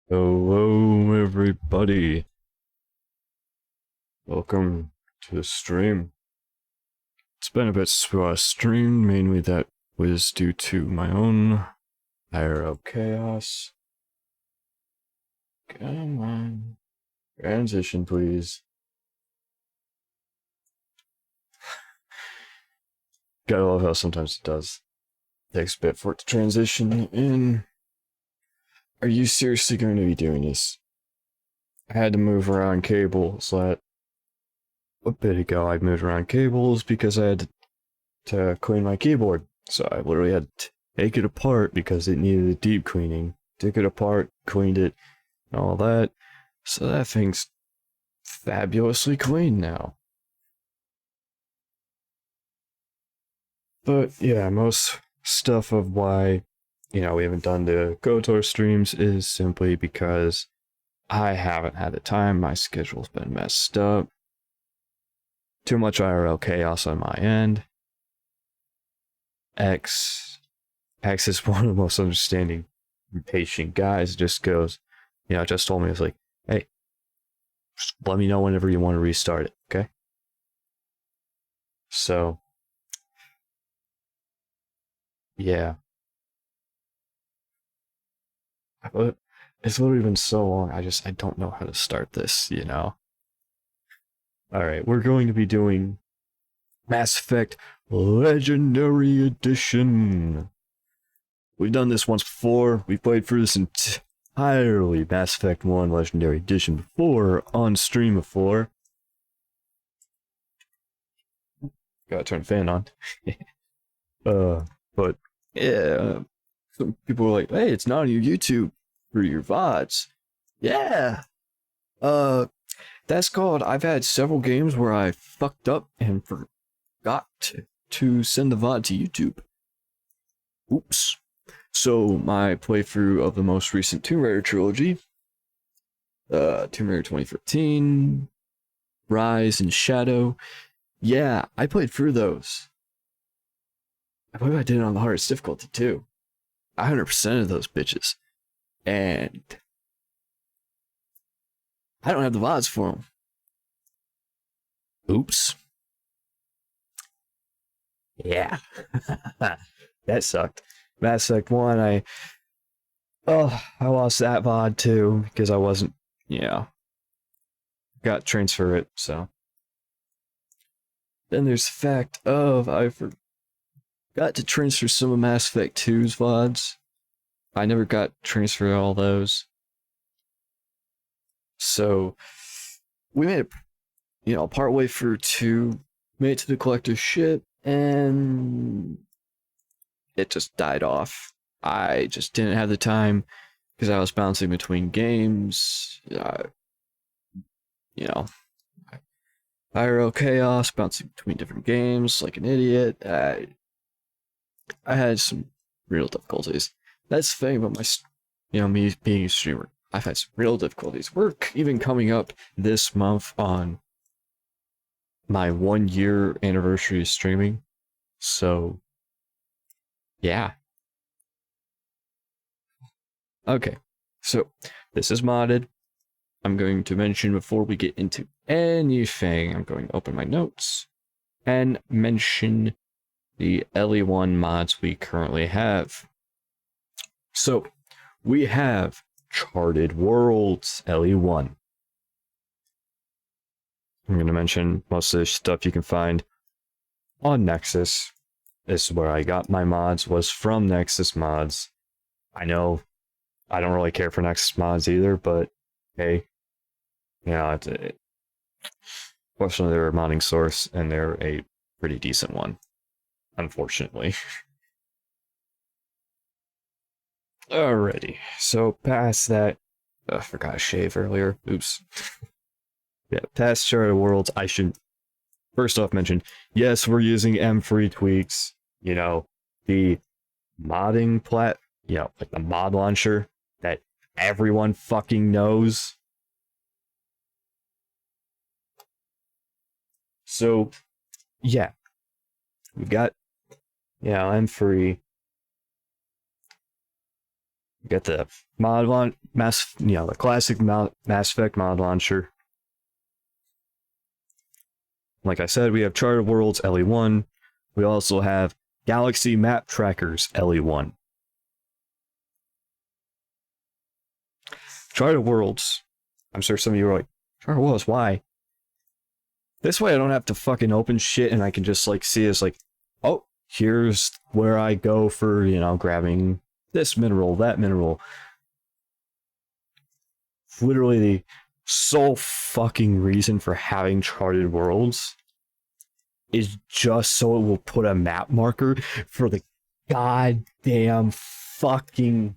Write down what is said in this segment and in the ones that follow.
Hello, everybody. Welcome to the stream. It's been a bit streamed, mainly that was due to my own IRL chaos. Come on. Transition, please. Gotta love how sometimes it does. Takes a bit for it to transition in. Are you seriously going to be doing this? I had to move around cables. A bit ago, I moved around cables because I had to clean my keyboard. So I literally had to take it apart because it needed a deep cleaning. Took it apart, cleaned it, and all that. So that thing's fabulously clean now. But yeah, most stuff of why, we haven't done the KOTOR streams is simply because I haven't had the time. My schedule's been messed up. Too much IRL chaos on my end. X is one of the most understanding, patient guys. Just goes, just told me, it's like, hey, just let me know whenever you want to restart it, okay? So, yeah. But it's literally been so long, I don't know how to start this, Alright, we're going to be doing Mass Effect Legendary Edition. We've done this once before. We played through this entirely Mass Effect 1 Legendary Edition before, on stream before. Gotta turn the fan on. But yeah, some people were like, hey, it's not on your YouTube for your VODs. Yeah. That's called, I've had several games where I fucked up and forgot to send the VOD to YouTube. Oops. So my playthrough of the most recent Tomb Raider trilogy, Tomb Raider 2013, Rise and Shadow, yeah, I played through those. I believe I did it on the hardest difficulty too. 100% of those bitches. And I don't have the VODs for them. Oops. Yeah. That sucked. Mass Effect 1, I lost that VOD too, because I wasn't, got transfer it, so. Then there's the fact of, I forgot to transfer some of Mass Effect 2's VODs. I never got transferred all those. So, we made it, partway through 2, made it to the collector's ship, and it just died off. I just didn't have the time because I was bouncing between games. IRL chaos, bouncing between different games like an idiot. I had some real difficulties. That's the thing about me being a streamer. I've had some real difficulties. We're even coming up this month on my 1-year anniversary of streaming. So, yeah. Okay, so this is modded. I'm going to mention before we get into anything, I'm going to open my notes and mention the LE1 mods we currently have. So, we have Charted Worlds LE1. I'm going to mention most of the stuff you can find on Nexus. This is where I got my mods, was from Nexus mods. I know I don't really care for Nexus mods either, but hey, fortunately they're a modding source and they're a pretty decent one, unfortunately. Alrighty, so past that, I forgot to shave earlier. Oops. Yeah, past Charted Worlds, I should first off mention, yes, we're using M3 tweaks. The modding like the mod launcher that everyone fucking knows. So, yeah, we got, M3. We got the mod launch, the classic Mass Effect mod launcher. Like I said, we have Charted Worlds LE1. We also have Galaxy Map Trackers LE1. Charted Worlds. I'm sure some of you are like, Charted Worlds, why? This way I don't have to fucking open shit and I can just like see it's like, oh, here's where I go for, grabbing this mineral, that mineral. Literally the sole fucking reason for having Charted Worlds is just so it will put a map marker for the goddamn fucking,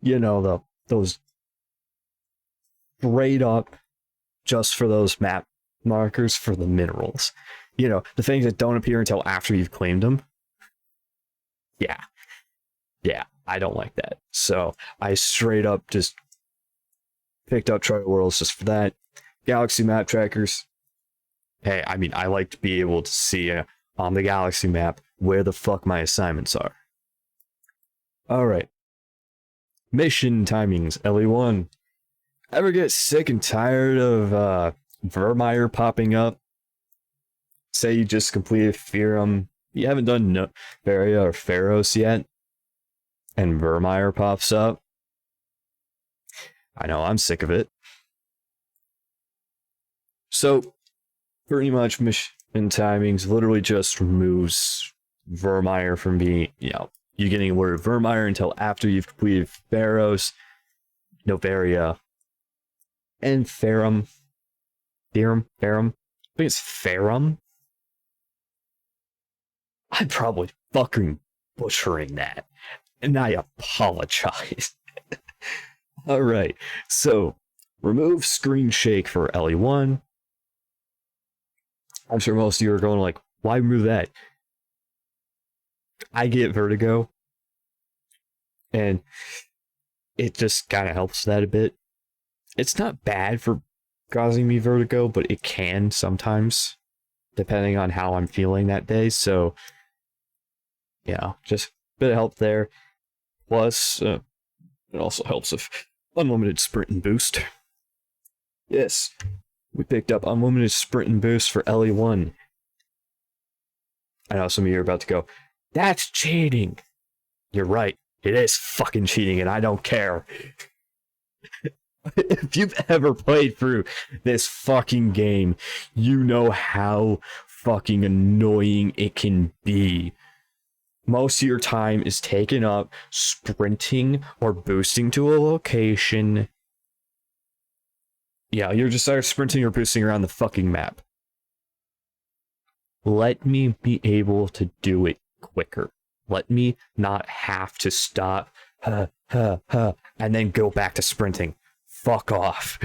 those straight up just for those map markers for the minerals. The things that don't appear until after you've claimed them. Yeah, I don't like that. So I straight up just picked up Charted Worlds just for that. Galaxy Map Trackers. Hey, I mean, I like to be able to see on the Galaxy map where the fuck my assignments are. Alright. Mission timings, LE1. Ever get sick and tired of Vermeer popping up? Say you just completed Theorem, you haven't done Varia or Pharos yet, and Vermeer pops up? I know, I'm sick of it. So, pretty much mission timings literally just removes Vermeer from being, you getting a word of Vermeer until after you've completed Pharos, Novaria, and Theorem. I think it's Theorem. I'm probably fucking butchering that, and I apologize. Alright, so remove screen shake for LE1. I'm sure most of you are going like, why remove that? I get vertigo, and it just kind of helps that a bit. It's not bad for causing me vertigo, but it can sometimes, depending on how I'm feeling that day. So, just a bit of help there. Plus, it also helps with unlimited sprint and boost. Yes, we picked up unlimited sprint and boost for LE1. I know some of you are about to go, that's cheating. You're right. It is fucking cheating, and I don't care. If you've ever played through this fucking game, you know how fucking annoying it can be. Most of your time is taken up sprinting or boosting to a location. Yeah, you're just either sprinting or boosting around the fucking map. Let me be able to do it quicker. Let me not have to stop, and then go back to sprinting. Fuck off.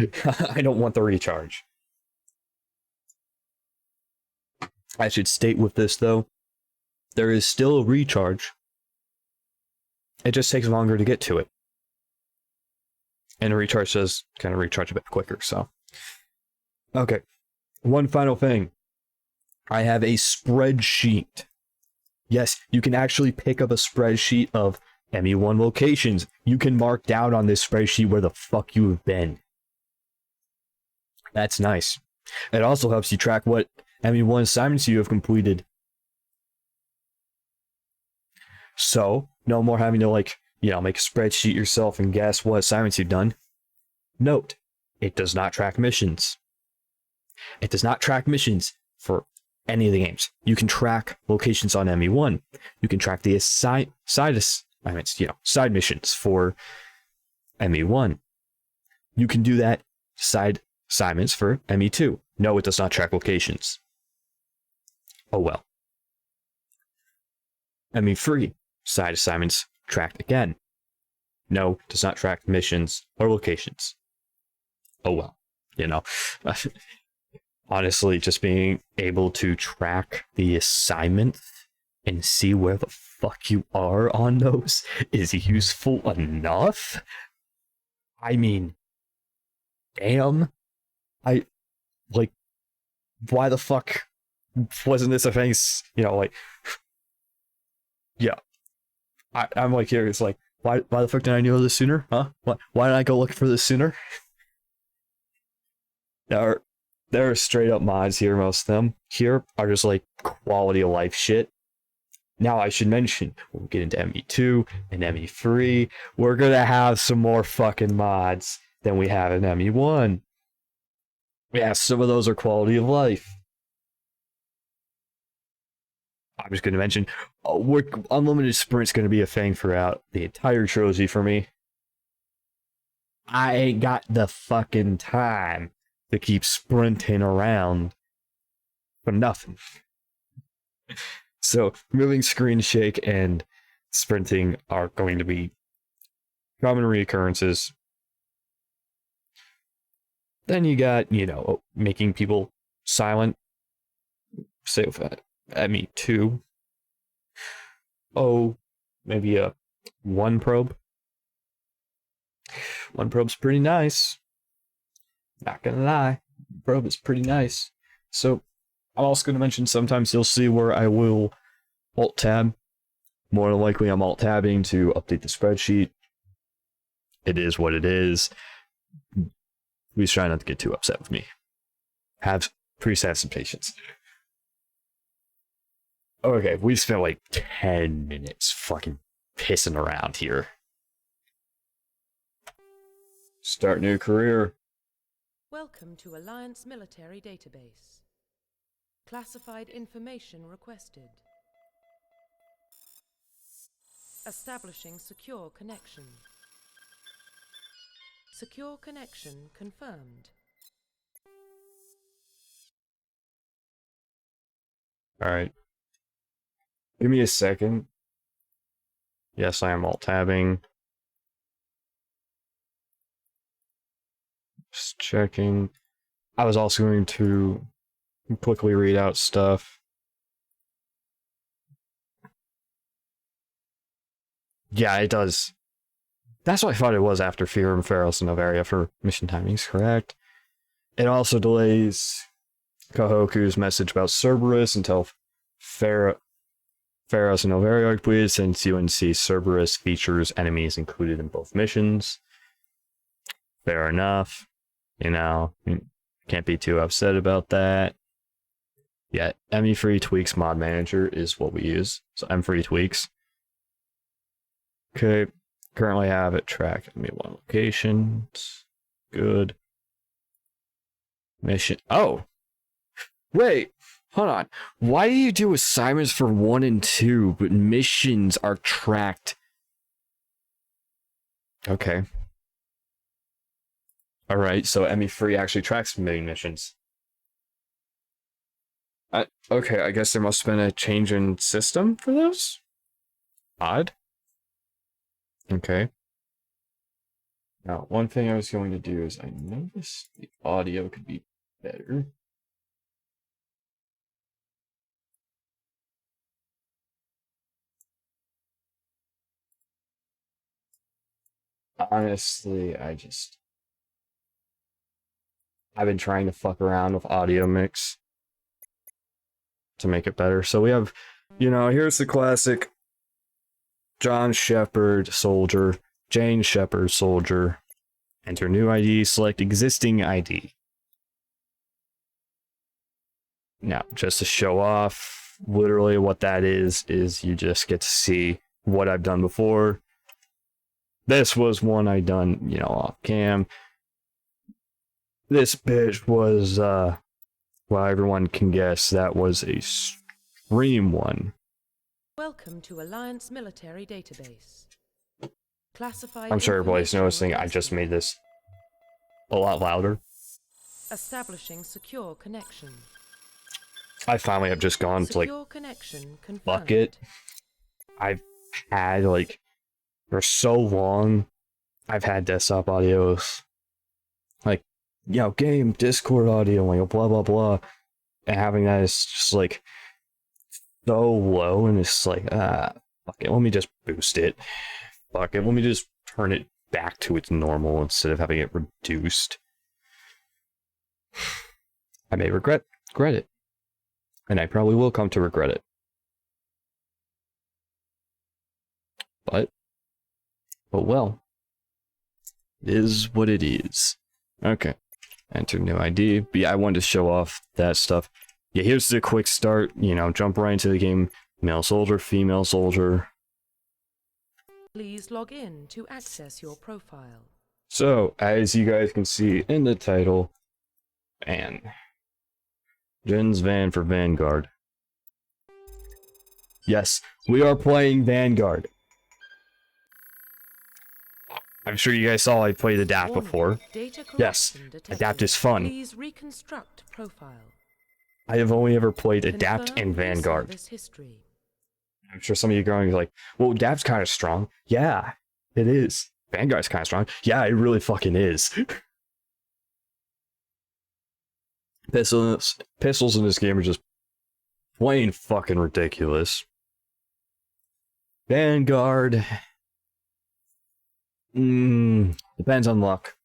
I don't want the recharge. I should state with this, though, there is still a recharge. It just takes longer to get to it. And a recharge does kind of recharge a bit quicker, so. Okay. One final thing. I have a spreadsheet. Yes, you can actually pick up a spreadsheet of ME1 locations. You can mark down on this spreadsheet where the fuck you have been. That's nice. It also helps you track what ME1 assignments you have completed. So, no more having to make a spreadsheet yourself and guess what assignments you've done. Note, it does not track missions. It does not track missions for any of the games. You can track locations on ME1. You can track the side missions for ME1. You can do that side assignments for ME2. No, it does not track locations. Oh well. ME3 side assignments tracked again. No, it does not track missions or locations. Oh well. Honestly, just being able to track the assignment and see where the fuck you are on those is useful enough. I mean, damn. Why the fuck wasn't this a thing? Yeah. I'm like here, it's like, Why the fuck did I know this sooner? Huh? Why did I go look for this sooner? There are straight up mods here, most of them. Here are just like quality of life shit. Now I should mention, when we get into ME2 and ME3, we're gonna have some more fucking mods than we have in ME1. Yeah, some of those are quality of life. I'm just gonna mention, unlimited sprint's gonna be a thing throughout the entire trilogy for me. I ain't got the fucking time to keep sprinting around for nothing. So, moving screen shake and sprinting are going to be common reoccurrences. Then you got, making people silent. Say with ME2. Oh, maybe a one probe. One probe's pretty nice. Not gonna lie. Probe is pretty nice. So, I'm also going to mention sometimes you'll see where I will alt tab. More than likely, I'm alt tabbing to update the spreadsheet. It is what it is. Please try not to get too upset with me. Please have some patience. Okay, we spent like 10 minutes fucking pissing around here. Start new career. Welcome to Alliance Military Database. Classified information requested. Establishing secure connection. Secure connection confirmed. Alright. Give me a second. Yes, I am alt tabbing. Just checking. I was also going to quickly read out stuff. Yeah, it does. That's what I thought it was after Fear and Pharos and Novaria for mission timings, correct? It also delays Kahoku's message about Cerberus until Pharos and Novaria are completed, since UNC Cerberus features enemies included in both missions. Fair enough. Can't be too upset about that. Yeah, ME3 tweaks mod manager is what we use. So M3 tweaks. Okay, currently have it tracked ME1 locations. Good. Mission. Oh! Wait! Hold on. Why do you do assignments for 1 and 2, but missions are tracked? Okay. Alright, so ME3 actually tracks main missions. Okay, I guess there must have been a change in system for those? Odd. Okay. Now, one thing I was going to do is I noticed the audio could be better. Honestly, I've been trying to fuck around with audio mix to make it better. So we have, here's the classic John Shepard soldier, Jane Shepard soldier. Enter new ID, select existing ID. Now, just to show off, literally what that is you just get to see what I've done before. This was one I done, off cam. This bitch was, well, everyone can guess that was a stream one. Welcome to Alliance Military Database. Classified. I'm sure everybody's noticing I just made this a lot louder. Establishing secure connection. I finally have just gone to fuck it. I've had for so long, I've had desktop audios, game, Discord audio, blah blah blah, and having that is just so low, and it's fuck it, let me just boost it. Fuck it, let me just turn it back to its normal instead of having it reduced. I may regret it. And I probably will come to regret it. But But well, it is what it is. Okay. Enter new ID. But yeah, I wanted to show off that stuff. Yeah, here's the quick start. You know, jump right into the game. Male soldier, female soldier. Please log in to access your profile. So, as you guys can see in the title, Van. Jen's Van for Vanguard. Yes, we are playing Vanguard. I'm sure you guys saw I played Adapt before. Yes, Adapt is fun. Please reconstruct profile. I have only ever played Adapt Confirm and your Vanguard. service history. I'm sure some of you are going like, well, Adapt's kind of strong. Yeah, it is. Vanguard's kind of strong. Yeah, it really fucking is. Pistols in this game are just plain fucking ridiculous. Vanguard. Depends on luck.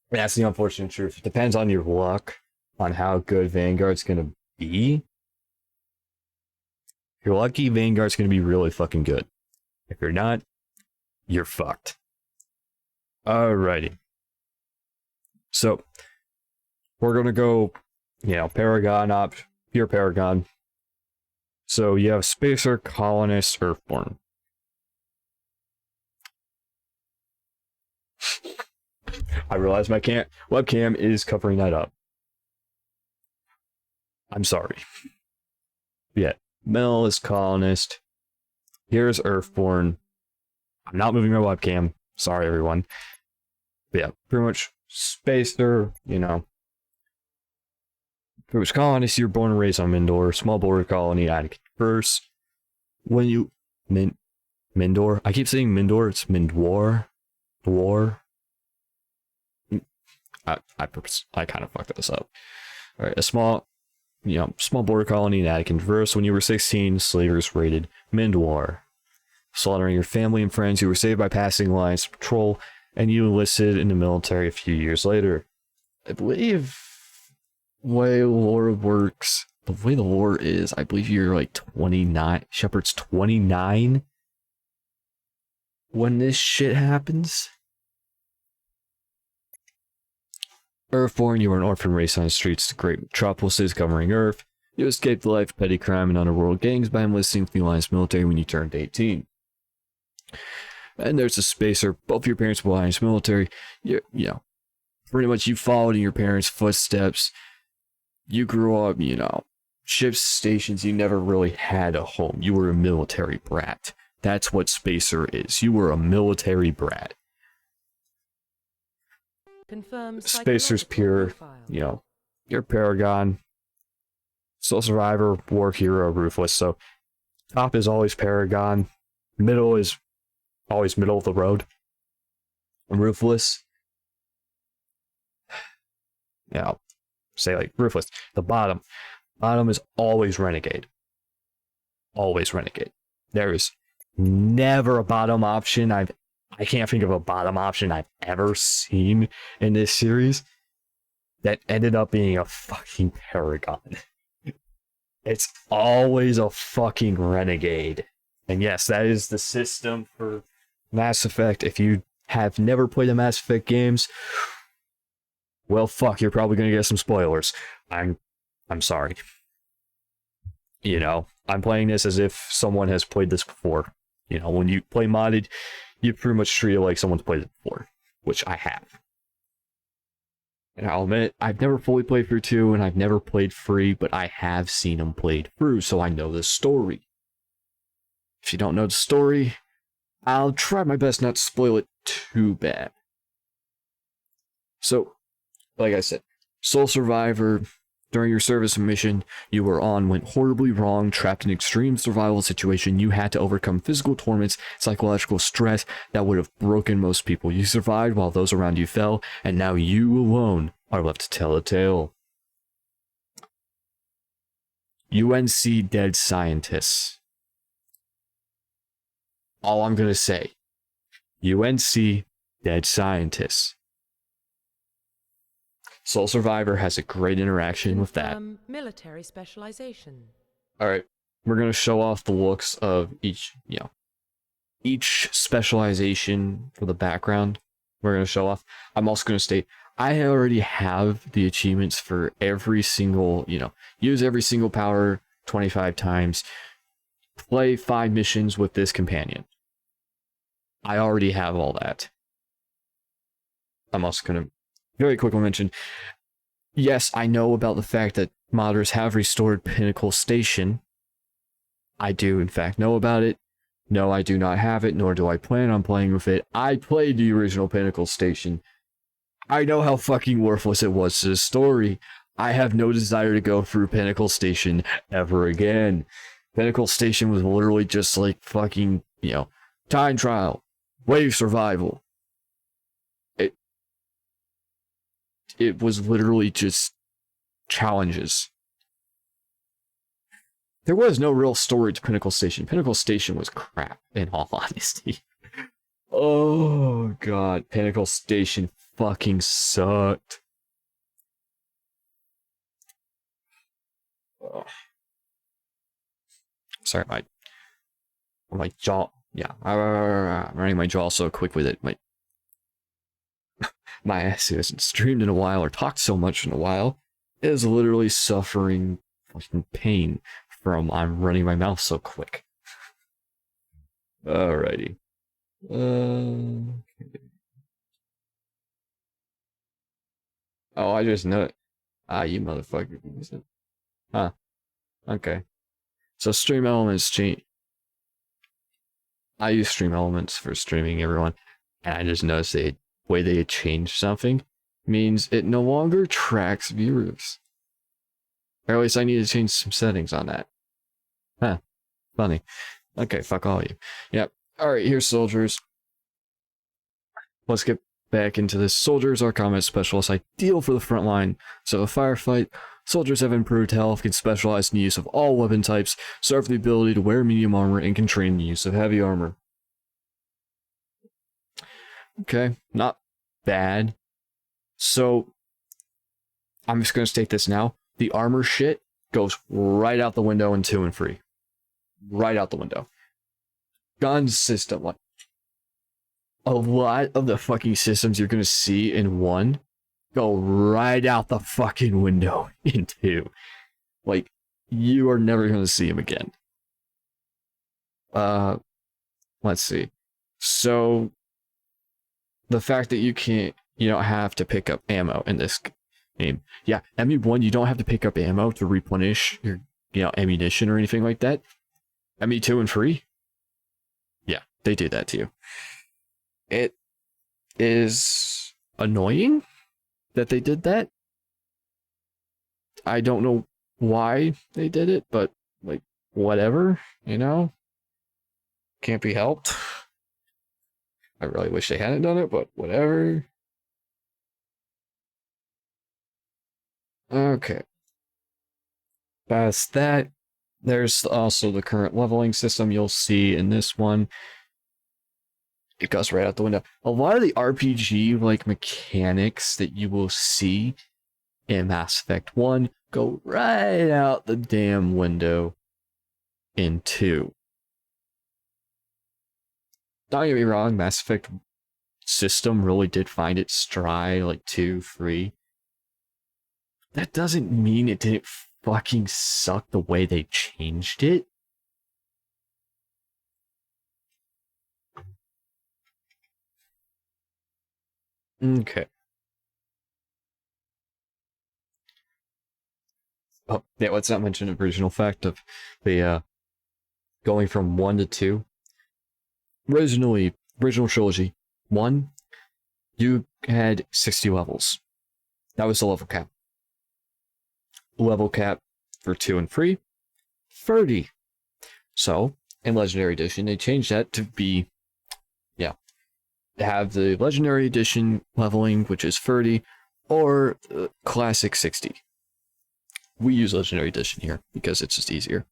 That's the unfortunate truth. It depends on your luck on how good Vanguard's gonna be. If you're lucky, Vanguard's gonna be really fucking good. If you're not, you're fucked. Alrighty. So, we're gonna go, you know, Paragon pure Paragon. So you have Spacer, Colonist, Earthborn. I realize my webcam is covering that up. I'm sorry. Yeah, Mel is Colonist. Here's Earthborn. I'm not moving my webcam. Sorry, everyone. But yeah, pretty much Spacer, you know. Pretty much Colonist, you're born and raised on Mindor. Small border colony, Attic first. When you... Mindor? I keep saying Mindor, it's Mindwar. Dwar. I kind of fucked this up. Alright, a small border colony in Attic Verse. When you were 16, slavers raided Mindwar, slaughtering your family and friends. You were saved by passing lines of patrol, and you enlisted in the military a few years later. I believe the way the lore works, the way the lore is, I believe you're like 29. Shepard's 29 when this shit happens. Earthborn, you were an orphan raised on the streets of the great metropolises covering Earth. You escaped the life of petty crime and underworld gangs by enlisting the Alliance military when you turned 18. And there's a Spacer. Both your parents were Alliance military. You know, pretty much you followed in your parents' footsteps. You grew up, you know, ships, stations. You never really had a home. You were a military brat. That's what Spacer is. You were a military brat. Spacer's pure, you know, you're Paragon, Soul Survivor, War Hero, Ruthless. So top is always Paragon, middle is always middle of the road, Ruthless. Yeah, say like Ruthless. The bottom is always Renegade. Always Renegade. There is never a bottom option I can't think of a bottom option I've ever seen in this series that ended up being a fucking Paragon. It's always a fucking Renegade. And yes, that is the system for Mass Effect. If you have never played the Mass Effect games, well, fuck, you're probably gonna get some spoilers. I'm sorry. You know, I'm playing this as if someone has played this before. You know, when you play modded, you pretty much treat it like someone's played it before, which I have. And I'll admit, I've never fully played through 2, and I've never played free, but I have seen them played through, so I know the story. If you don't know the story, I'll try my best not to spoil it too bad. So, like I said, Soul Survivor, during your service mission you were on went horribly wrong, trapped in an extreme survival situation. You had to overcome physical torments, psychological stress that would have broken most people. You survived while those around you fell, and now you alone are left to tell a tale. UNC dead scientists. All I'm gonna say. UNC dead scientists. Soul Survivor has a great interaction with that. Military specialization. Alright, we're going to show off the looks of each, you know, each specialization for the background we're going to show off. I'm also going to state I already have the achievements for every single, use every single power 25 times, play 5 missions with this companion. I already have all that. I'm also going to very quickly mention, yes, I know about the fact that modders have restored Pinnacle Station. I do, in fact, know about it. No, I do not have it, nor do I plan on playing with it. I played the original Pinnacle Station. I know how fucking worthless it was to the story. I have no desire to go through Pinnacle Station ever again. Pinnacle Station was literally just like fucking, time trial, wave survival. It was literally just challenges. There was no real story to Pinnacle Station. Pinnacle Station was crap, in all honesty. Oh god, Pinnacle Station fucking sucked. Oh. Sorry, my jaw. Yeah, I'm running my jaw so quickly that my ass hasn't streamed in a while or talked so much in a while. It is literally suffering fucking pain from I'm running my mouth so quick. Alrighty. Okay. Oh, I just know it. Ah, you motherfucker. Huh. Okay. So Stream Elements change. I use Stream Elements for streaming, everyone, and I just noticed the way they changed something means it no longer tracks viewers. Or at least I need to change some settings on that. Huh. Funny. Okay, fuck all of you. Yep. Alright, here's soldiers. Let's get back into this. Soldiers are combat specialists, ideal for the front line. So a firefight, soldiers have improved health, can specialize in the use of all weapon types, serve the ability to wear medium armor, and can train the use of heavy armor. Okay, not bad. So, I'm just going to state this now. The armor shit goes right out the window in 2 and 3. Right out the window. Gun system, like, a lot of the fucking systems you're going to see in 1 go right out the fucking window in 2. Like, you are never going to see them again. Let's see. So, the fact that you don't have to pick up ammo in this game. Yeah, ME1, you don't have to pick up ammo to replenish your, ammunition or anything like that. ME2 and 3? Yeah, they do that to you. It is annoying that they did that. I don't know why they did it, but, like, whatever, Can't be helped. I really wish they hadn't done it, but whatever. Okay. Past that, there's also the current leveling system you'll see in this one. It goes right out the window. A lot of the RPG like mechanics that you will see in Mass Effect 1 go right out the damn window in 2. Don't get me wrong, Mass Effect system really did find its stride like 2, 3. That doesn't mean it didn't fucking suck the way they changed it. Okay. Oh, yeah, let's not mention the original fact of the going from 1 to 2. Original trilogy, 1, you had 60 levels. That was the level cap. Level cap for 2 and 3, 30. So, in Legendary Edition, they changed that to be, have the Legendary Edition leveling, which is 30, or Classic 60. We use Legendary Edition here because it's just easier.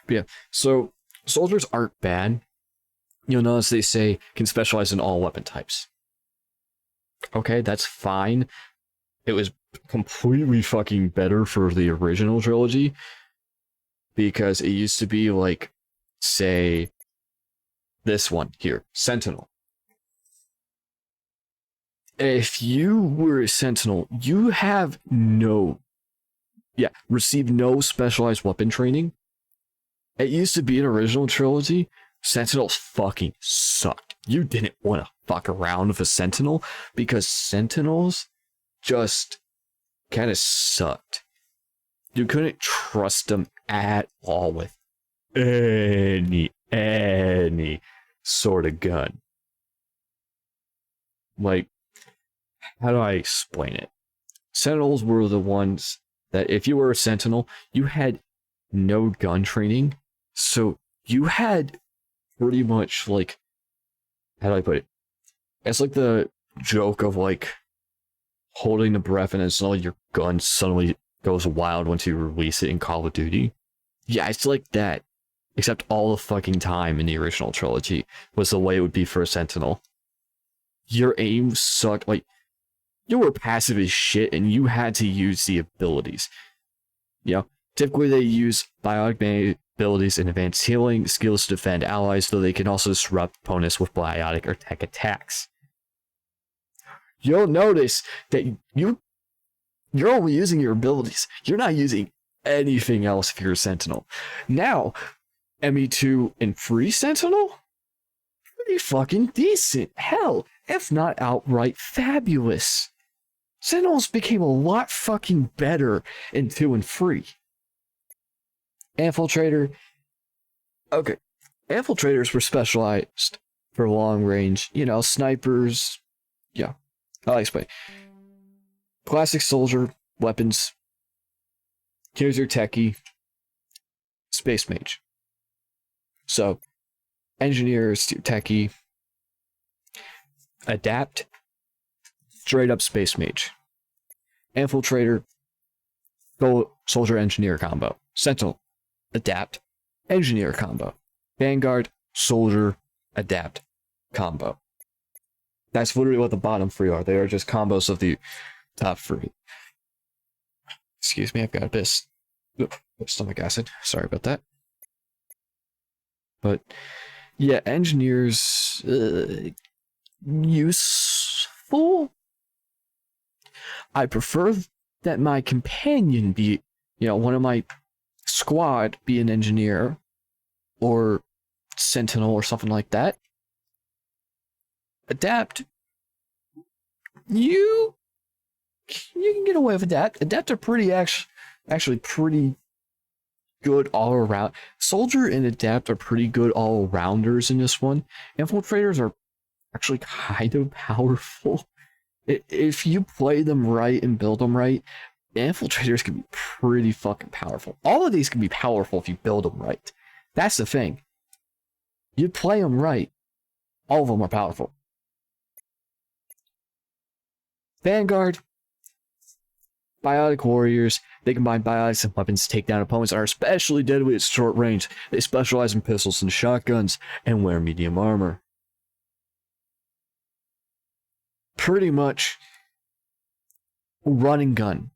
But yeah, so soldiers aren't bad. You'll notice they say can specialize in all weapon types. Okay, that's fine. It was completely fucking better for the original trilogy because it used to be like, say, this one here, Sentinel. If you were a Sentinel, you have received no specialized weapon training. It used to be an original trilogy. Sentinels fucking sucked. You didn't want to fuck around with a Sentinel because Sentinels just kind of sucked. You couldn't trust them at all with any sort of gun. Like, how do I explain it? Sentinels were the ones that if you were a Sentinel, you had no gun training. So you had pretty much like, how do I put it? It's like the joke of like holding the breath and then suddenly your gun suddenly goes wild once you release it in Call of Duty. Yeah, it's like that. Except all the fucking time in the original trilogy was the way it would be for a Sentinel. Your aim sucked. Like, you were passive as shit and you had to use the abilities. You know, typically they use biotic abilities and advanced healing skills to defend allies, though they can also disrupt opponents with biotic or tech attacks. You'll notice that you're only using your abilities. You're not using anything else if you're a Sentinel. Now, ME2 and Free Sentinel? Pretty fucking decent. Hell, if not outright fabulous. Sentinels became a lot fucking better in 2 and 3. Infiltrator. Okay. Infiltrators were specialized for long range, snipers. Yeah. I'll explain. Classic soldier, weapons. Here's your techie. Space mage. So, engineers to techie. Adapt. Straight up space mage. Infiltrator. Soldier engineer combo. Sentinel. Adapt. Engineer combo. Vanguard. Soldier. Adapt. Combo. That's literally what the bottom 3 are. They are just combos of the top 3. Excuse me, I've got a bit of stomach acid. Sorry about that. But yeah, engineers useful. I prefer that my companion be, one of my squad be an engineer or sentinel or something like that. Adapt. You can get away with adapt. Adapt are pretty actually pretty good all around. Soldier and adapt are pretty good all rounders in this one. Infiltrators are actually kind of powerful. If you play them right and build them right, infiltrators can be pretty fucking powerful. All of these can be powerful if you build them right. That's the thing. You play them right, all of them are powerful. Vanguard. Biotic warriors. They combine biotics and weapons to take down opponents and are especially deadly at short range. They specialize in pistols and shotguns and wear medium armor. Pretty much run and gun.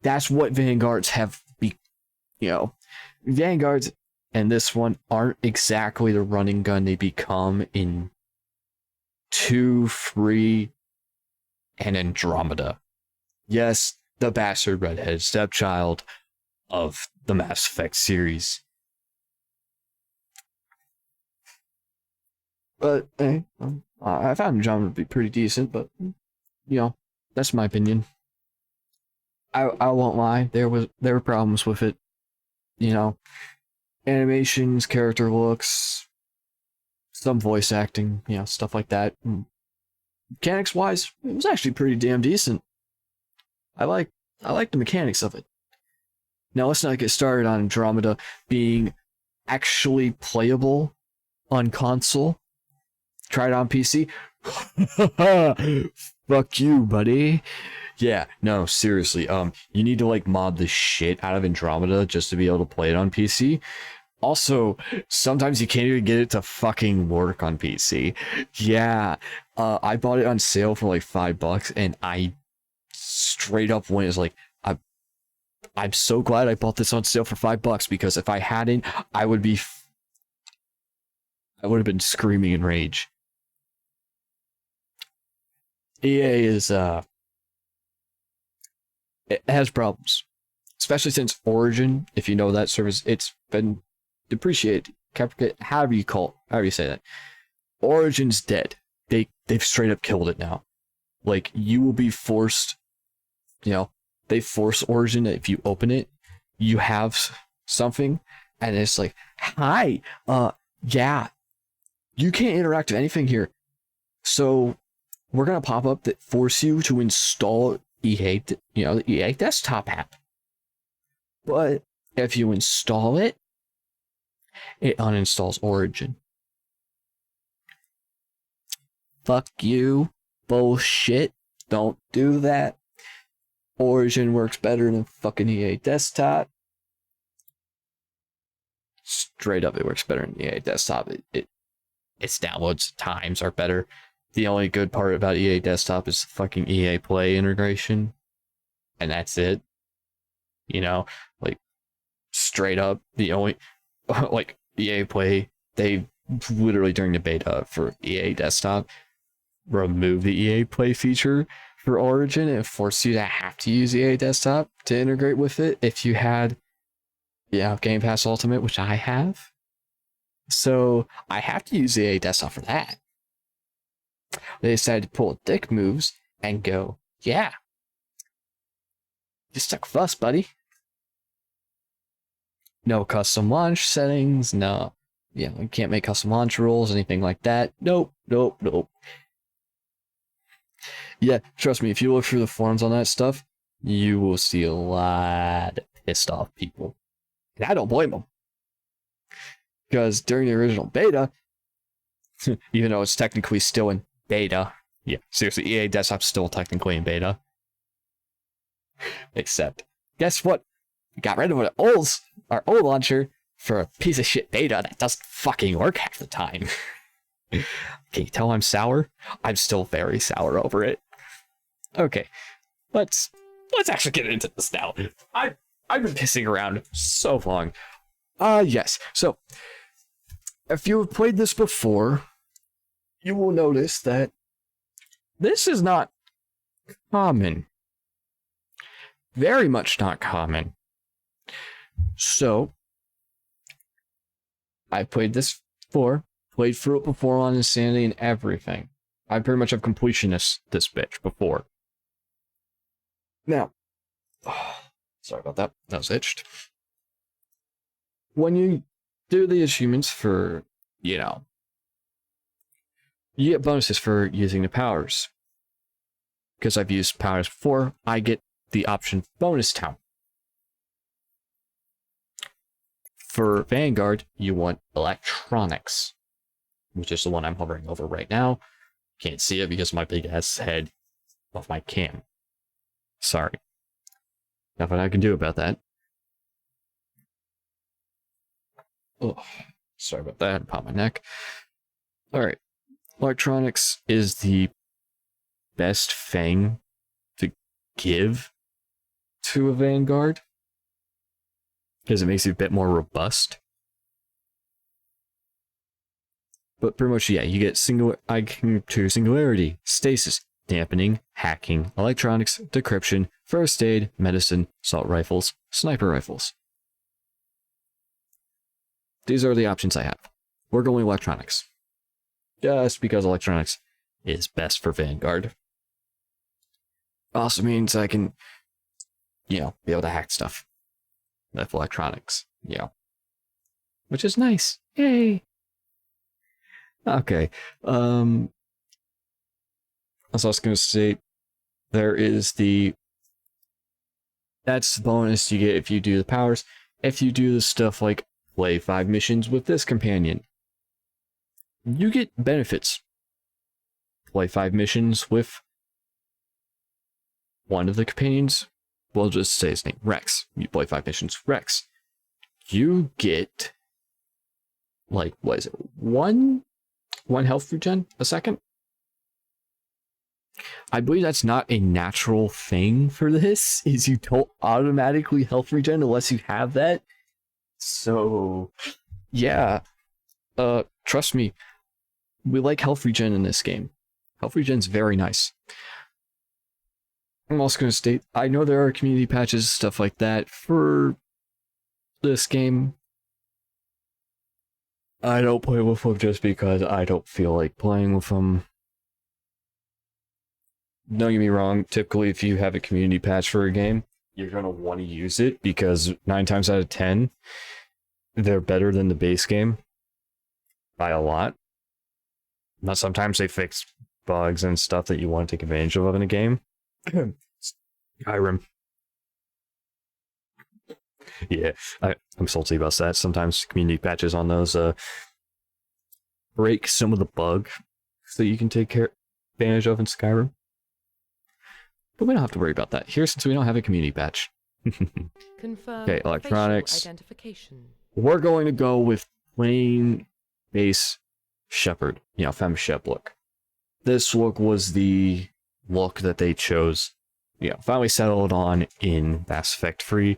That's what Vanguards have Vanguards and this one aren't exactly the running gun they become in 2, 3, and Andromeda. Yes, the bastard redheaded stepchild of the Mass Effect series. But I found Andromeda to be pretty decent, but that's my opinion. I won't lie, there were problems with it. Animations, character looks, some voice acting, stuff like that. Mechanics wise, it was actually pretty damn decent. I like the mechanics of it. Now let's not get started on Andromeda being actually playable on console. Try it on PC. Fuck you, buddy. Yeah, no, seriously. You need to mod the shit out of Andromeda just to be able to play it on PC. Also, sometimes you can't even get it to fucking work on PC. Yeah, I bought it on sale for like $5, and I straight up went as I'm so glad I bought this on sale for $5 because if I hadn't, I would be I would have been screaming in rage. EA is it has problems, especially since Origin, if you know that service, it's been depreciated, however you say that. Origin's dead. They've straight up killed it now. Like, you will be forced, they force Origin that if you open it, you have something, and it's like, hi, yeah, you can't interact with anything here. So we're gonna pop up that force you to install EA, the EA desktop app. But if you install it, it uninstalls Origin. Fuck you. Bullshit. Don't do that. Origin works better than fucking EA desktop. Straight up, it works better than EA desktop. Its downloads times are better. The only good part about EA desktop is the fucking EA Play integration. And that's it. Like, straight up, the only, like, EA Play, they literally, during the beta for EA desktop, remove the EA Play feature for Origin and force you to have to use EA desktop to integrate with it if you had, Game Pass Ultimate, which I have. So I have to use EA desktop for that. They decided to pull dick moves and go, yeah, you stuck with us, buddy. No custom launch settings, no. Yeah, we can't make custom launch rules, anything like that. Nope. Yeah, trust me, if you look through the forums on that stuff, you will see a lot of pissed off people. And I don't blame them. Because during the original beta, even though it's technically still in beta, yeah, seriously, EA Desktop's still technically in beta. Except, guess what? We got rid of our old launcher for a piece of shit beta that doesn't fucking work half the time. Can you tell I'm sour? I'm still very sour over it. Okay, let's actually get into this now. I've been pissing around so long. Yes. So, if you have played this before, you will notice that this is not common. Very much not common. So, I played this before, played through it before on Insanity and everything. I pretty much have completionist this bitch before. Now, sorry about that. That was itched. When you do the achievements for, you get bonuses for using the powers. Because I've used powers before, I get the option bonus town. For Vanguard, you want electronics, which is the one I'm hovering over right now. Can't see it because of my big ass head of my cam. Sorry. Nothing I can do about that. Oh, sorry about that. Pop my neck. Alright. Electronics is the best thing to give to a Vanguard, because it makes it a bit more robust. But pretty much, yeah, you get singularity, stasis, dampening, hacking, electronics, decryption, first aid, medicine, assault rifles, sniper rifles. These are the options I have. We're going electronics. Just because electronics is best for Vanguard. Also means I can, be able to hack stuff with electronics, which is nice. Yay! Okay, as I was going to say, that's the bonus you get if you do the powers. If you do the stuff like play 5 missions with this companion, you get benefits. Play 5 missions with one of the companions, we'll just say his name, Rex. You play 5 missions with Rex. You get, what is it, one health regen a second? I believe that's not a natural thing for this, is you don't automatically health regen unless you have that. So, yeah. trust me, we like health regen in this game. Health regen's very nice. I'm also going to state, I know there are community patches, stuff like that, for this game. I don't play with them just because I don't feel like playing with them. Don't get me wrong, typically if you have a community patch for a game, you're going to want to use it because 9 times out of 10, they're better than the base game by a lot. Now, sometimes they fix bugs and stuff that you want to take advantage of in a game. Skyrim. Yeah, I'm salty about that. Sometimes community patches on those break some of the bugs that you can take advantage of in Skyrim. But we don't have to worry about that here since we don't have a community patch. Confirm Okay, electronics. Identification. We're going to go with plain base shepherd, FemShep look. This look was the look that they chose, finally settled on in Mass Effect 3.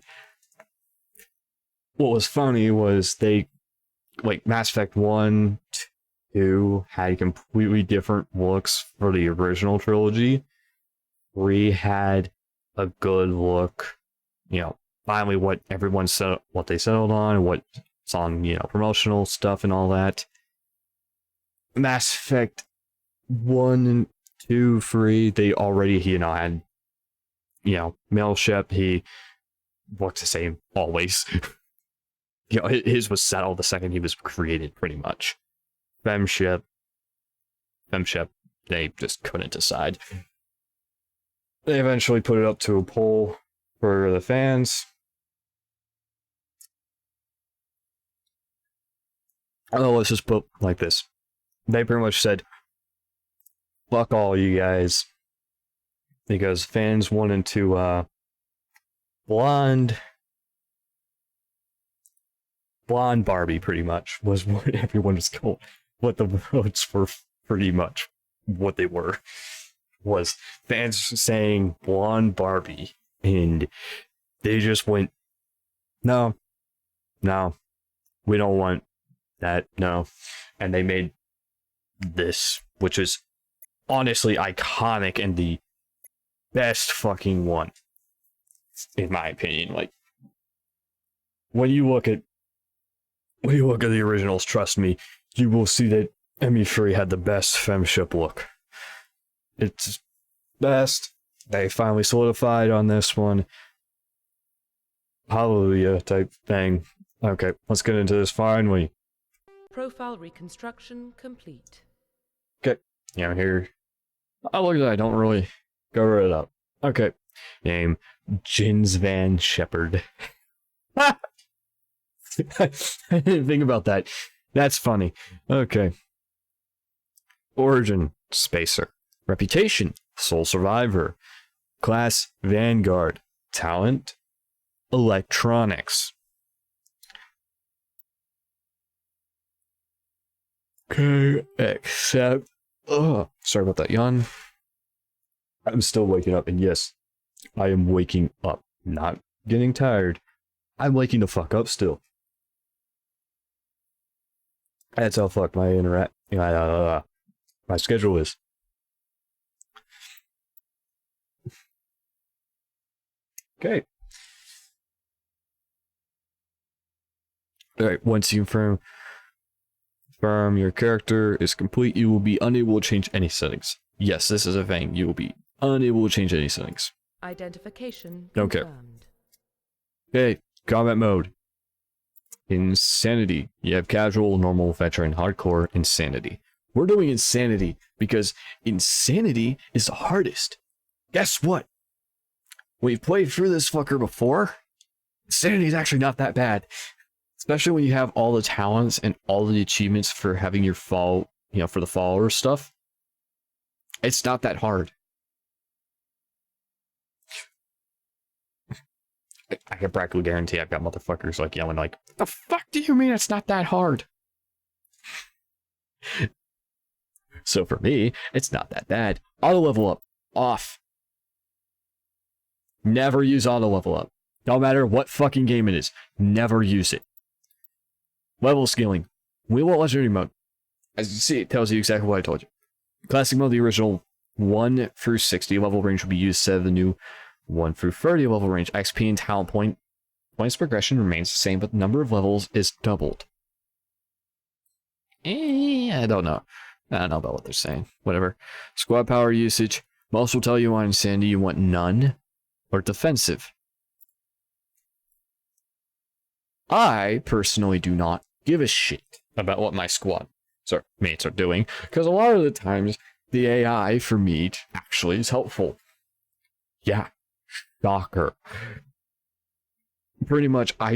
What was funny was they, like, Mass Effect 1, 2 had completely different looks for the original trilogy. 3 had a good look, finally what everyone said, what they settled on, what's on, promotional stuff and all that. Mass Effect 1 and 2, 3, they already, had, male Shep, he looks the same always. His was settled the second he was created, pretty much. FemShep, they just couldn't decide. They eventually put it up to a poll for the fans. Oh, let's just put like this. They pretty much said, fuck all you guys. Because fans wanted to, blonde Barbie, pretty much, was what everyone was called. What the votes were, pretty much what they were. Was fans saying blonde Barbie, and they just went, no, we don't want that, no. And they made this, which is honestly iconic and the best fucking one, in my opinion. Like, when you look at the originals, trust me, you will see that ME3 had the best FemShep look. It's best. They finally solidified on this one. Hallelujah type thing. Okay, let's get into this finally. Profile reconstruction complete. Okay, here. Oh, look at that. I don't really cover it up. Okay. Name Jins Van Shepherd. I didn't think about that. That's funny. Okay. Origin, Spacer. Reputation, Sole Survivor. Class, Vanguard. Talent, Electronics. Okay, except... sorry about that yawn. I'm still waking up, and yes, I am waking up. Not getting tired. I'm waking the fuck up still. That's how fucked my my schedule is. Okay. Alright, once you confirm your character is complete, you will be unable to change any settings. Yes, this is a thing. You will be unable to change any settings. Identification Okay. confirmed. Okay, combat mode. Insanity. You have casual, normal, veteran, hardcore, insanity. We're doing insanity because insanity is the hardest. Guess what? We've played through this fucker before. Insanity is actually not that bad. Especially when you have all the talents and all the achievements for having your fall, for the follower stuff. It's not that hard. I can practically guarantee I've got motherfuckers like yelling like, the fuck do you mean it's not that hard? So for me, it's not that bad. Auto level up. Off. Never use auto level up. No matter what fucking game it is. Never use it. Level scaling. We want legendary mode. As you see, it tells you exactly what I told you. Classic mode, the original 1 through 60 level range will be used instead of the new 1 through 30 level range. XP and talent points progression remains the same, but the number of levels is doubled. I don't know. I don't know about what they're saying. Whatever. Squad power usage. Most will tell you on Insanity you want none or defensive. I personally do not give a shit about what my squad mates are doing, because a lot of the times the AI for me actually is helpful. Yeah, shocker. Pretty much, I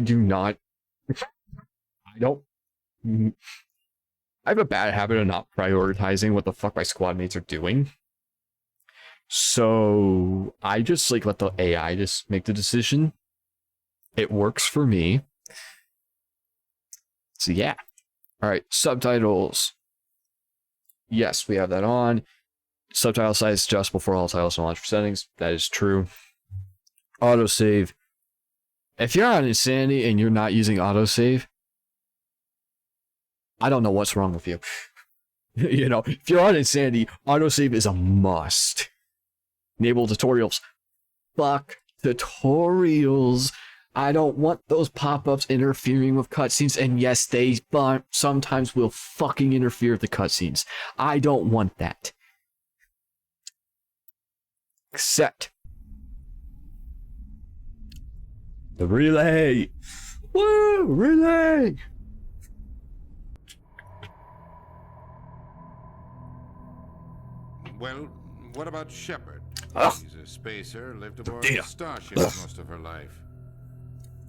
have a bad habit of not prioritizing what the fuck my squad mates are doing. So I just like let the AI just make the decision. It works for me. So yeah. Alright, subtitles. Yes, we have that on. Subtitle size just before all titles and launch for settings. That is true. Autosave. If you're on Insanity and you're not using autosave, I don't know what's wrong with you. You know, if you're on Insanity, autosave is a must. Enable tutorials. Fuck tutorials. I don't want those pop-ups interfering with cutscenes, and yes, they sometimes will fucking interfere with the cutscenes. I don't want that. Except the relay. Woo! Relay! Well, what about Shepard? He's a spacer, lived aboard Data. starships most of her life.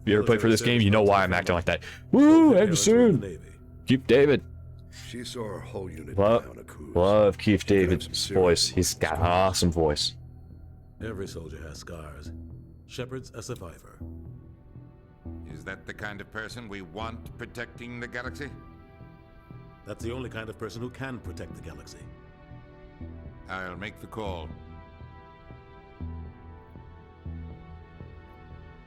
If you ever played for this game, you know why I'm acting like that. Woo! Anderson! Keith David. She saw her whole unit die on a cruise. Love Keith David's voice. He's got an awesome voice. Every soldier has scars. Shepard's a survivor. Is that the kind of person we want protecting the galaxy? That's the only kind of person who can protect the galaxy. I'll make the call.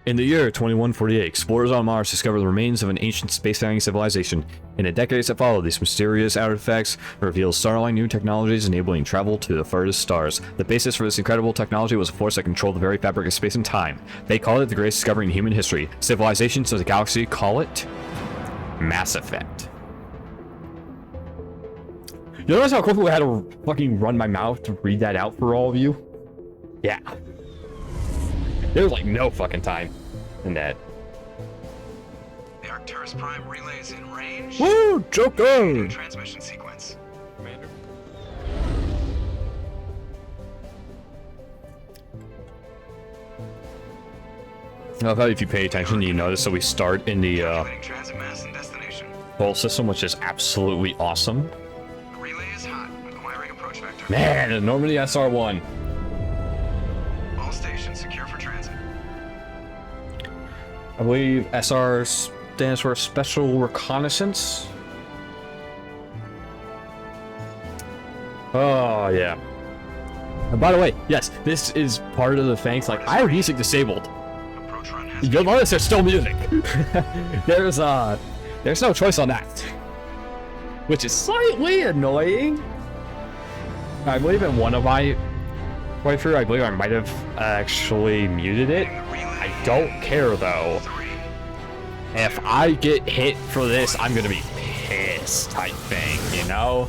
In the year 2148, explorers on Mars discovered the remains of an ancient spacefaring civilization. In the decades that followed, these mysterious artifacts revealed startling new technologies enabling travel to the furthest stars. The basis for this incredible technology was a force that controlled the very fabric of space and time. They called it the greatest discovery in human history. Civilizations of the galaxy call it Mass Effect. You notice how quickly I had to fucking run my mouth to read that out for all of you? Yeah. There's like no fucking time in that. The Arcturus Prime relay is in range. Woo! Joker! Transmission sequence. Commander. I love how if you pay attention, you notice that we start in the Transit mass and destination. whole system, which is absolutely awesome. The relay is hot. Acquiring approach vector. Man, the Normandy SR1. All stations secure for transit. I believe SR stands for Special Reconnaissance. Oh, yeah. And by the way, yes, this is part of the thanks. Like, I have music disabled. Approach run has You'll notice there's still music. There's no choice on that. Which is slightly annoying. I believe in one of my playthrough, I believe I might have actually muted it. I don't care though. If I get hit for this, I'm gonna be pissed type thing, you know?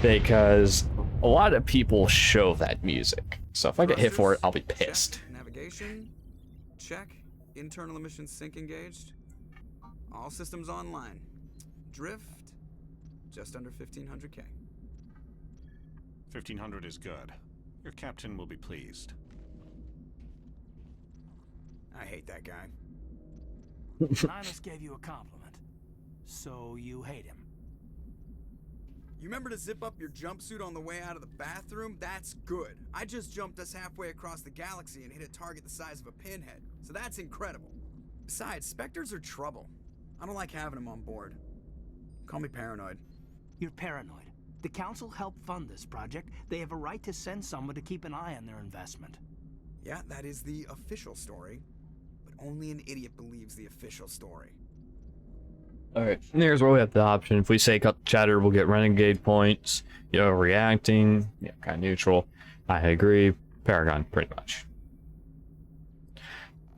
Because a lot of people show that music. So if I get hit for it, I'll be pissed. Check. Navigation, check. Internal emissions sync engaged. All systems online. Drift, just under 1500K. 1500 is good. Your captain will be pleased. I hate that guy. Nihilus gave you a compliment. So you hate him. You remember to zip up your jumpsuit on the way out of the bathroom? That's good. I just jumped us halfway across the galaxy and hit a target the size of a pinhead. So that's incredible. Besides, Spectres are trouble. I don't like having them on board. Call me paranoid. You're paranoid. The Council helped fund this project. They have a right to send someone to keep an eye on their investment. Yeah, that is the official story. But only an idiot believes the official story. Alright, here's where we have the option. If we say cut the chatter, we'll get renegade points. Reacting. Yeah, kind of neutral. I agree. Paragon, pretty much.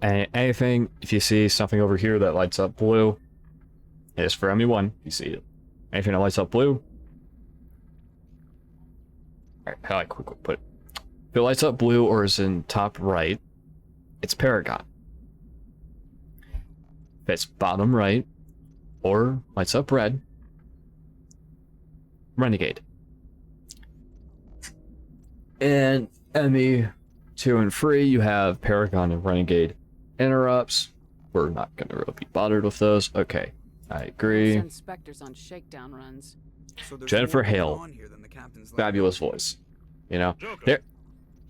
And anything, if you see something over here that lights up blue, it's for ME1. You see it. Anything that lights up blue. Alright, how do I quickly put it? If it lights up blue or is in top right, it's Paragon. If it's bottom right or lights up red, Renegade. And ME2 and 3, you have Paragon and Renegade interrupts. We're not going to really be bothered with those. Okay, I agree. Send Spectres on shakedown runs. So there's Jennifer more going Hale, on here than the captain's fabulous voice. You know, Joker.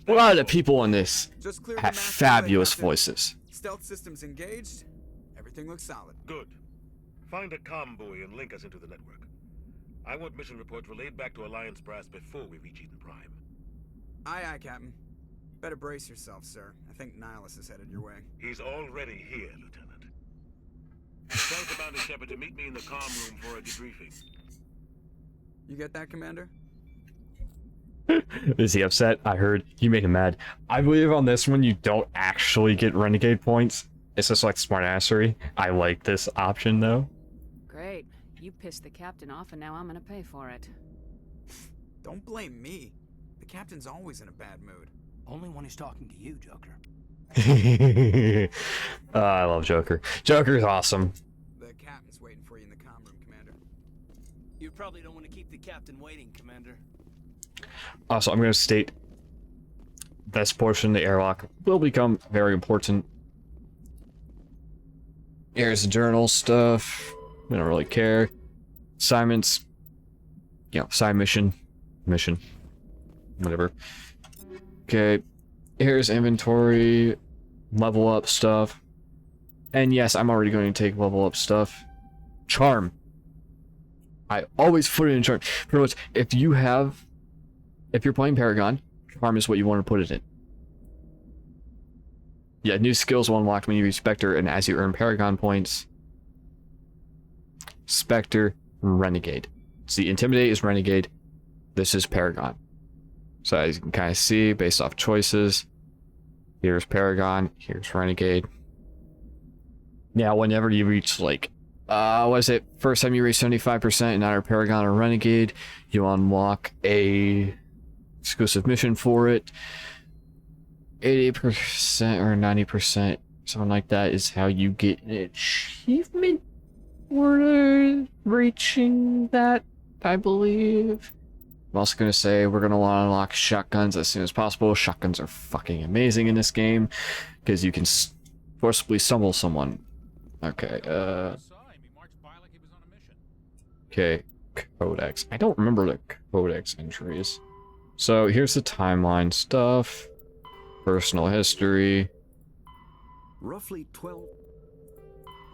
a lot of the people in this Just cleared the have master relay, fabulous Captain. voices. Stealth systems engaged. Everything looks solid. Good. Find a comm buoy and link us into the network. I want mission reports relayed back to Alliance Brass before we reach Eden Prime. Aye, aye, Captain. Better brace yourself, sir. I think Nihilus is headed your way. He's already here, Lieutenant. Tell Commander Shepard to meet me in the comm room for a debriefing. You get that, Commander? Is he upset? I heard you made him mad. I believe on this one you don't actually get renegade points. It's just like smartassery. I like this option though. Great. You pissed the captain off and now I'm gonna pay for it. Don't blame me. The captain's always in a bad mood. Only when he's talking to you, Joker. I love Joker. Joker's awesome. The captain's waiting for you in the comm room, Commander. You probably don't want to keep the captain waiting, Commander. Also, I'm going to state this portion of the airlock will become very important. Here's the journal stuff. We don't really care. Assignments. Side mission. Whatever. Okay. Here's inventory. Level up stuff. And yes, I'm already going to take level up stuff. Charm. I always put it in charm. Pretty much, if you're playing Paragon, Charm is what you want to put it in. Yeah, new skills will unlock when you use Spectre, and as you earn Paragon points, Spectre, Renegade. See, Intimidate is Renegade. This is Paragon. So as you can kind of see, based off choices, here's Paragon, here's Renegade. Now, whenever you reach, like, first time you reach 75% in either Paragon or Renegade, you unlock a exclusive mission for it. 80% or 90%, something like that, is how you get an achievement for reaching that, I believe. I'm also going to say we're going to want to unlock shotguns as soon as possible. Shotguns are fucking amazing in this game, because you can forcibly summon someone. Okay, okay, Codex. I don't remember the Codex entries. So here's the timeline stuff. Personal history. Roughly 12.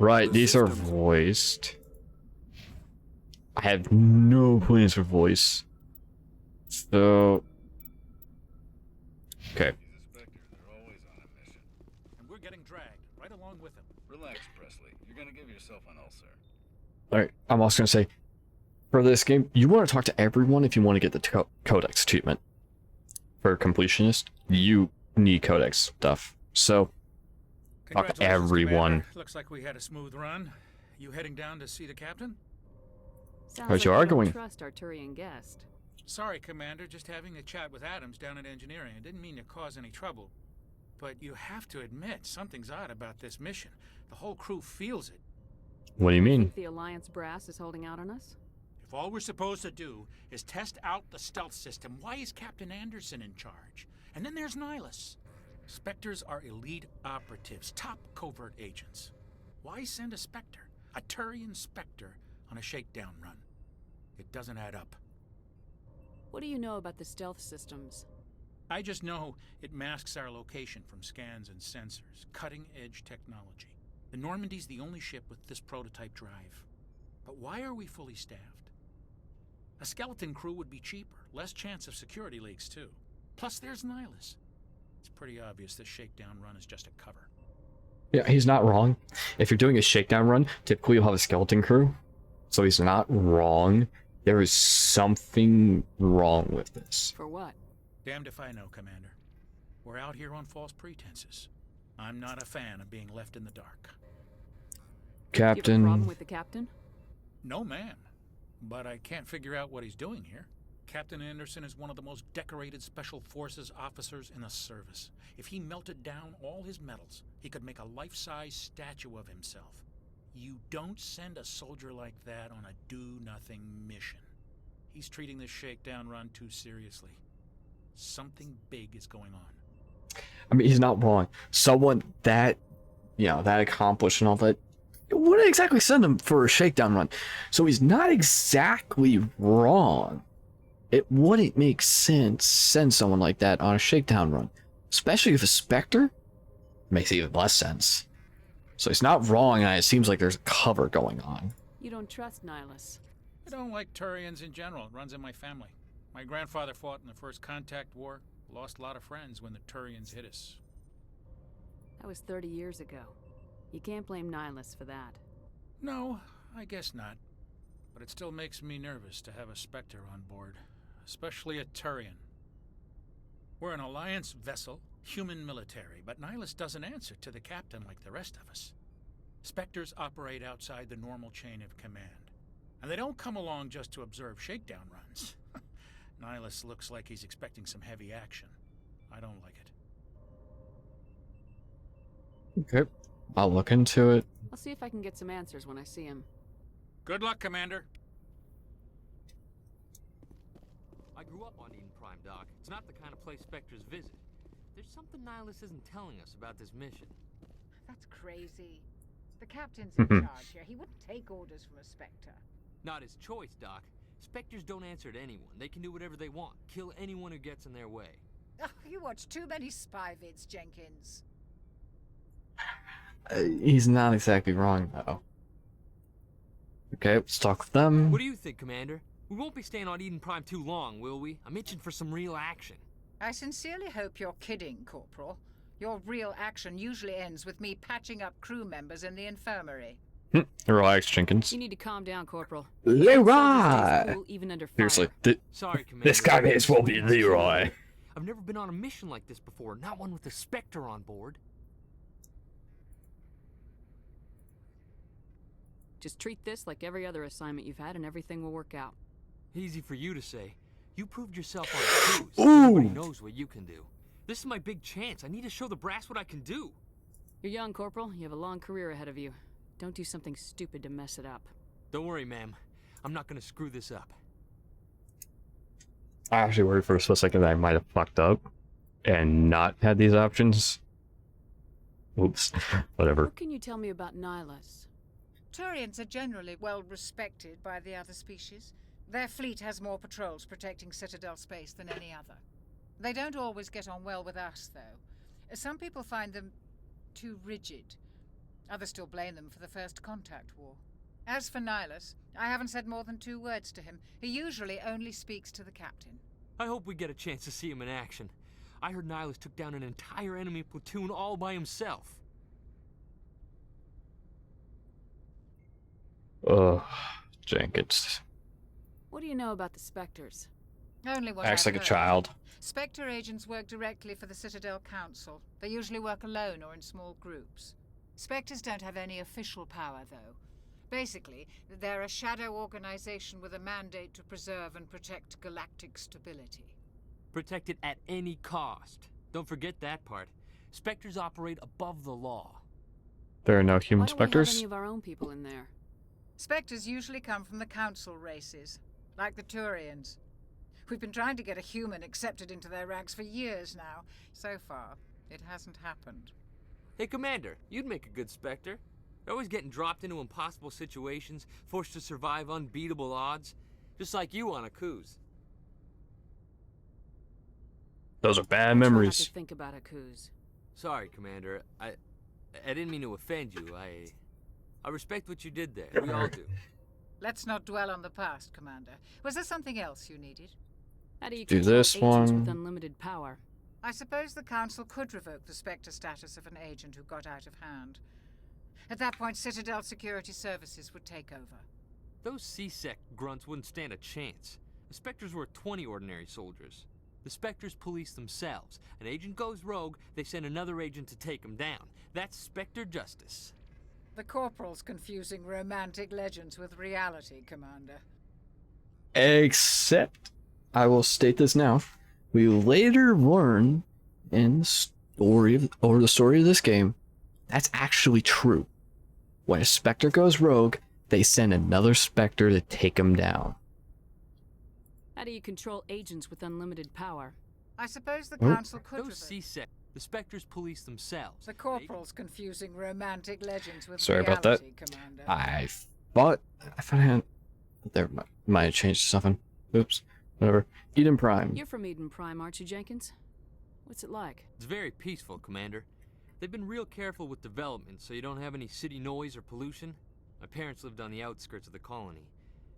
Right, these are voiced. I have no plans for voice. So... okay. And we're getting dragged right along with him. Relax, Presley. You're gonna give yourself an ulcer. Alright, I'm also going to say, for this game, you want to talk to everyone if you want to get the Codex achievement. For completionist, you need Codex stuff. So, talk to everyone. Commander. Looks like we had a smooth run. You heading down to see the captain? Sounds But like you are don't going. trust Arturian guest. Sorry, Commander, just having a chat with Adams down at engineering. I didn't mean to cause any trouble. But you have to admit, something's odd about this mission. The whole crew feels it. What do you mean? Think the Alliance brass is holding out on us? If all we're supposed to do is test out the stealth system, why is Captain Anderson in charge? And then there's Nihilus. Spectres are elite operatives, top covert agents. Why send a Spectre, a Turian Spectre, on a shakedown run? It doesn't add up. What do you know about the stealth systems? I just know it masks our location from scans and sensors. Cutting-edge technology. The Normandy's the only ship with this prototype drive. But why are we fully staffed? A skeleton crew would be cheaper, less chance of security leaks too. Plus there's Nihilus. It's pretty obvious this shakedown run is just a cover. Yeah, he's not wrong. If you're doing a shakedown run, typically you'll have a skeleton crew. So he's not wrong. There is something wrong with this. For what? Damned if I know, Commander. We're out here on false pretenses. I'm not a fan of being left in the dark. You have a problem Captain. with the captain? No, ma'am. But I can't figure out what he's doing here. Captain Anderson is one of the most decorated Special Forces officers in the service. If he melted down all his medals, he could make a life-size statue of himself. You don't send a soldier like that on a do-nothing mission. He's treating this shakedown run too seriously. Something big is going on. I mean, he's not wrong. Someone that, that accomplished and all that, wouldn't exactly send him for a shakedown run. So he's not exactly wrong. It wouldn't make sense to send someone like that on a shakedown run. Especially if a Spectre makes even less sense. So he's not wrong, and it seems like there's a cover going on. You don't trust Nihilus. I don't like Turians in general. It runs in my family. My grandfather fought in the First Contact War. Lost a lot of friends when the Turians hit us. That was 30 years ago. You can't blame Nihilus for that. No, I guess not. But it still makes me nervous to have a Spectre on board. Especially a Turian. We're an Alliance vessel, human military, but Nihilus doesn't answer to the captain like the rest of us. Spectres operate outside the normal chain of command. And they don't come along just to observe shakedown runs. Nihilus looks like he's expecting some heavy action. I don't like it. Okay, I'll look into it. I'll see if I can get some answers when I see him. Good luck, Commander. I grew up on Eden Prime, Doc. It's not the kind of place Spectres visit. There's something Nihilus isn't telling us about this mission. That's crazy. The captain's in charge here. He wouldn't take orders from a Spectre. Not his choice, Doc. Spectres don't answer to anyone. They can do whatever they want. Kill anyone who gets in their way. Oh, you watch too many spy vids, Jenkins. He's not exactly wrong, though. Okay, let's talk with them. What do you think, Commander? We won't be staying on Eden Prime too long, will we? I'm itching for some real action. I sincerely hope you're kidding, Corporal. Your real action usually ends with me patching up crew members in the infirmary. Relax, Jenkins. You need to calm down, Corporal. Leroy! Cool, even under fire. Seriously, Sorry, Commander. this guy may as well be Leroy. I've never been on a mission like this before, not one with a Spectre on board. Just treat this like every other assignment you've had and everything will work out. Easy for you to say. You proved yourself on a cruise. Everybody knows what you can do. This is my big chance. I need to show the brass what I can do. You're young, Corporal. You have a long career ahead of you. Don't do something stupid to mess it up. Don't worry, ma'am. I'm not gonna screw this up. I actually worried for a split second that I might have fucked up and not had these options. Oops. Whatever. What can you tell me about Nihilus? Turians are generally well respected by the other species. Their fleet has more patrols protecting Citadel space than any other. They don't always get on well with us, though. Some people find them too rigid. Others still blame them for the First Contact War. As for Nihilus, I haven't said more than 2 words to him. He usually only speaks to the captain. I hope we get a chance to see him in action. I heard Nihilus took down an entire enemy platoon all by himself. Ugh, Jenkins. What do you know about the Spectres? Only what Acts I've like a heard. child. Spectre agents work directly for the Citadel Council. They usually work alone or in small groups. Spectres don't have any official power, though. Basically, they're a shadow organization with a mandate to preserve and protect galactic stability. Protect it at any cost. Don't forget that part. Spectres operate above the law. There are no human Why don't we have specters? any of our own people in there? Spectres usually come from the Council races, like the Turians. We've been trying to get a human accepted into their ranks for years now. So far, it hasn't happened. Hey, Commander, you'd make a good Spectre. You're always getting dropped into impossible situations, forced to survive unbeatable odds. Just like you on a cruise. Those are bad Try not memories. to think about Akuz. Sorry, Commander. I didn't mean to offend you. I respect what you did there. We all do. Let's not dwell on the past, Commander. Was there something else you needed? How do you Do control this agents one. with unlimited power? I suppose the Council could revoke the Spectre status of an agent who got out of hand. At that point, Citadel Security Services would take over. Those C-Sec grunts wouldn't stand a chance. The Spectres were 20 ordinary soldiers. The Spectres police themselves. An agent goes rogue, they send another agent to take him down. That's Spectre justice. The Corporal's confusing romantic legends with reality, Commander. Except, I will state this now, we later learn in the story of this game, that's actually true. When a Spectre goes rogue, they send another Spectre to take him down. How do you control agents with unlimited power? I suppose the Council could Those C-Sec, the Spectres police themselves. The Corporal's confusing romantic legends with Sorry reality, about that. Commander. I thought I had... There might have changed something. Oops. Whatever. Eden Prime. You're from Eden Prime, aren't you, Jenkins? What's it like? It's very peaceful, Commander. They've been real careful with development so you don't have any city noise or pollution. My parents lived on the outskirts of the colony.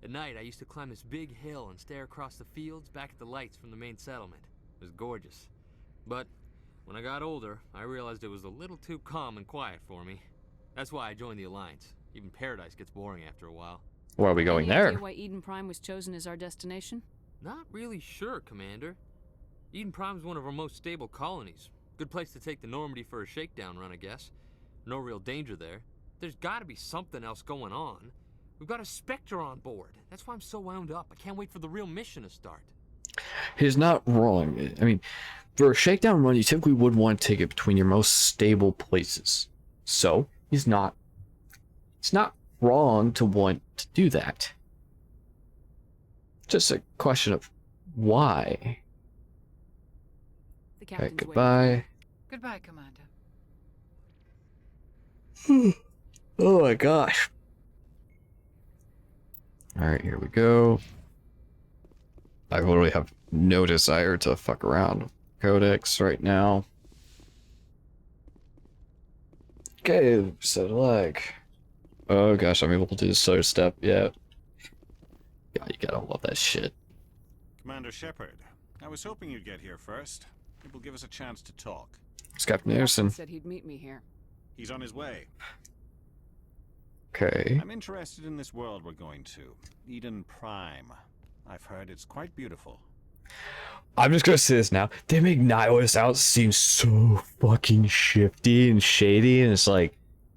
At night, I used to climb this big hill and stare across the fields back at the lights from the main settlement. It was gorgeous. But when I got older, I realized it was a little too calm and quiet for me. That's why I joined the Alliance. Even Paradise gets boring after a while. Where are we going Any there? idea why Eden Prime was chosen as our destination? Not really sure, Commander. Eden Prime's one of our most stable colonies. Good place to take the Normandy for a shakedown run, I guess. No real danger there. There's gotta be something else going on. We've got a Spectre on board. That's why I'm so wound up. I can't wait for the real mission to start. He's not wrong. I mean, for a shakedown run, you typically would want to take it between your most stable places. So, it's not wrong to want to do that. Just a question of why. The Okay, captain's goodbye. Goodbye, Commander. Oh my gosh. Alright, here we go. I literally have no desire to fuck around with Codex right now. Okay, set a leg. Oh gosh, I'm able to do the slow step, yeah. Yeah, you gotta love that shit. Commander Shepard, I was hoping you'd get here first. It will give us a chance to talk. It's Captain The Anderson. captain said he'd meet me here. He's on his way. Okay. I'm interested in this world we're going to. Eden Prime. I've heard it's quite beautiful. I'm just gonna say this now. They make Nihilus out seem so fucking shifty and shady, and it's like,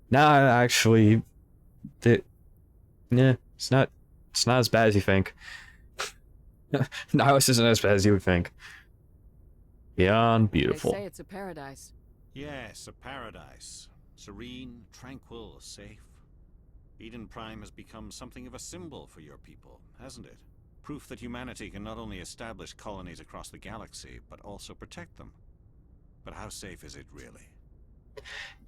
nah, actually, it's not as bad as you think. Nihilus isn't as bad as you would think. Beyond beautiful. They say it's a paradise. Yes, a paradise. Serene, tranquil, safe. Eden Prime has become something of a symbol for your people, hasn't it? Proof that humanity can not only establish colonies across the galaxy, but also protect them. But how safe is it really?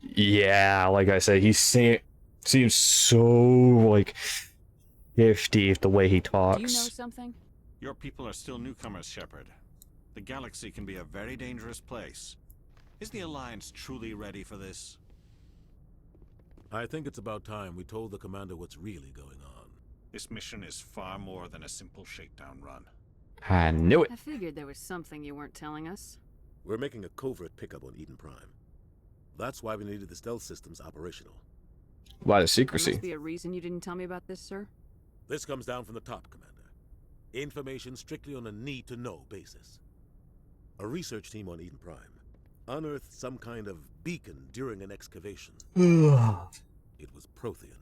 Yeah, like I said, he seems so, like, shifty the way he talks. Do you know something? Your people are still newcomers, Shepard. The galaxy can be a very dangerous place. Is the Alliance truly ready for this? I think it's about time we told the commander what's really going on. This mission is far more than a simple shakedown run. I knew it. I figured there was something you weren't telling us. We're making a covert pickup on Eden Prime. That's why we needed the stealth systems operational. Why the There secrecy? must be a reason you didn't tell me about this, sir. This comes down from the top, Commander. Information strictly on a need-to-know basis. A research team on Eden Prime unearthed some kind of beacon during an excavation. It was Prothean.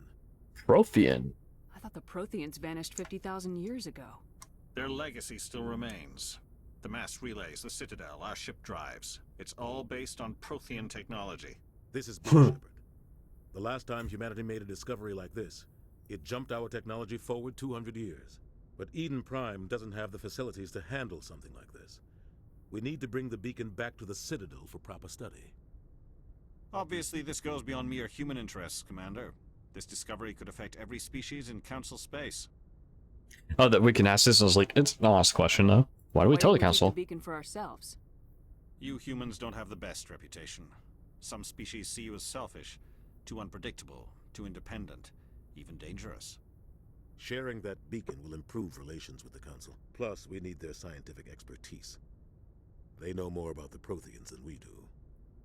Prothean? I thought the Protheans vanished 50,000 years ago. Their legacy still remains. The mass relays, the Citadel, our ship drives. It's all based on Prothean technology. This is Big Shepard. The last time humanity made a discovery like this, it jumped our technology forward 200 years. But Eden Prime doesn't have the facilities to handle something like this. We need to bring the beacon back to the Citadel for proper study. Obviously, this goes beyond mere human interests, Commander. This discovery could affect every species in Council space. Oh, that we can ask this? I was like, it's an honest question, though. Why do we tell the Council? Keep the beacon for ourselves. You humans don't have the best reputation. Some species see you as selfish, too unpredictable, too independent, even dangerous. Sharing that beacon will improve relations with the Council. Plus, we need their scientific expertise. They know more about the Protheans than we do.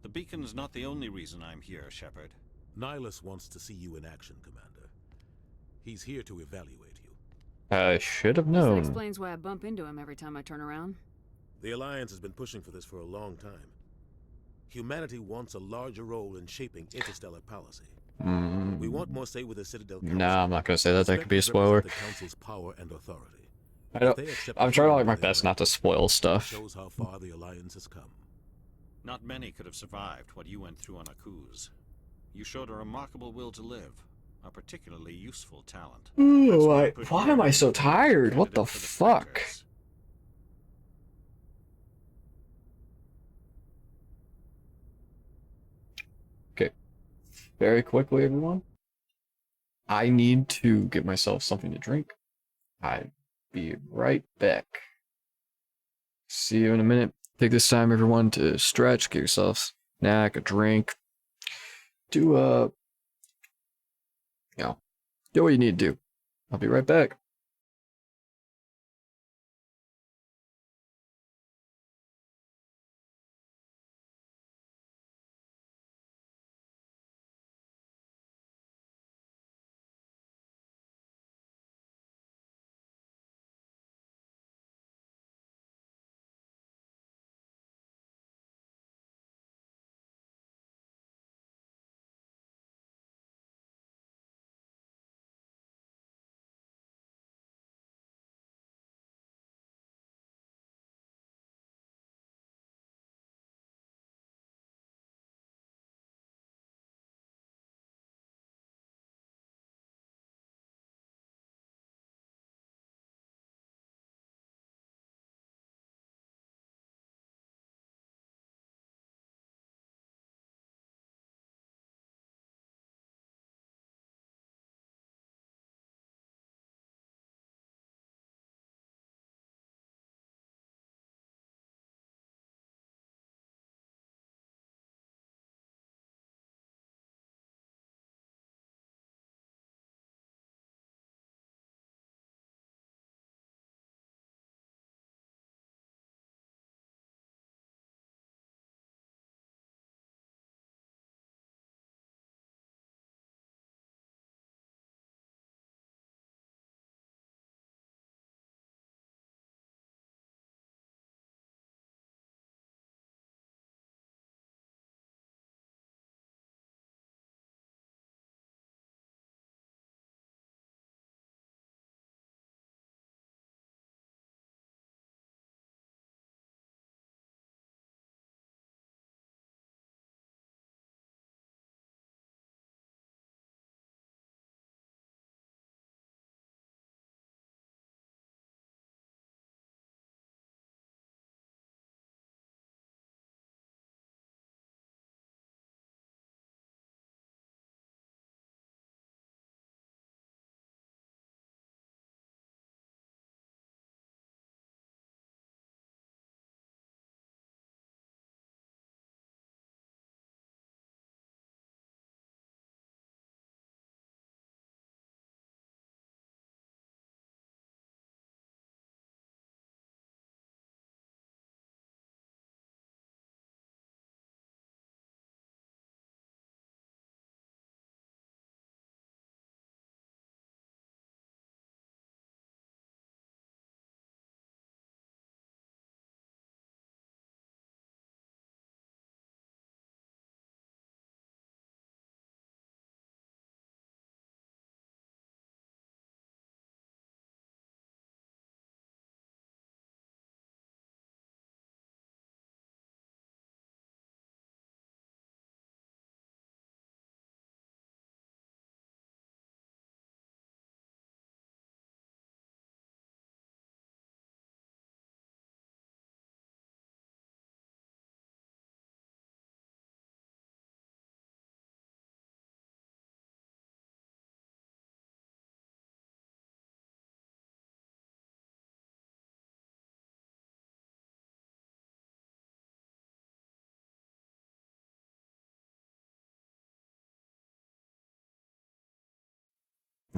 The beacon's not the only reason I'm here, Shepard. Nihilus wants to see you in action, Commander. He's here to evaluate you. I should have That known. explains why I bump into him every time I turn around. The Alliance has been pushing for this for a long time. Humanity wants a larger role in shaping interstellar policy. We want more say with the Citadel Council. Nah, I'm not gonna say that. That could be a Spectres spoiler. represent the Council's power and authority. I don't. If they accept I'm the trying to like my freedom they best bring, not to spoil it stuff. shows how far the Alliance has come. Not many could have survived what you went through on Akuz. You showed a remarkable will to live, a particularly useful talent. Ooh, I put why you am I as so a tired? What the candidate for the fuck? Spectres. Okay. Very quickly, everyone. I need to get myself something to drink. I'll be right back. See you in a minute. Take this time, everyone, to stretch, get yourself a snack, a drink. Do do what you need to do. I'll be right back.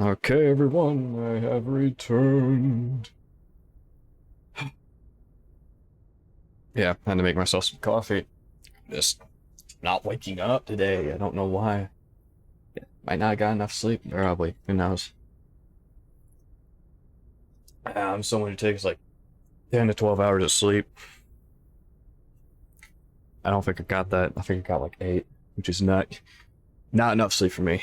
Okay, everyone, I have returned. Yeah, I had to make myself some coffee. Just not waking up today. I don't know why. Might not have got enough sleep. Probably. Who knows? I'm someone who takes like 10 to 12 hours of sleep. I don't think I got that. I think I got like 8, which is not enough sleep for me.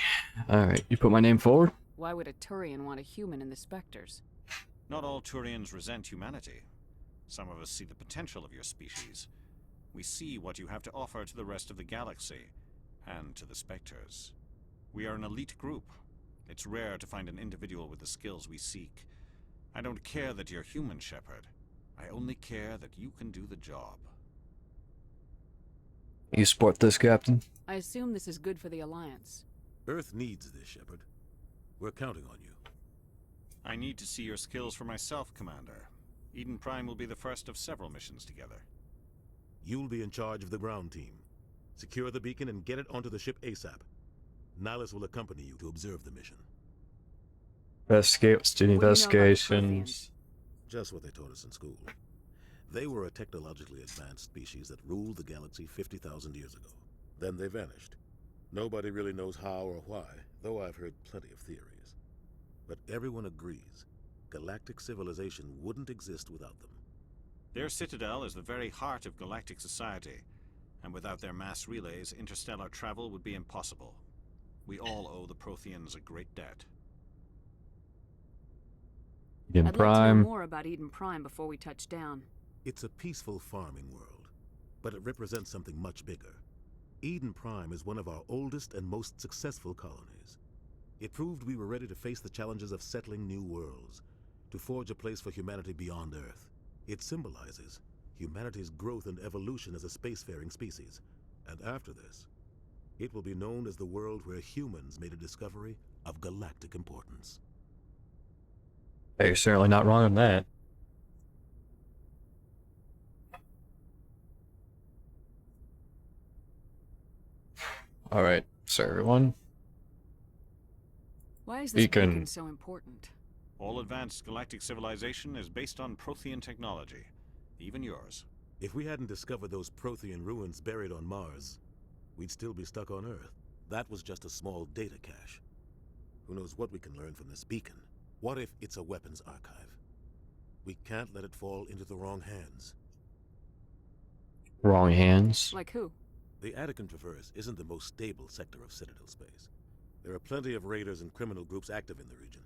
Alright, you put my name forward? Why would a Turian want a human in the Spectres? Not all Turians resent humanity. Some of us see the potential of your species. We see what you have to offer to the rest of the galaxy, and to the Spectres. We are an elite group. It's rare to find an individual with the skills we seek. I don't care that you're human, Shepard. I only care that you can do the job. You support this, Captain? I assume this is good for the Alliance. Earth needs this, Shepard. We're counting on you. I need to see your skills for myself, Commander. Eden Prime will be the first of several missions together. You'll be in charge of the ground team. Secure the beacon and get it onto the ship ASAP. Nihilus will accompany you to observe the mission. Investigate, student investigations. Just what they taught us in school. They were a technologically advanced species that ruled the galaxy 50,000 years ago. Then they vanished. Nobody really knows how or why, though I've heard plenty of theories. But everyone agrees, galactic civilization wouldn't exist without them. Their citadel is the very heart of galactic society, and without their mass relays, interstellar travel would be impossible. We all owe the Protheans a great debt. Eden I'd Prime. like to know more about Eden Prime before we touch down. It's a peaceful farming world, but it represents something much bigger. Eden Prime is one of our oldest and most successful colonies. It proved we were ready to face the challenges of settling new worlds, to forge a place for humanity beyond Earth. It symbolizes humanity's growth and evolution as a spacefaring species. And after this, it will be known as the world where humans made a discovery of galactic importance. Hey, you're certainly not wrong on that. Alright, so everyone. Why is this beacon so important? All advanced galactic civilization is based on Prothean technology, even yours. If we hadn't discovered those Prothean ruins buried on Mars, we'd still be stuck on Earth. That was just a small data cache. Who knows what we can learn from this beacon? What if it's a weapons archive? We can't let it fall into the wrong hands. Wrong hands? Like who? The Attican Traverse isn't the most stable sector of Citadel space. There are plenty of raiders and criminal groups active in the region.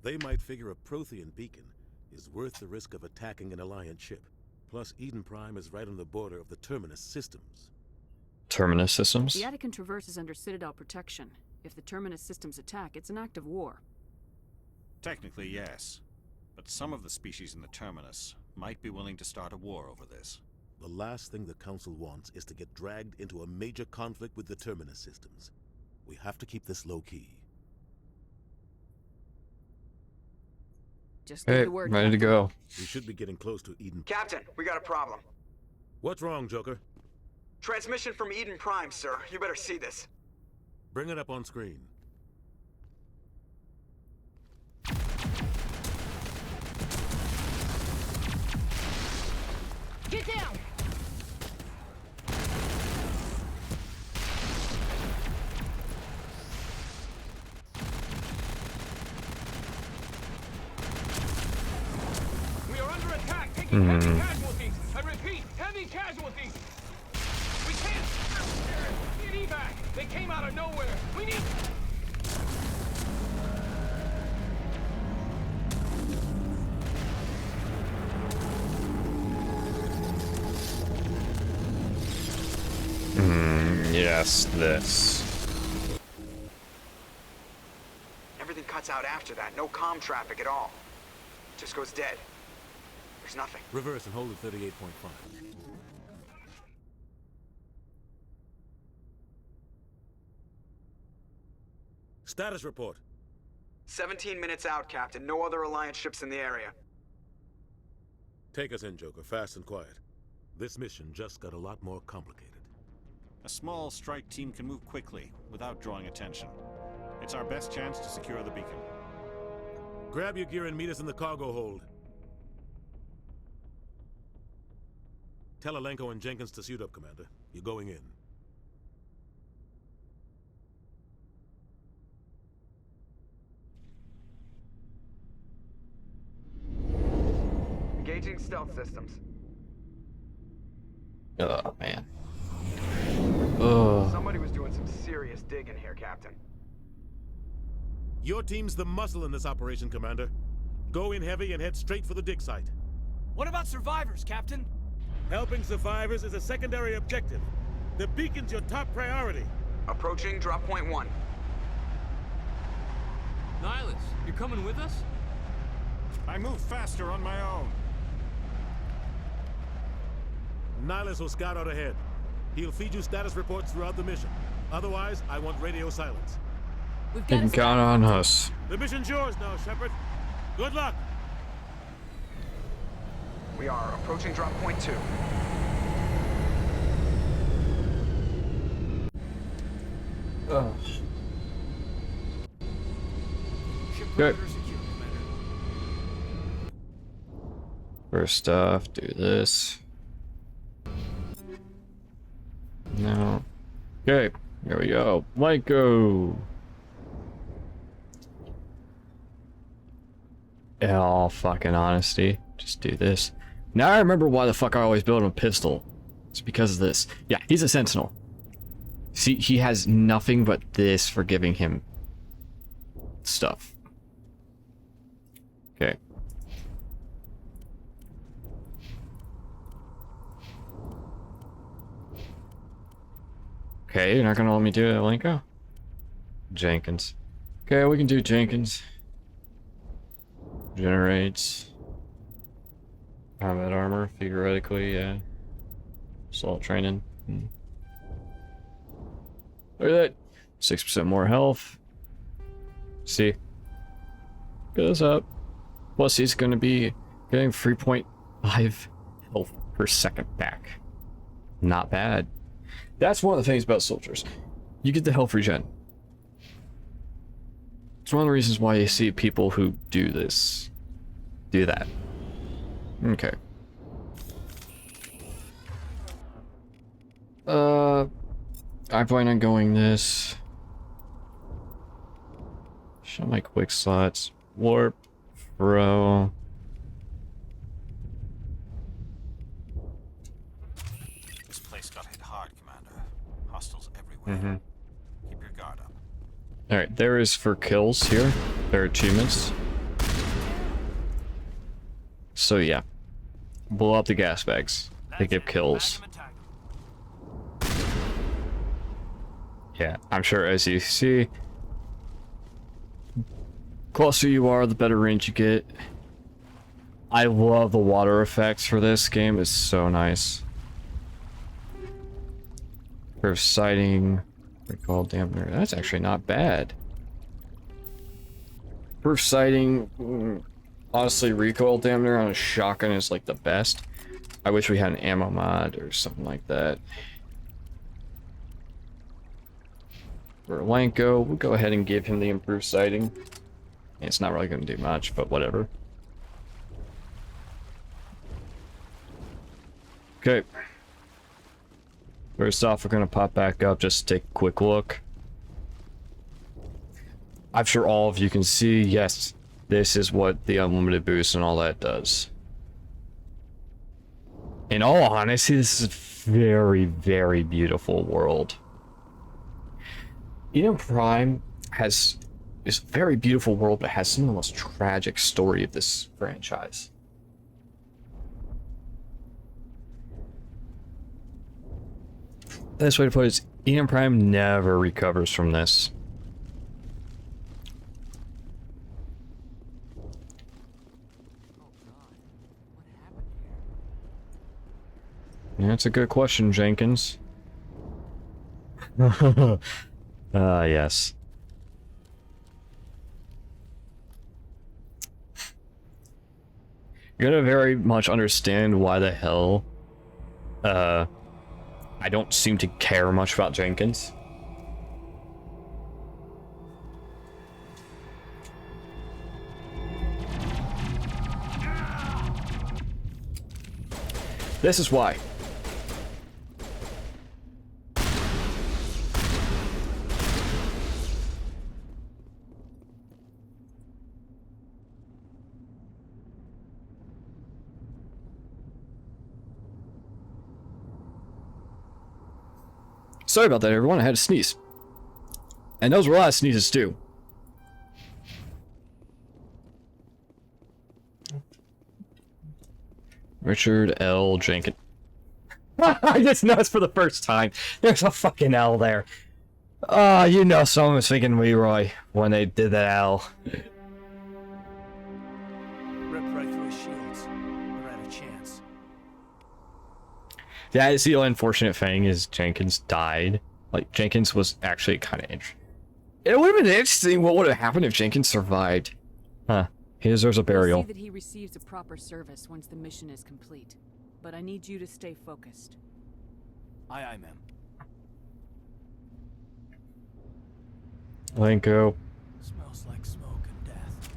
They might figure a Prothean beacon is worth the risk of attacking an Alliance ship. Plus, Eden Prime is right on the border of the Terminus systems. Terminus systems? The Attican Traverse is under Citadel protection. If the Terminus systems attack, it's an act of war. Technically, yes. But some of the species in the Terminus might be willing to start a war over this. The last thing the Council wants is to get dragged into a major conflict with the Terminus systems. We have to keep this low-key. Just hey, the word, ready to go. We should be getting close to Eden. Captain, we got a problem. What's wrong, Joker? Transmission from Eden Prime, sir. You better see this. Bring it up on screen. Get down! We are under attack, taking heavy casualties. I repeat, heavy casualties. We can't get evac. They came out of nowhere. We need. Yes, this. Everything cuts out after that. No comm traffic at all. Just goes dead. There's nothing. Reverse and hold at 38.5. Status report. 17 minutes out, Captain. No other Alliance ships in the area. Take us in, Joker, fast and quiet. This mission just got a lot more complicated. A small strike team can move quickly, without drawing attention. It's our best chance to secure the beacon. Grab your gear and meet us in the cargo hold. Tell Alenko and Jenkins to suit up, Commander. You're going in. Engaging stealth systems. Oh, man. Oh. Somebody was doing some serious digging here, Captain. Your team's the muscle in this operation, Commander. Go in heavy and head straight for the dig site. What about survivors, Captain? Helping survivors is a secondary objective. The beacon's your top priority. Approaching drop point 1. Nihilus, you're coming with us? I move faster on my own. Nihilus will scout out ahead. He'll feed you status reports throughout the mission. Otherwise, I want radio silence. We've You can count on us. The mission's yours now, Shepard. Good luck. We are approaching drop point 2. Oh. Good. First off, do this. No. Okay, here we go. Lenko. In all fucking honesty, just do this. Now I remember why the fuck I always build him a pistol. It's because of this. Yeah, he's a sentinel. See, he has nothing but this for giving him stuff. Okay. Okay, you're not gonna let me do it, Alenko? Jenkins. Okay, we can do Jenkins. Generates combat armor, theoretically, yeah. Assault training. Look at that. 6% more health. See? Goes up. Plus he's gonna be getting 3.5 health per second back. Not bad. That's one of the things about soldiers. You get the health regen. It's one of the reasons why you see people who do this. Do that. Okay. I plan on going this. Show my quick slots. Warp. Throw. This place got hit hard, Commander. Hostiles everywhere. Keep your guard up. Alright, there is for kills here. There are achievements. So yeah. Blow up the gas bags. They give kills. Yeah, I'm sure as you see, closer you are, the better range you get. I love the water effects for this game. It's so nice. For sighting, recoil dampener. That's actually not bad. For sighting, honestly, recoil dampener on a shotgun is like the best. I wish we had an ammo mod or something like that. For Alenko, we'll go ahead and give him the improved sighting. It's not really going to do much, but whatever. Okay. First off, we're going to pop back up just to take a quick look. I'm sure all of you can see, yes, this is what the unlimited boost and all that does. In all honesty, this is a very, very beautiful world. Eden Prime has this very beautiful world, but has some of the most tragic story of this franchise. The best way to put it is Eden Prime never recovers from this. Yeah, that's a good question, Jenkins. Yes. You're gonna very much understand why the hell I don't seem to care much about Jenkins. This is why. Sorry about that, everyone. I had to sneeze. And those were a lot of sneezes, too. Richard L. Jenkins. I just noticed for the first time. There's a fucking L there. You know someone was thinking Leroy when they did that L. Ripped right through his shields. They're out of chance. Yeah, it's the unfortunate thing is Jenkins died. Like, Jenkins was actually kind of interesting. It would have been interesting what would have happened if Jenkins survived. Huh. He deserves a burial. We'll see that he receives a proper service once the mission is complete. But I need you to stay focused. Aye, aye, ma'am. Lenko. Smells like smoke and death.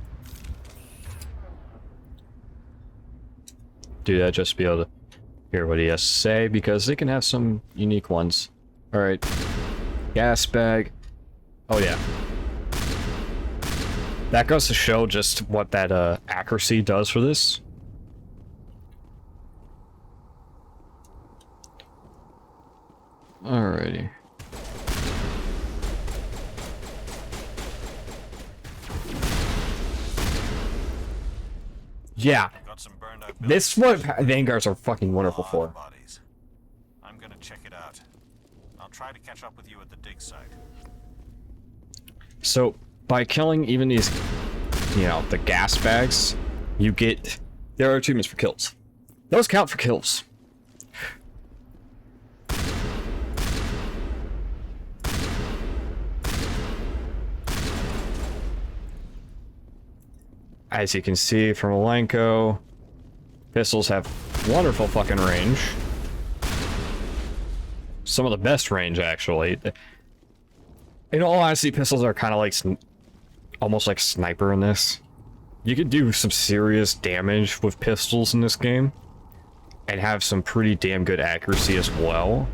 Do that just to be able to hear what he has to say, because they can have some unique ones. Alright. Gas bag. Oh yeah. That goes to show just what that accuracy does for this. Alrighty. Yeah. This is what Vanguards are fucking wonderful for. I'm gonna check it out. I'll try to catch up with you at the dig site. So, by killing even these, you know, the gas bags, you get... There are achievements for kills. Those count for kills. As you can see from Malenko, pistols have wonderful fucking range. Some of the best range, actually. In all honesty, pistols are kind of like almost like sniper in this. You can do some serious damage with pistols in this game and have some pretty damn good accuracy as well.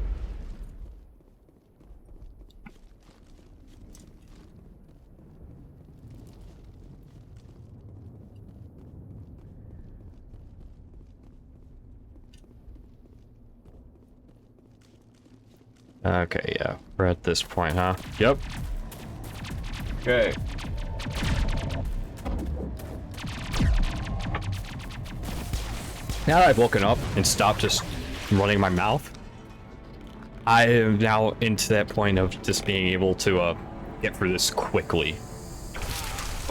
Okay, yeah, we're at this point, huh? Yep. Okay. Now that I've woken up and stopped just running my mouth, I am now into that point of just being able to get through this quickly.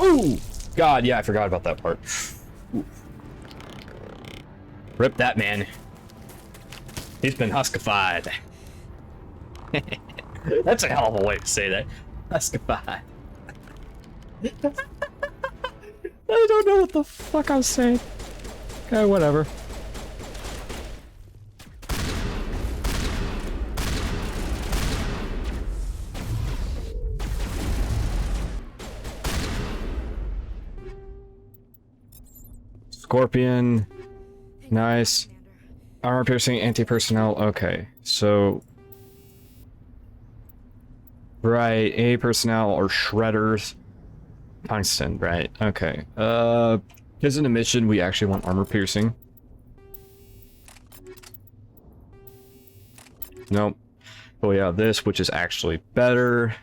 Ooh! God, yeah, I forgot about that part. Ooh. Rip that man. He's been huskified. That's a hell of a way to say that. Huskified. I don't know what the fuck I was saying. Okay, whatever. Scorpion. Nice. Armor piercing, anti-personnel. Okay, so... Right, A personnel or shredders. Tungsten, right, okay. Because in a mission we actually want armor piercing. Nope. But we have this, which is actually better.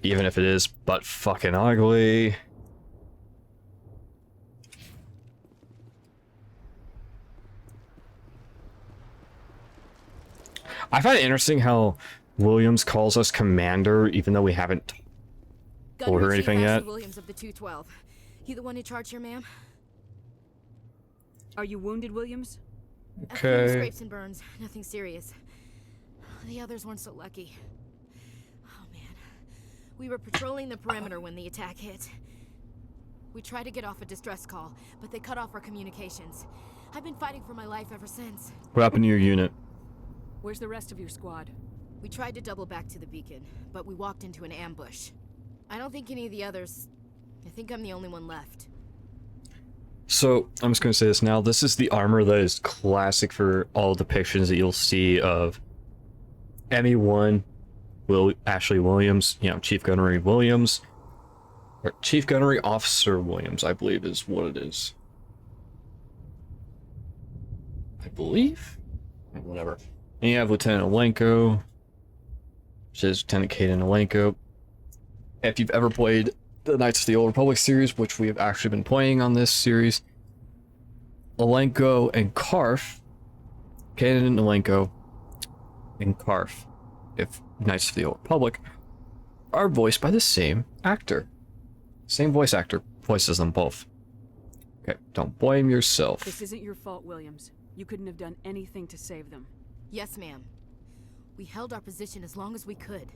Even if it is butt fucking ugly. I find it interesting how Williams calls us Commander, even though we haven't told her anything yet. Williams of the 212. You the one who charged her, ma'am? Are you wounded, Williams? Okay. Okay. Scrapes and burns. Nothing serious. The others weren't so lucky. Oh, man. We were patrolling the perimeter when the attack hit. We tried to get off a distress call, but they cut off our communications. I've been fighting for my life ever since. What happened to your unit? Where's the rest of your squad? We tried to double back to the beacon, but we walked into an ambush. I don't think any of the others... I think I'm the only one left. So, I'm just going to say this now. This is the armor that is classic for all depictions that you'll see of ME1, Ashley Williams, you know, Chief Gunnery Williams. Or Chief Gunnery Officer Williams, I believe is what it is. I believe? Whatever. And you have Lieutenant Alenko, which is Lieutenant Kaden Alenko. If you've ever played the Knights of the Old Republic series, which we have actually been playing on this series, Alenko and Karf, Kaden Alenko and Karf, if Knights of the Old Republic, are voiced by the same actor. Same voice actor voices them both. Okay, don't blame yourself. This isn't your fault, Williams. You couldn't have done anything to save them. Yes, ma'am. We held our position as long as we could,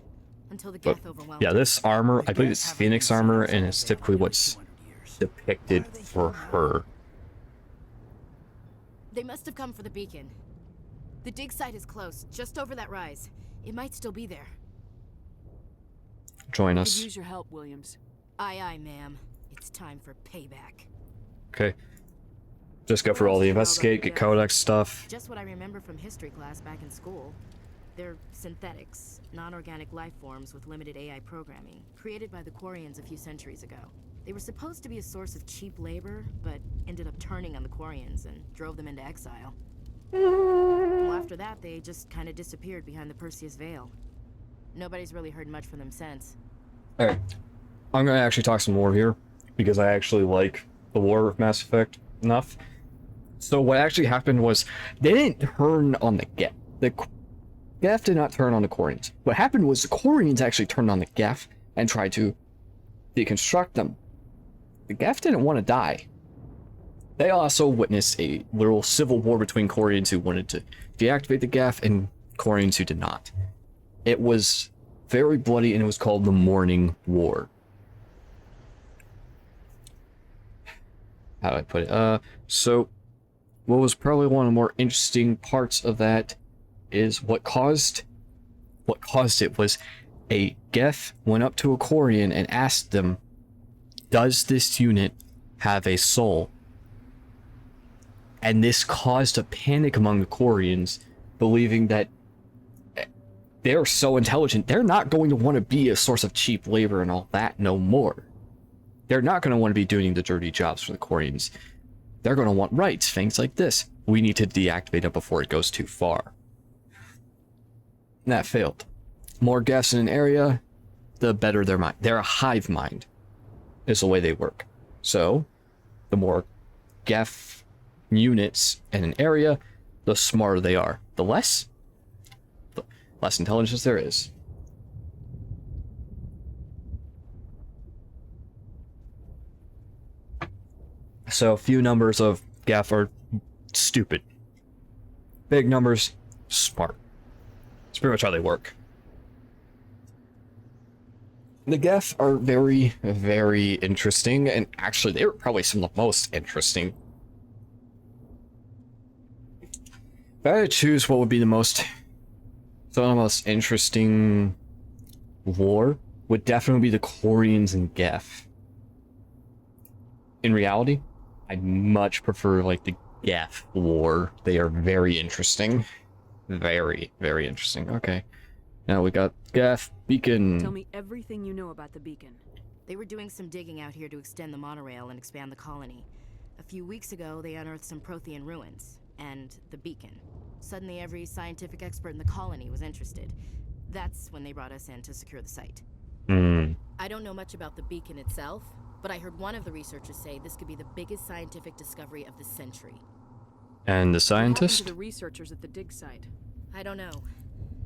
until the But, Geth overwhelmed. yeah, this armor, I believe it's Phoenix armor, and it's typically what's depicted for her. They must have come for the beacon. The dig site is close, just over that rise. It might still be there. Join Could us. use your help, Williams. Aye, aye, ma'am. It's time for payback. Okay. Just go for all the investigate, get codex stuff. Just what I remember from history class back in school. They're synthetics, non-organic life forms with limited AI programming, created by the Quarians a few centuries ago. They were supposed to be a source of cheap labor, but ended up turning on the Quarians and drove them into exile. Well, after that, they just kind of disappeared behind the Perseus Veil. Nobody's really heard much from them since. Alright. I'm gonna actually talk some more here, because I actually like the lore of Mass Effect enough. So what actually happened was, they didn't turn on the Geth. The Geth did not turn on the Quarians. What happened was the Quarians actually turned on the Geth and tried to deconstruct them. The Geth didn't want to die. They also witnessed a literal civil war between Quarians who wanted to deactivate the Geth and Quarians who did not. It was very bloody, and it was called the Morning War. How do I put it? So what was probably one of the more interesting parts of that is what caused it was a Geth went up to a Quarian and asked them, does this unit have a soul? And this caused a panic among the Quarians, believing that they're so intelligent, they're not going to want to be a source of cheap labor and all that no more. They're not going to want to be doing the dirty jobs for the Quarians. They're going to want rights, things like this. We need to deactivate it before it goes too far. And that failed. More Geths in an area, the better their mind. They're a hive mind, is the way they work. So, the more Geth units in an area, the smarter they are. The less intelligence there is. So few numbers of Geth are stupid. Big numbers, smart. It's pretty much how they work. The Geth are very, very interesting, and actually they were probably some of the most interesting. If I had to choose what would be some of the most interesting lore, would definitely be the Quarians and Geth. In reality, I'd much prefer like the Geth lore. They are very interesting. Very, very interesting. Okay. Now we got Geth Beacon. Tell me everything you know about the beacon. They were doing some digging out here to extend the monorail and expand the colony. A few weeks ago, they unearthed some Prothean ruins, and the beacon. Suddenly every scientific expert in the colony was interested. That's when they brought us in to secure the site. I don't know much about the beacon itself, but I heard one of the researchers say this could be the biggest scientific discovery of the century. And the What scientist? happened to the researchers at the dig site? I don't know.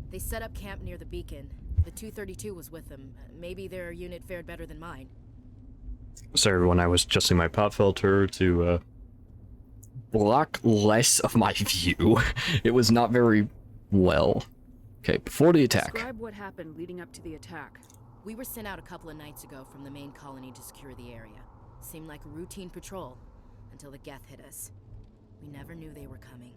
They set up camp near the beacon. The 232 was with them. Maybe their unit fared better than mine. Sorry everyone, I was adjusting my pop filter to block less of my view. It was not very well. Okay, before the attack. Describe what happened leading up to the attack. We were sent out a couple of nights ago from the main colony to secure the area. Seemed like a routine patrol until the Geth hit us. We never knew they were coming.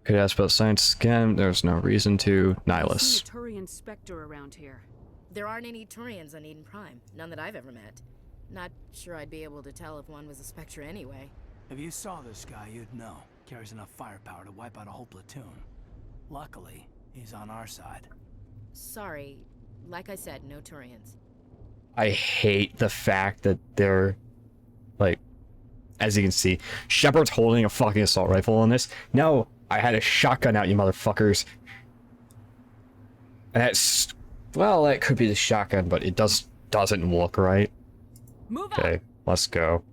Could ask about science again. There's no reason to. Nihilus. I've seen a Turian Spectre around here. There aren't any Turians on Eden Prime. None that I've ever met. Not sure I'd be able to tell if one was a Spectre anyway. If you saw this guy, you'd know. Carries enough firepower to wipe out a whole platoon. Luckily, he's on our side. Sorry. Like I said, no Turians. I hate the fact that they're, like, as you can see, Shepard's holding a fucking assault rifle on this. No, I had a shotgun out, you motherfuckers. And that's... Well, that could be the shotgun, but it doesn't look right. Move Okay, let's go.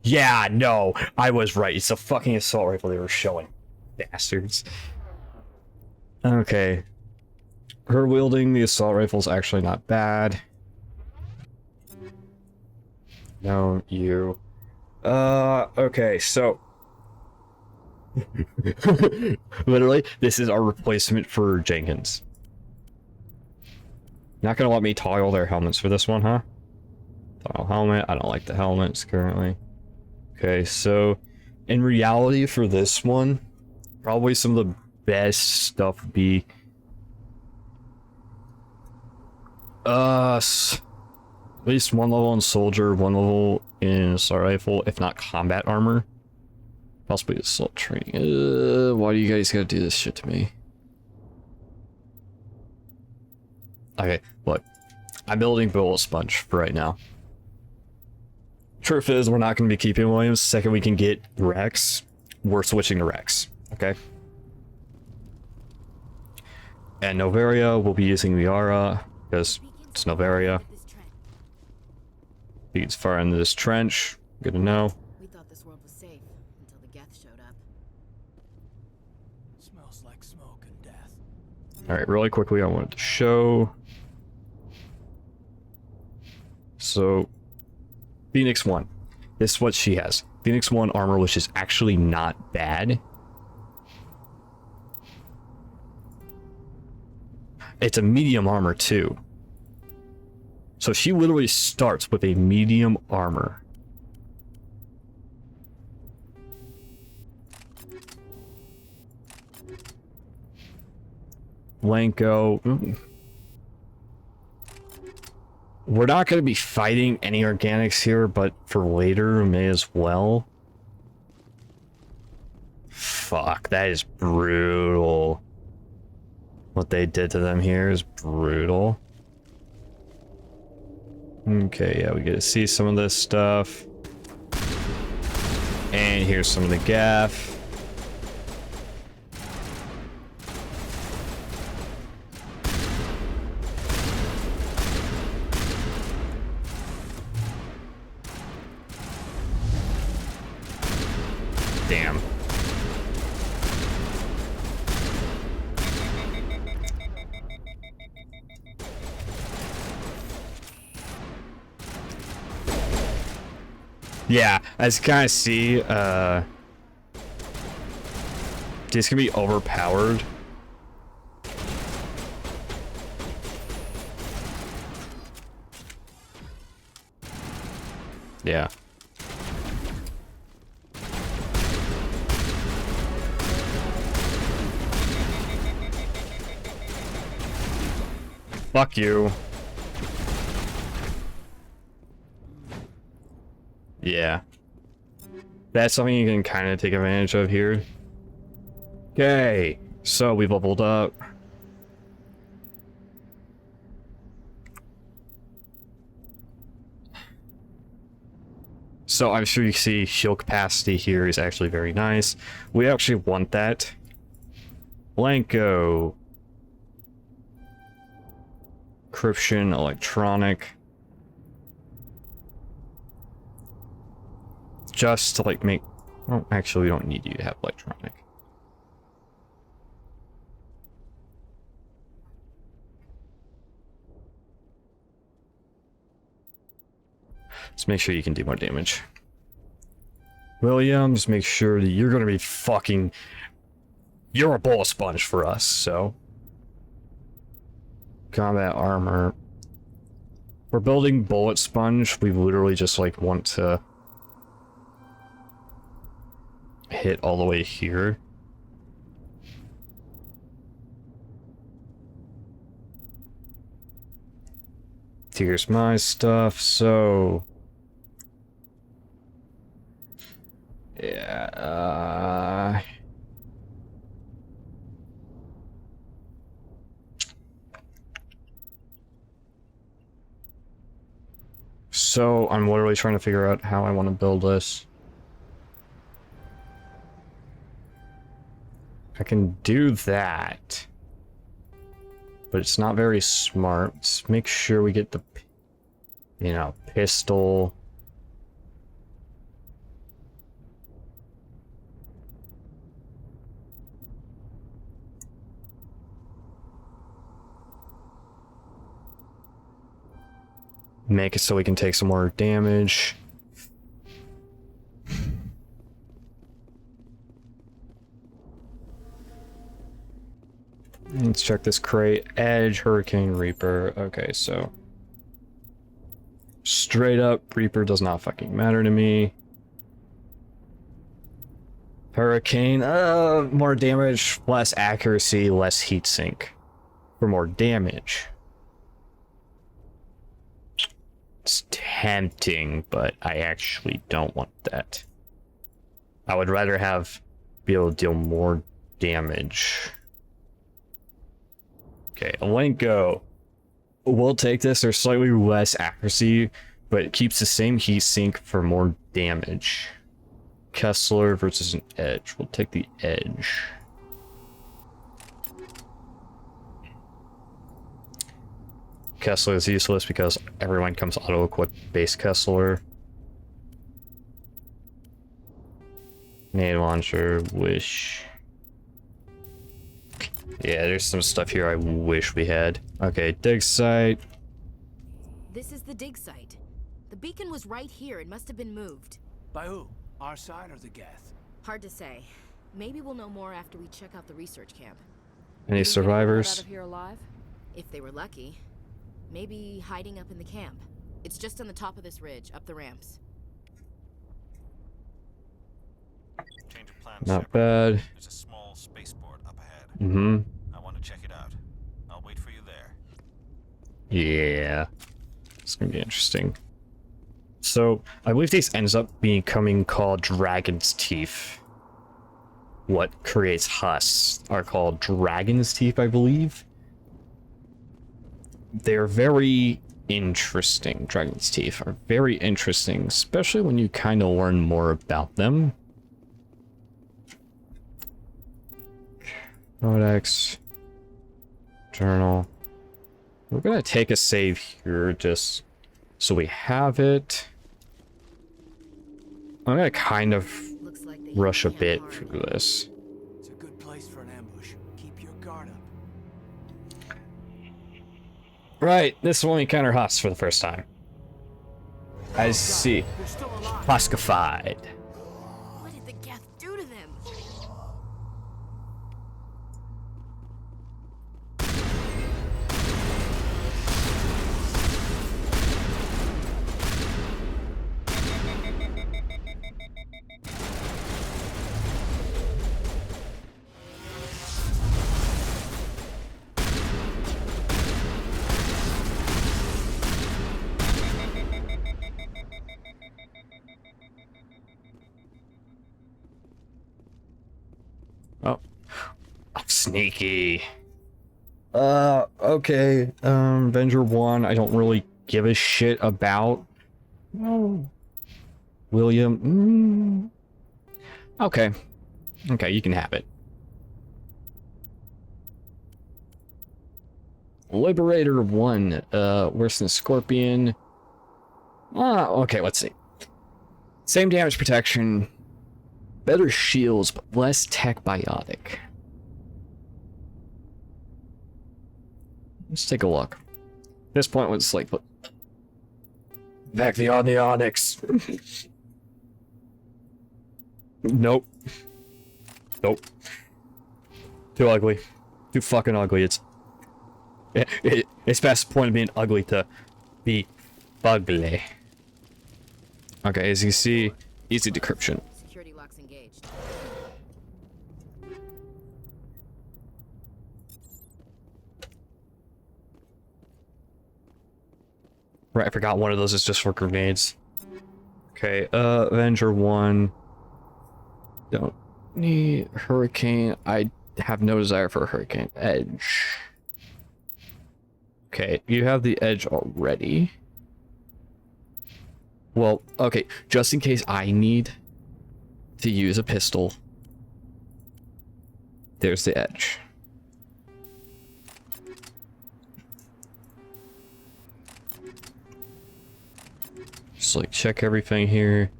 Yeah, no, I was right. It's a fucking assault rifle they were showing. Bastards. Okay. Her wielding the assault rifle is actually not bad. No, you. Okay, so... Literally, this is our replacement for Jenkins. Not gonna let me toggle their helmets for this one, huh? Toggle helmet, I don't like the helmets currently. Okay, so in reality for this one, probably some of the best stuff would be at least one level in soldier, one level in assault rifle, if not combat armor. Possibly assault training. Why do you guys gotta do this shit to me? Okay, look. I'm building bullet sponge for right now. Truth is, we're not going to be keeping Williams. Second we can get Rex, we're switching to Rex. Okay? And Novaria, we'll be using Liara, because it's Novaria. Leads far into this trench. Good to know. We thought this world was safe until the Geth showed up. Smells like smoke and death. Alright, really quickly, I wanted to show... So, Phoenix 1. This is what she has. Phoenix 1 armor, which is actually not bad. It's a medium armor, too. So she literally starts with a medium armor. Blanco. Ooh. We're not going to be fighting any organics here, but for later, we may as well. Fuck, that is brutal. What they did to them here is brutal. Okay, yeah, we get to see some of this stuff. And here's some of the gaff. Damn. Yeah, as you kind of see, this can be overpowered. Yeah. Fuck you. Yeah. That's something you can kind of take advantage of here. Okay, so we've leveled up. So I'm sure you see shield capacity here is actually very nice. We actually want that. Blanco. Encryption, electronic. Just to like make... Well, actually we don't need you to have electronic. Let's make sure you can do more damage. Williams, make sure that you're gonna be fucking... You're a bullet sponge for us, so... Combat armor. We're building bullet sponge. We literally just like want to hit all the way here. Here's my stuff, so yeah, So I'm literally trying to figure out how I want to build this. I can do that, but it's not very smart. Let's make sure we get the, you know, pistol. Make it so we can take some more damage. Let's check this crate. Edge, Hurricane, Reaper. Okay, so straight up, Reaper does not fucking matter to me. Hurricane, more damage, less accuracy, less heat sink for more damage. It's tempting, but I actually don't want that. I would rather be able to deal more damage. Okay, Elenco. We'll take this. There's slightly less accuracy, but it keeps the same heat sink for more damage. Kessler versus an Edge. We'll take the Edge. Kessler is useless because everyone comes auto-equip base Kessler. Nade launcher, wish. Yeah, there's some stuff here I wish we had. Okay, dig site. This is the dig site. The beacon was right here. It must have been moved. By who? Our side or the Geth? Hard to say. Maybe we'll know more after we check out the research camp. Any survivors? Out of here alive? If they were lucky. Maybe hiding up in the camp. It's just on the top of this ridge, up the ramps. Change of plans. Not bad. There's a small spaceport up ahead. Mm-hmm. I want to check it out. I'll wait for you there. Yeah. It's gonna be interesting. So, I believe this ends up becoming called Dragon's Teeth. What creates husks are called Dragon's Teeth, I believe. They're very interesting. Dragon's Teeth are very interesting, especially when you kind of learn more about them. Codex. Journal. We're gonna take a save here just so we have it. I'm gonna kind of rush a bit through this. It's a good place for an ambush. Keep your guard up. Right, this one we encounter Huss for the first time. I see. Huskified. What did the Geth do to them? Oh. I'm sneaky. Okay. Avenger 1, I don't really give a shit about. Oh. William. Okay. Okay, you can have it. Liberator 1, worse than Scorpion. Okay, let's see. Same damage protection. Better shields, but less tech biotic. Let's take a look. At this point, it's like, back the Onyx. Nope. Nope. Too ugly. Too fucking ugly. It's past the point of being ugly to be ugly. Okay, as you see, easy decryption. Security locks engaged. Right, I forgot one of those is just for grenades. Okay, Avenger 1. Don't need Hurricane. I have no desire for a Hurricane. Edge. Okay, you have the Edge already. Well, okay, just in case I need to use a pistol, there's the edge. Just like check everything here.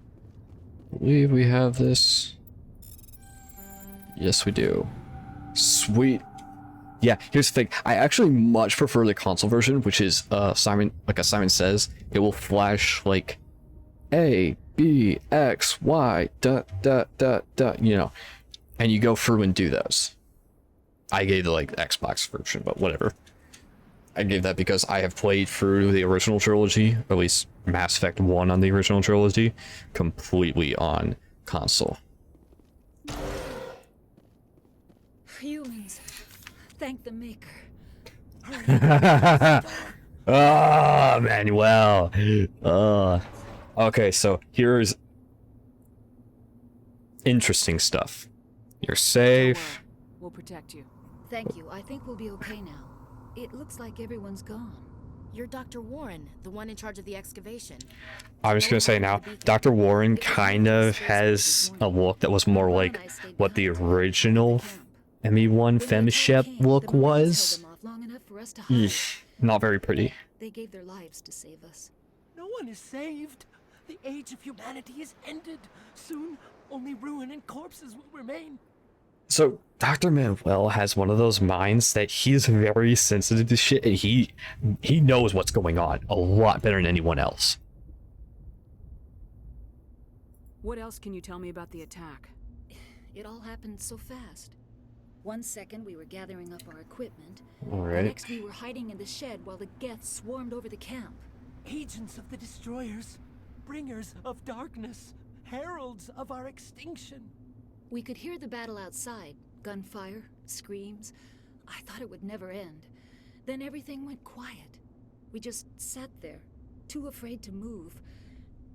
I believe we have this. Yes, we do. Sweet. Yeah, here's the thing. I actually much prefer the console version, which is Simon, like as Simon says, it will flash like A, B, X, Y, dot, dot, dot, dot, you know, and you go through and do those. I gave the like Xbox version, but whatever. I gave that because I have played through the original trilogy, or at least Mass Effect 1 on the original trilogy, completely on console. Humans, thank the Maker. Oh, Manuel. Okay, so here's interesting stuff. You're safe. We'll protect you. Thank you. I think we'll be okay now. It looks like everyone's gone. You're Dr. Warren, the one in charge of the excavation. I was gonna say now, Dr. Warren kind of has a look that was more like what the original ME1 FemShep look was. Not very pretty. They gave their lives to save us. No one is saved. The age of humanity is ended. Soon, only ruin and corpses will remain. So Dr. Manuel has one of those minds that he's very sensitive to shit, and he knows what's going on a lot better than anyone else. What else can you tell me about the attack? It all happened so fast. 1 second we were gathering up our equipment. All right. The next we were hiding in the shed while the Geth swarmed over the camp. Agents of the destroyers, bringers of darkness, heralds of our extinction. We could hear the battle outside. Gunfire, screams. I thought it would never end. Then everything went quiet. We just sat there, too afraid to move,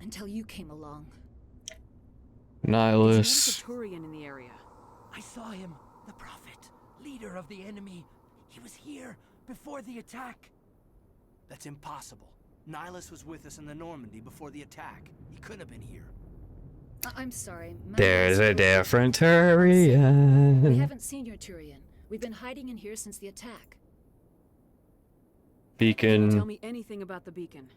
until you came along. Nihilus. There's a Turian in the area. I saw him, the prophet, leader of the enemy. He was here before the attack. That's impossible. Nihilus was with us in the Normandy before the attack. He couldn't have been here. I'm sorry. There's a different We Turian. haven't seen your Turian. We've been hiding in here since the attack. Can you tell Beacon. me anything about the beacon?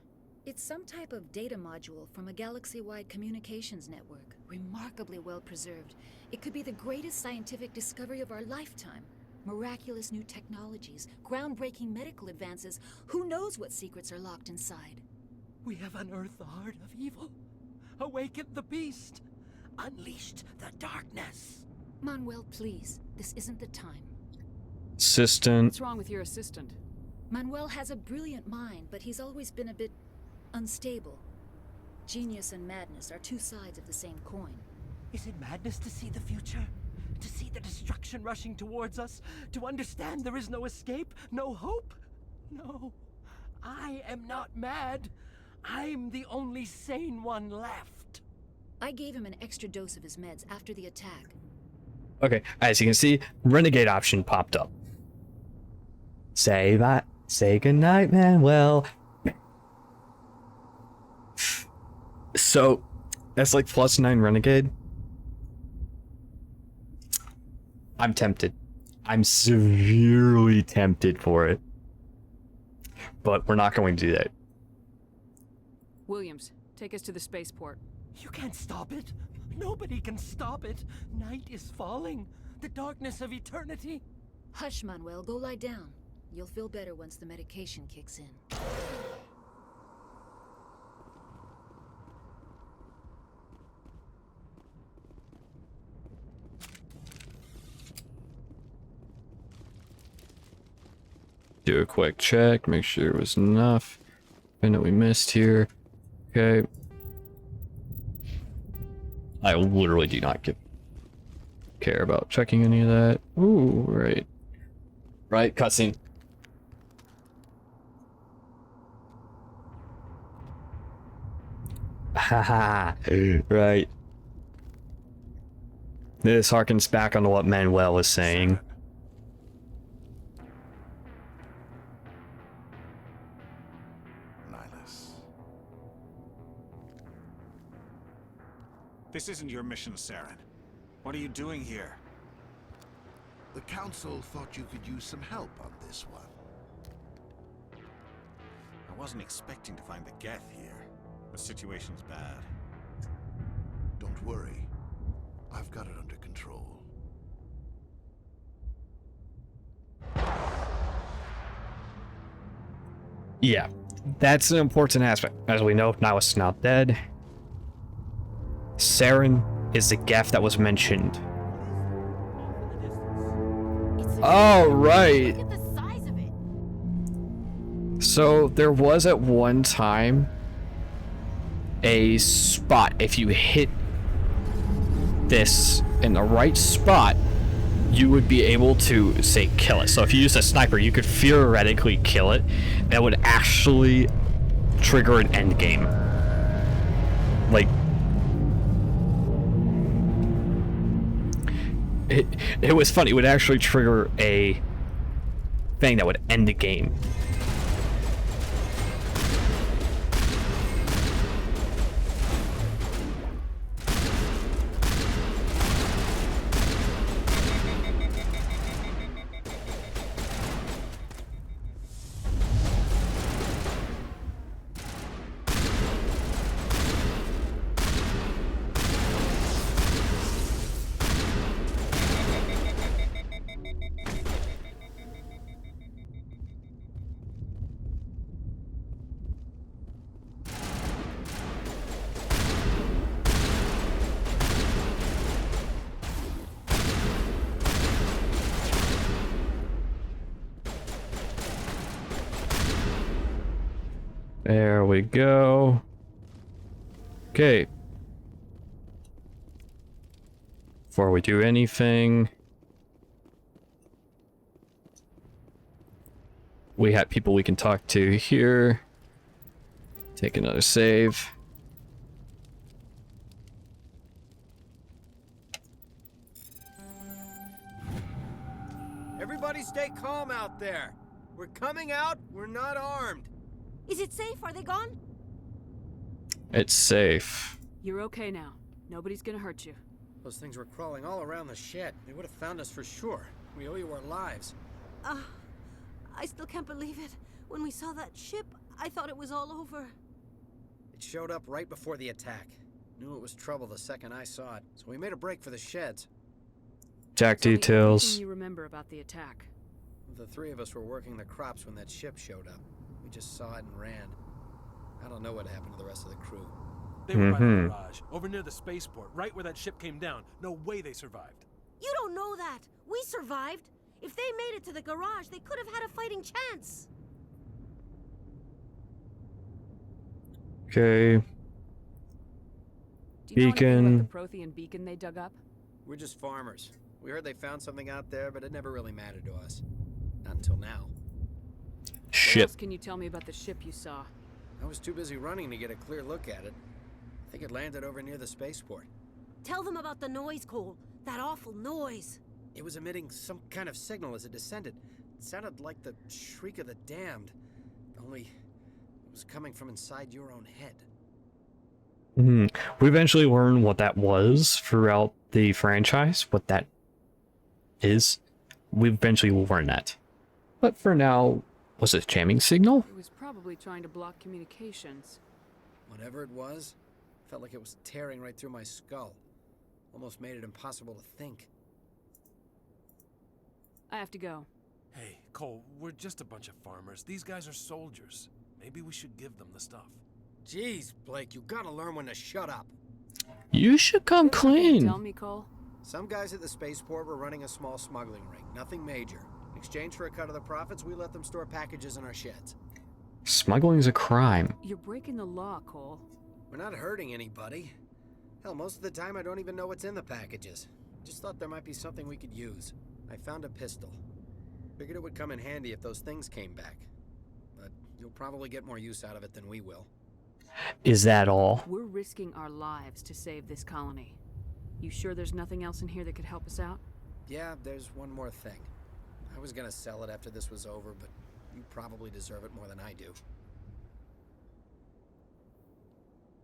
It's some type of data module from a galaxy-wide communications network. Remarkably well preserved. It could be the greatest scientific discovery of our lifetime. Miraculous new technologies, groundbreaking medical advances. Who knows what secrets are locked inside? We have unearthed the heart of evil, awakened the beast, unleashed the darkness. Manuel, please. This isn't the time. Assistant. What's wrong with your assistant? Manuel has a brilliant mind, but he's always been a bit unstable. Genius and madness are two sides of the same coin. Is it madness to see the future? To see the destruction rushing towards us? To understand there is no escape? No hope? No. I am not mad. I'm the only sane one left. I gave him an extra dose of his meds after the attack. Okay, as you can see, renegade option popped up. Say bye. Say goodnight, Manuel. So, that's like +9 renegade. I'm tempted. I'm severely tempted for it. But we're not going to do that. Williams, take us to the spaceport. You can't stop it. Nobody can stop it. Night is falling. The darkness of eternity. Hush, Manuel. Go lie down. You'll feel better once the medication kicks in. Do a quick check, make sure it was enough. I know we missed here. Okay. I literally do not care about checking any of that. Ooh, right. Right, cutscene. Haha, right. This harkens back on what Manuel was saying. This isn't your mission, Saren. What are you doing here? The Council thought you could use some help on this one. I wasn't expecting to find the Geth here. The situation's bad. Don't worry. I've got it under control. Yeah, that's an important aspect. As we know, Nihilus is not dead. Saren is the Geth that was mentioned. Oh, right. Look at the size of it. So there was at one time a spot. If you hit this in the right spot, you would be able to, say, kill it. So if you use a sniper, you could theoretically kill it. That would actually trigger an end game. Like, it was funny. It would actually trigger a thing that would end the game. There we go. Okay. Before we do anything, we have people we can talk to here. Take another save. Everybody stay calm out there. We're coming out, we're not armed. Is it safe? Are they gone? It's safe. You're okay now. Nobody's gonna hurt you. Those things were crawling all around the shed. They would have found us for sure. We owe you our lives. I still can't believe it. When we saw that ship, I thought it was all over. It showed up right before the attack. Knew it was trouble the second I saw it, so we made a break for the sheds. Jack Tell me details. everything you remember about the attack. The three of us were working the crops when that ship showed up. We just saw it and ran. I don't know what happened to the rest of the crew. They were by the garage, over near the spaceport, right where that ship came down. No way they survived. You don't know that. We survived. If they made it to the garage, they could have had a fighting chance. Okay. Do you know anything Beacon. about the Prothean beacon they dug up? We're just farmers. We heard they found something out there, but it never really mattered to us. Not until now. What Ship. else can you tell me about the ship you saw? I was too busy running to get a clear look at it. I think it landed over near the spaceport. Tell them about the noise, Cole. That awful noise. It was emitting some kind of signal as it descended. It sounded like the shriek of the damned. Only it was coming from inside your own head. We eventually learn what that was throughout the franchise, what that is. We eventually will learn that. But for now, was it a jamming signal? It was probably trying to block communications. Whatever it was, felt like it was tearing right through my skull. Almost made it impossible to think. I have to go. Hey, Cole, we're just a bunch of farmers. These guys are soldiers. Maybe we should give them the stuff. Jeez, Blake, you gotta learn when to shut up. You should come clean. Tell me, Cole. Some guys at the spaceport were running a small smuggling ring, nothing major. In exchange for a cut of the profits, we let them store packages in our sheds. Smuggling's a crime. You're breaking the law, Cole. We're not hurting anybody. Hell, most of the time I don't even know what's in the packages. Just thought there might be something we could use. I found a pistol. Figured it would come in handy if those things came back. But you'll probably get more use out of it than we will. Is that all? We're risking our lives to save this colony. You sure there's nothing else in here that could help us out? Yeah, there's one more thing. I was gonna sell it after this was over, but you probably deserve it more than I do.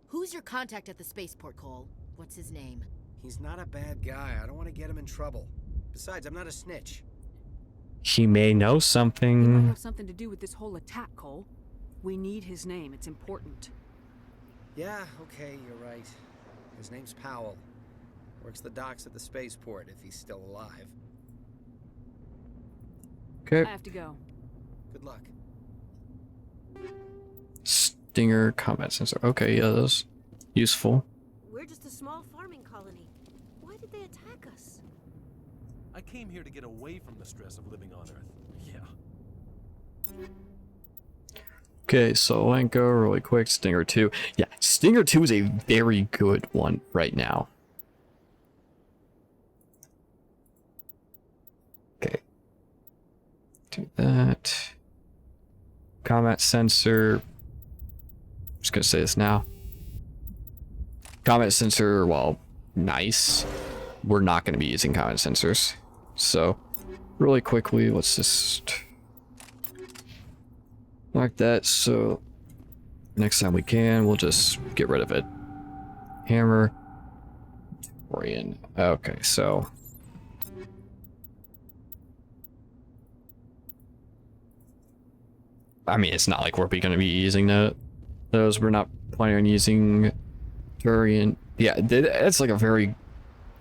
Who's your contact at the spaceport, Cole? What's his name? He's not a bad guy. I don't want to get him in trouble. Besides, I'm not a snitch. He may know He might something. have something to do with this whole attack, Cole. We need his name. It's important. Yeah, okay, you're right. His name's Powell. Works the docks at the spaceport if he's still alive. Okay. I have to go. Good luck. Stinger combat sensor. Okay, yeah, that's useful. We're just a small farming colony. Why did they attack us? I came here to get away from the stress of living on Earth. Yeah. Okay, so Vanguard really quick. Stinger 2. Yeah, Stinger 2 is a very good one right now. Okay. Do that. Combat sensor. I'm just gonna say this now. Combat sensor, while nice, we're not gonna be using combat sensors. So, really quickly, let's just like that. So, next time we can, we'll just get rid of it. Hammer. Orion. Okay, so. I mean, it's not like we're going to be using those. We're not planning on using Turian. Yeah, that's like a very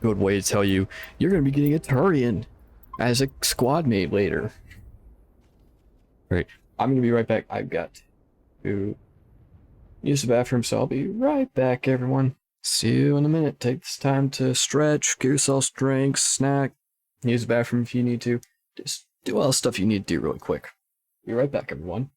good way to tell you you're going to be getting a Turian as a squad mate later. Right, I'm going to be right back. I've got to use the bathroom, so I'll be right back, everyone. See you in a minute. Take this time to stretch, get yourself drinks, snack, use the bathroom if you need to. Just do all the stuff you need to do really quick. Be right back, everyone.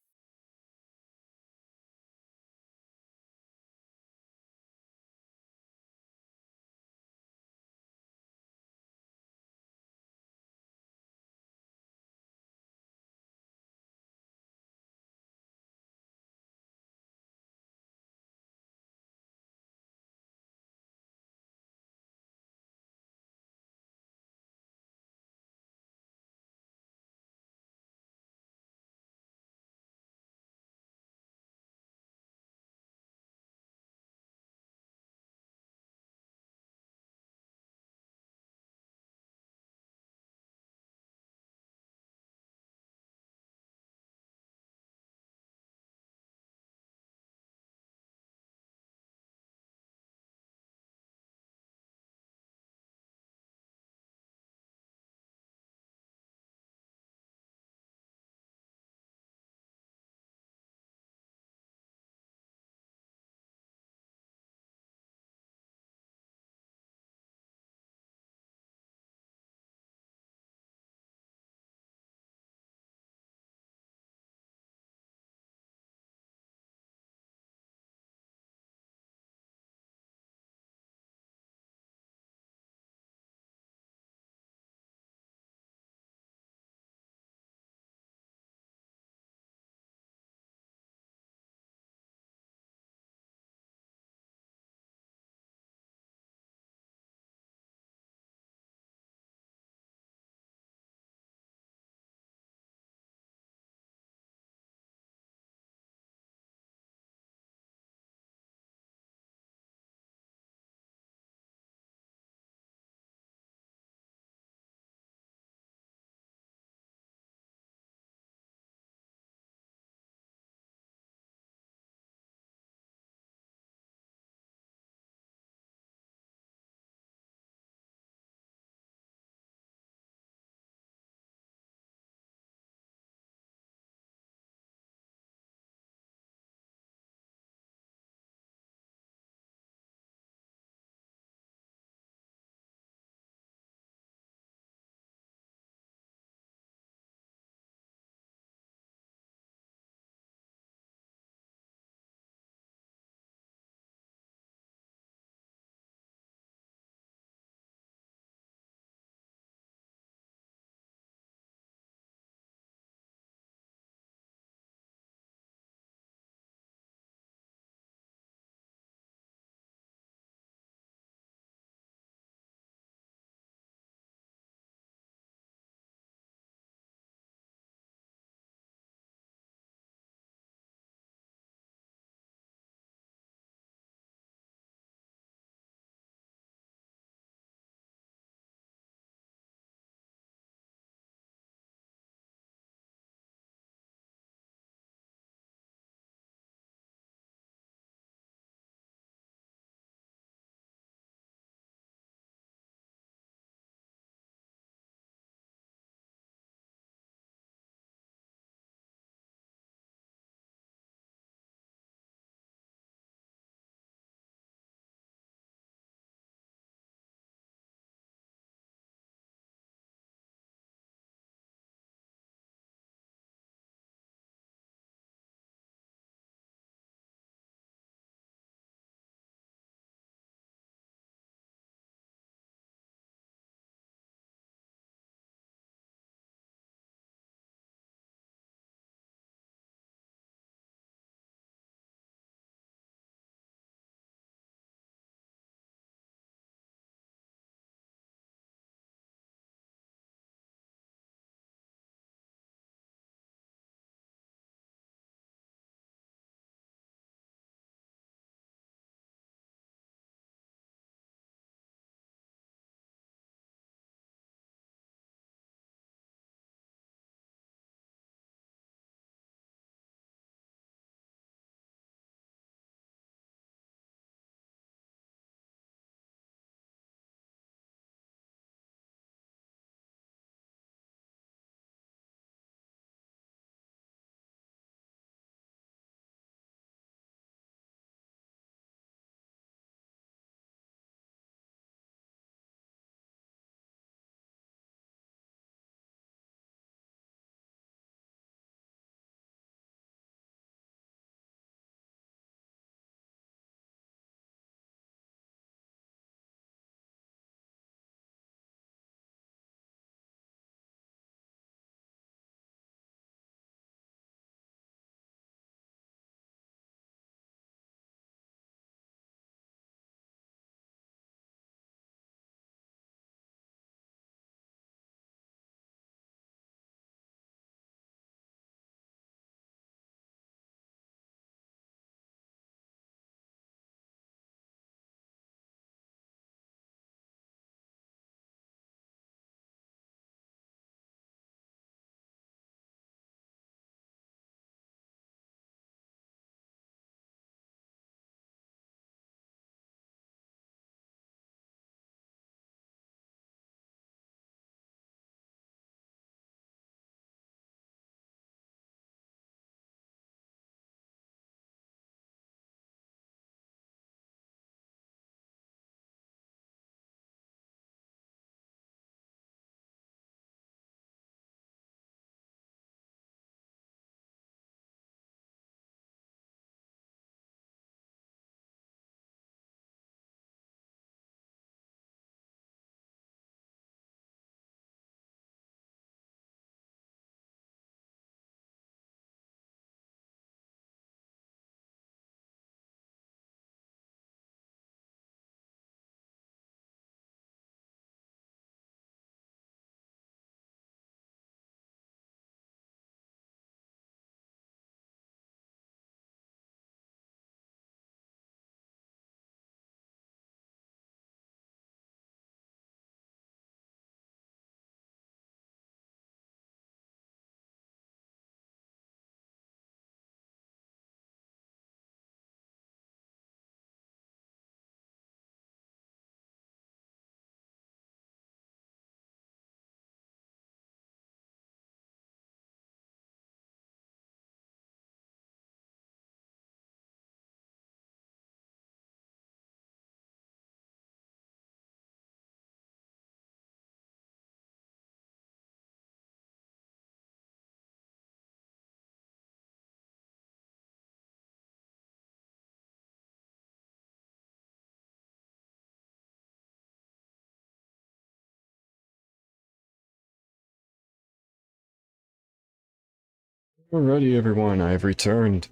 Alrighty, everyone, I've returned.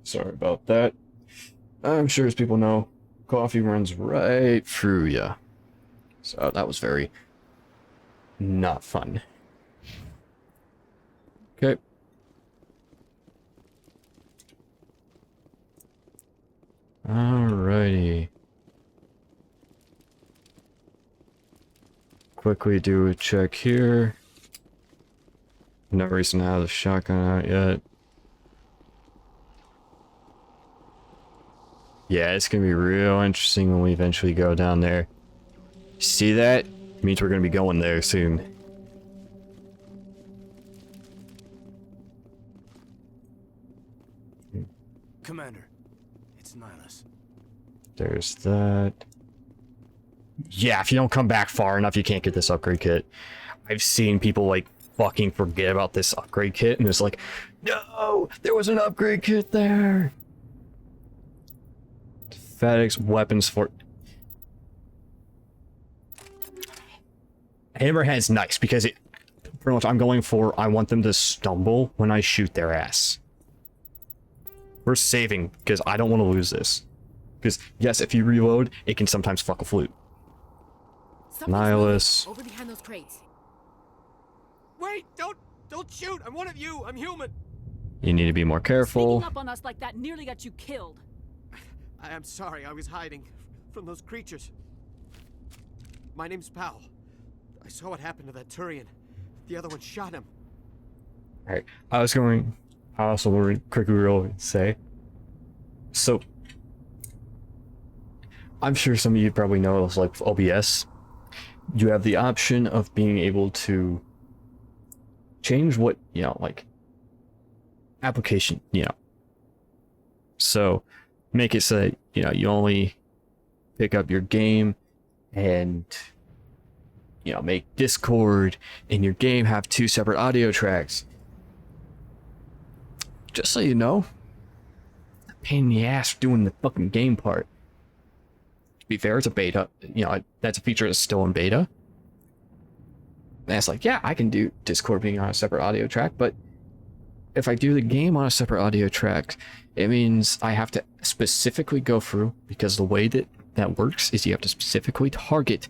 Sorry about that. I'm sure as people know, coffee runs right through ya. So that was very not fun. Okay. Alrighty. Quickly do a check here. No reason to have the shotgun out yet. Yeah, it's gonna be real interesting when we eventually go down there. See that? Means we're gonna be going there soon. Commander, it's Nihilus. There's that. Yeah, if you don't come back far enough, you can't get this upgrade kit. I've seen people like fucking forget about this upgrade kit and it's like, no, there was an upgrade kit there. FedEx weapons for Hammerhead's nice because it pretty much I'm going for I want them to stumble when I shoot their ass. We're saving because I don't want to lose this. Because yes, if you reload, it can sometimes fuck a flute. Nihilus. Over behind those crates. Wait, don't shoot. I'm one of you. I'm human. You need to be more careful. Sneaking up on us like that nearly got you killed. I am sorry. I was hiding from those creatures. My name's Powell. I saw what happened to that Turian. The other one shot him. Alright, I also want to quickly real say. So, I'm sure some of you probably know it's like OBS. You have the option of being able to change what, like, application, So, make it so that, you only pick up your game and, make Discord and your game have 2 separate audio tracks. Just so you know, a pain in the ass doing the fucking game part. To be fair, it's a beta. That's a feature that's still in beta. And it's like, yeah, I can do Discord being on a separate audio track, but if I do the game on a separate audio track, it means I have to specifically go through, because the way that works is you have to specifically target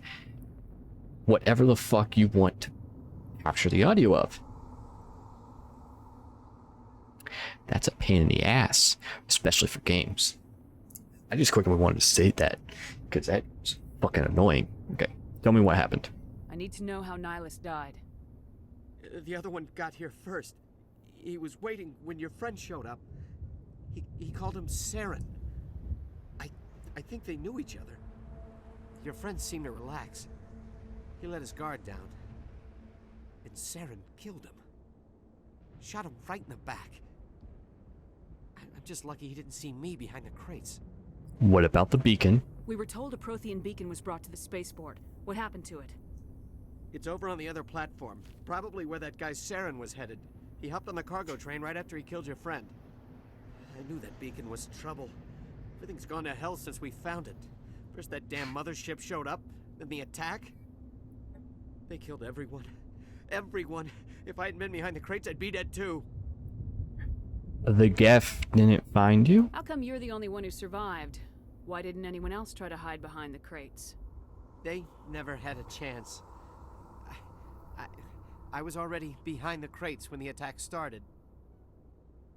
whatever the fuck you want to capture the audio of. That's a pain in the ass, especially for games. I just quickly wanted to state that, because that's fucking annoying. Okay, tell me what happened. I need to know how Nihilus died. The other one got here first. He was waiting when your friend showed up. He called him Saren. I think they knew each other. Your friend seemed to relax. He let his guard down. And Saren killed him. Shot him right in the back. I'm just lucky he didn't see me behind the crates. What about the beacon? We were told a Prothean beacon was brought to the spaceport. What happened to it? It's over on the other platform. Probably where that guy Saren was headed. He hopped on the cargo train right after he killed your friend. I knew that beacon was trouble. Everything's gone to hell since we found it. First that damn mothership showed up, then the attack. They killed everyone. Everyone. If I hadn't been behind the crates, I'd be dead too. The Geth didn't find you? How come you're the only one who survived? Why didn't anyone else try to hide behind the crates? They never had a chance. I was already behind the crates when the attack started.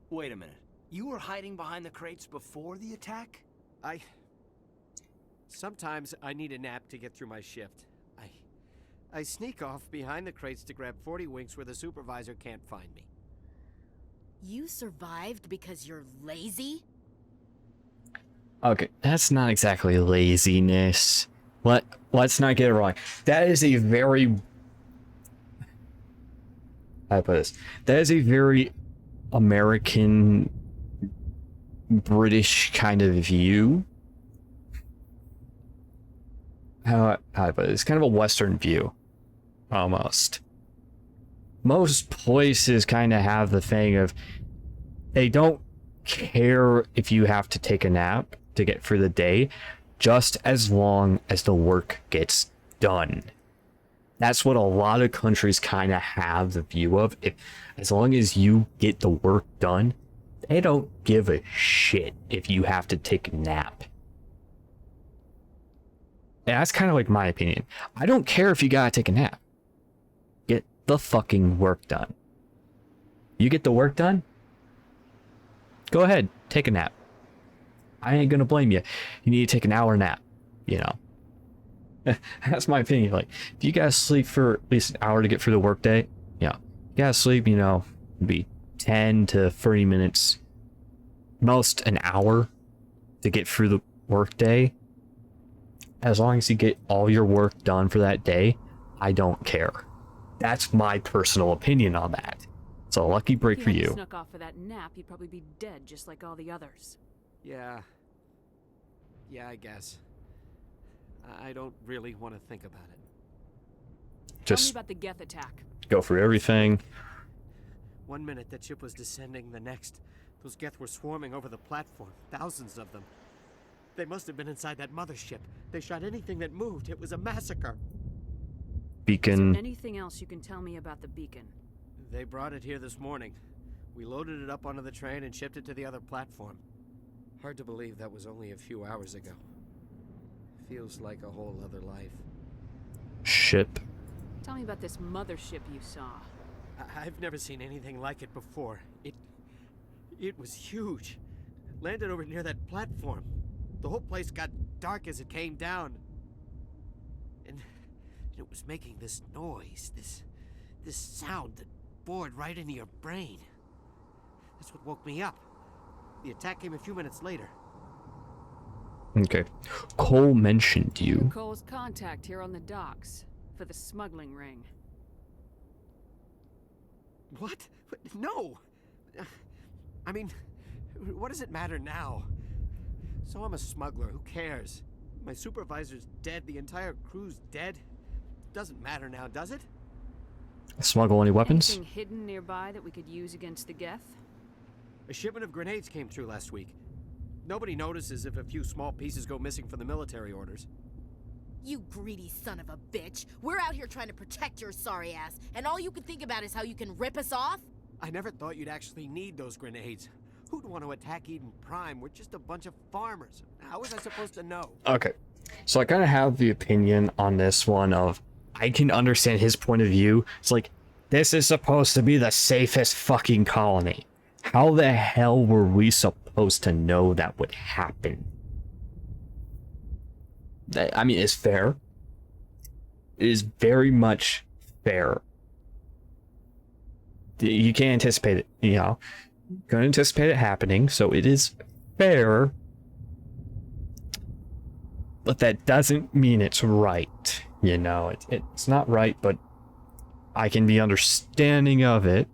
Wait a minute. You were hiding behind the crates before the attack? Sometimes I need a nap to get through my shift. I sneak off behind the crates to grab 40 winks where the supervisor can't find me. You survived because you're lazy? Okay, that's not exactly laziness. Let's not get it wrong. That is a very... How do I put this? That is a very American, British kind of view. How do I put it? It's kind of a Western view, almost. Most places kind of have the thing of they don't care if you have to take a nap to get through the day, just as long as the work gets done. That's what a lot of countries kind of have the view of. If, as long as you get the work done, they don't give a shit if you have to take a nap. And that's kind of like my opinion. I don't care if you gotta take a nap. Get the fucking work done. You get the work done? Go ahead, take a nap. I ain't gonna blame you. You need to take an hour nap, you know. That's my opinion. Like, if you gotta sleep for at least an hour to get through the workday, you gotta sleep, you know, maybe 10 to 30 minutes, most an hour to get through the workday. As long as you get all your work done for that day, I don't care. That's my personal opinion on that. It's a lucky break for If you you. hadn't snuck off for that nap, you'd probably be dead just like all the others. Yeah. Yeah, I guess. I don't really want to think about it. Tell me Just about the Geth attack. go through everything. 1 minute that ship was descending, the next, those Geth were swarming over the platform. Thousands of them. They must have been inside that mothership. They shot anything that moved. It was a massacre. Beacon. Is there anything else you can tell me about the beacon? They brought it here this morning. We loaded it up onto the train and shipped it to the other platform. Hard to believe that was only a few hours ago. Feels like a whole other life. Ship. Tell me about this mothership you saw. I've never seen anything like it before. It was huge. Landed over near that platform. The whole place got dark as it came down. And it was making this noise, this sound that bored right into your brain. That's what woke me up. The attack came a few minutes later. Okay. Cole mentioned you. Cole's contact here on the docks for the smuggling ring. What? No! I mean, what does it matter now? So I'm a smuggler, who cares? My supervisor's dead, the entire crew's dead. Doesn't matter now, does it? Smuggle any weapons? Anything hidden nearby that we could use against the Geth? A shipment of grenades came through last week. Nobody notices if a few small pieces go missing from the military orders. You greedy son of a bitch. We're out here trying to protect your sorry ass, and all you can think about is how you can rip us off? I never thought you'd actually need those grenades. Who'd want to attack Eden Prime? We're just a bunch of farmers. How was I supposed to know? Okay. So I kind of have the opinion on this one of, I can understand his point of view. It's like, this is supposed to be the safest fucking colony. How the hell were we supposed to know that would happen? I mean, it's fair. It is very much fair. You can't anticipate it, you know. You can't anticipate it happening, so it is fair. But that doesn't mean it's right. You know, it's not right, but I can be understanding of it.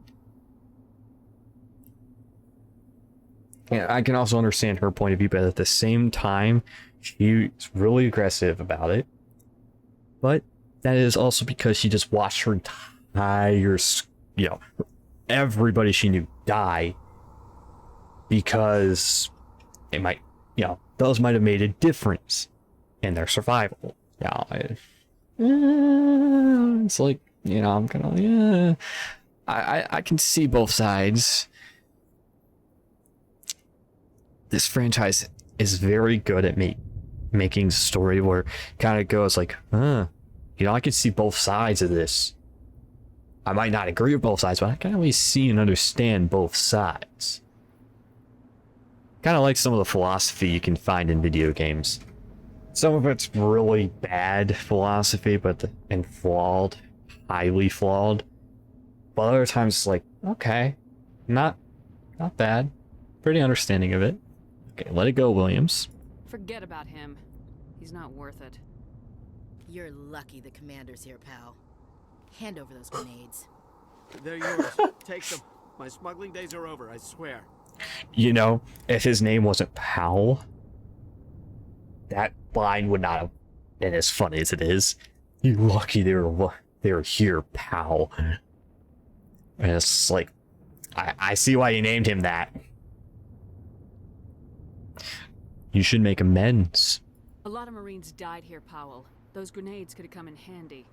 And I can also understand her point of view, but at the same time, she's really aggressive about it. But that is also because she just watched her entire, you know, everybody she knew die. Because it might, you know, those might have made a difference in their survival. Yeah, it's like, you know, I'm kind of, yeah, I can see both sides. This franchise is very good at making story where it kind of goes like, you know, I can see both sides of this. I might not agree with both sides, but I can at least see and understand both sides. Kind of like some of the philosophy you can find in video games. Some of it's really bad philosophy, and flawed, highly flawed. But other times it's like, okay, not bad, pretty understanding of it. Okay, let it go, Williams. Forget about him. He's not worth it. You're lucky the commander's here, pal. Hand over those grenades. They're yours. Take them. My smuggling days are over, I swear. You know, if his name wasn't Powell, that line would not have been as funny as it is. You lucky they were here, pal. And it's like, I see why you named him that. You should make amends. A lot of Marines died here, Powell. Those grenades could have come in handy.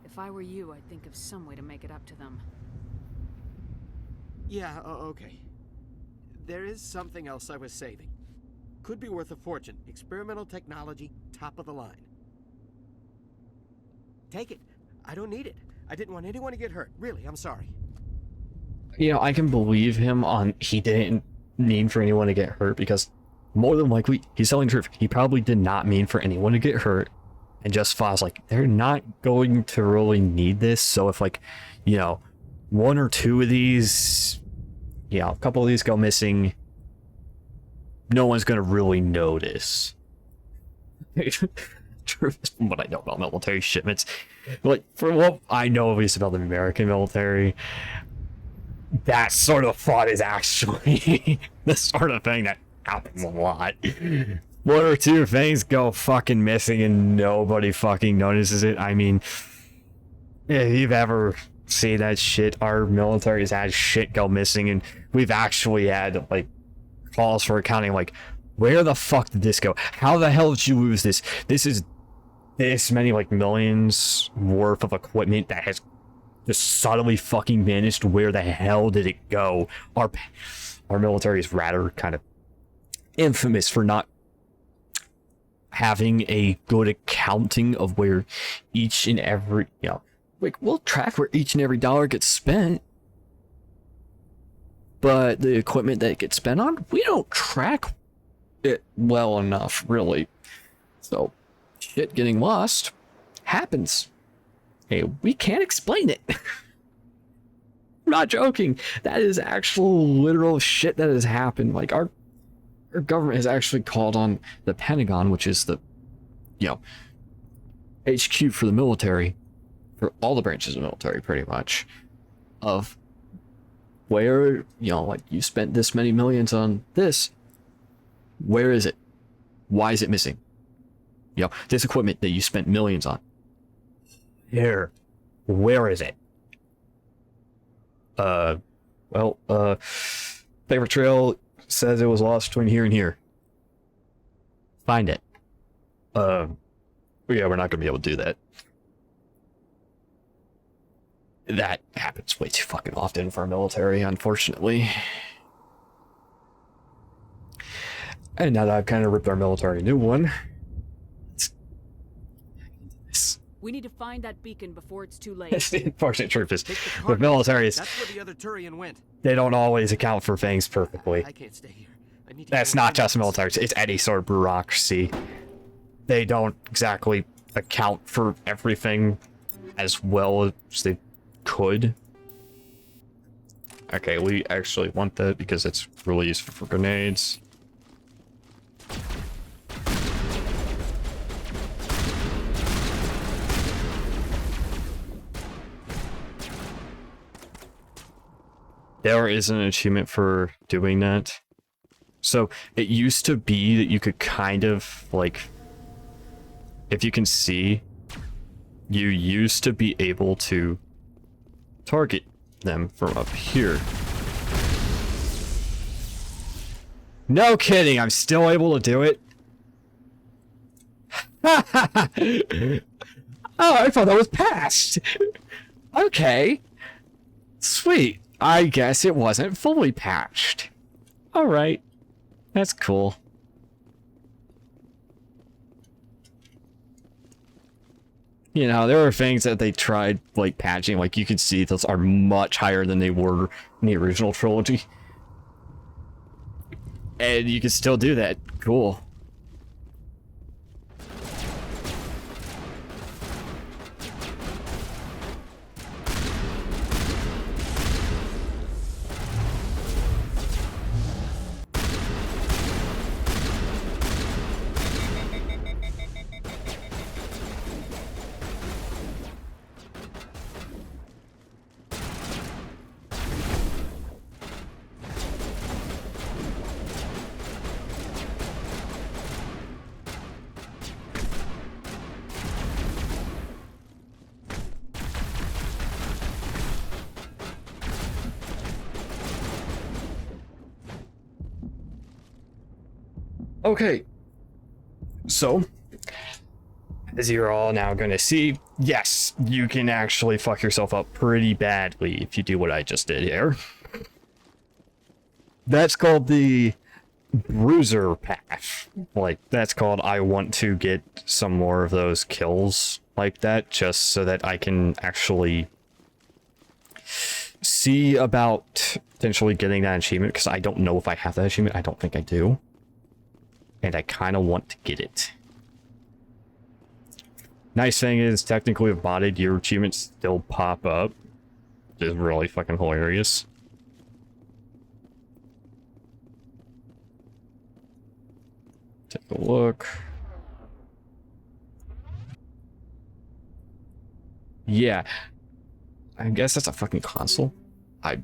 If I were you, I'd think of some way to make it up to them. Yeah, okay. There is something else I was saving. Could be worth a fortune. Experimental technology, top of the line. Take it. I don't need it. I didn't want anyone to get hurt. Really, I'm sorry. You know, I can believe him on he didn't mean for anyone to get hurt, because more than likely, he's telling the truth. He probably did not mean for anyone to get hurt, and just feels like they're not going to really need this. So if, like, you know, one or two of these, you know, a couple of these go missing, no one's going to really notice. From what I know about military shipments, like, for what I know at least about the American military, that sort of thought is actually the sort of thing that happens a lot. One or two things go fucking missing and nobody fucking notices it. I mean, if you've ever seen that shit, our military has had shit go missing, and we've actually had, like, calls for accounting, like, where the fuck did this go? How the hell did you lose this? This is this many, like, millions worth of equipment that has just subtly fucking vanished. Where the hell did it go? Our military is rather kind of infamous for not having a good accounting of where each and every, you know, like, we'll track where each and every dollar gets spent, but the equipment that it gets spent on, we don't track it well enough, really. So shit getting lost happens. Hey, we can't explain it. I'm not joking. That is actual literal shit that has happened. Like, our government has actually called on the Pentagon, which is the, you know, HQ for the military, for all the branches of the military, pretty much, of where, you know, like, you spent this many millions on this. Where is it? Why is it missing? You know, this equipment that you spent millions on. Here. Where is it? Paper trail says it was lost between here and here. Find it. Yeah, we're not gonna be able to do that. That happens way too fucking often for our military, unfortunately. And now that I've kind of ripped our military a new one, We need to find that beacon before it's too late. the unfortunate truth is, with militaries, That's where the other Turian went. they don't always account for things perfectly. I can't stay here. I need to That's not just military, it's any sort of bureaucracy. They don't exactly account for everything as well as they could. Okay, we actually want that because it's really useful for grenades. There is an achievement for doing that. So it used to be that you could kind of, like, if you can see, you used to be able to target them from up here. No kidding, I'm still able to do it. Oh, I thought that was passed. Okay. Sweet. I guess it wasn't fully patched. Alright. That's cool. You know, there are things that they tried, like, patching. Like, you can see those are much higher than they were in the original trilogy. And you can still do that. Cool. Okay, so as you're all now going to see, yes, you can actually fuck yourself up pretty badly if you do what I just did here. That's called the bruiser path. Like, that's called I want to get some more of those kills like that, just so that I can actually see about potentially getting that achievement, because I don't know if I have that achievement. I don't think I do. And I kind of want to get it. Nice thing is, technically with botted, your achievements still pop up. Which is really fucking hilarious. Take a look. Yeah. I guess that's a fucking console. I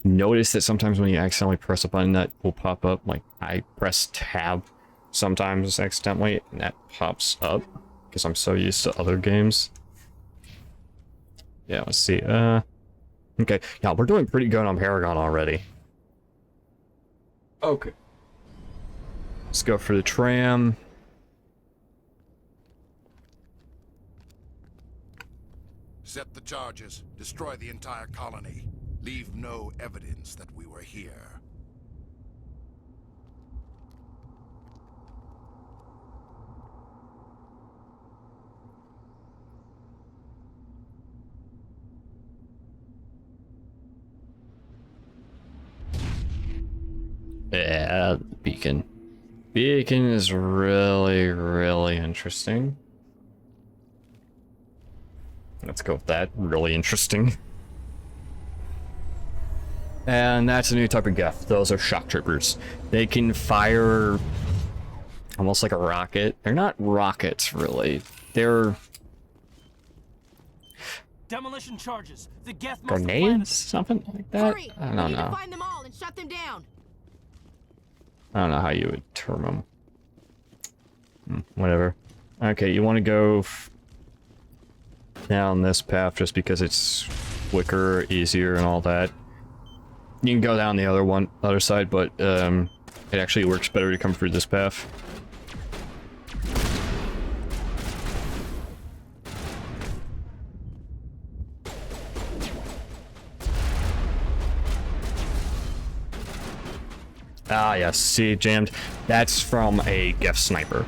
noticed that sometimes when you accidentally press a button that will pop up, like I press tab sometimes accidentally, and that pops up because I'm so used to other games. Yeah, let's see. Okay. Yeah, we're doing pretty good on Paragon already. Okay. Let's go for the tram. Set the charges. Destroy the entire colony. Leave no evidence that we were here. Yeah, beacon. Beacon is really, really interesting. Let's go with that. Really interesting. And that's a new type of Geth. Those are shock troopers. They can fire almost like a rocket. They're not rockets, really. They're Demolition charges. The Geth must grenades, something like that. Hurry! I We don't need to know. find them all and shut them down. I don't know how you would term them. Whatever. Okay, you want to go down this path just because it's quicker, easier, and all that. You can go down the other side, but it actually works better to come through this path. Ah, yes, see, jammed. That's from a Geth sniper.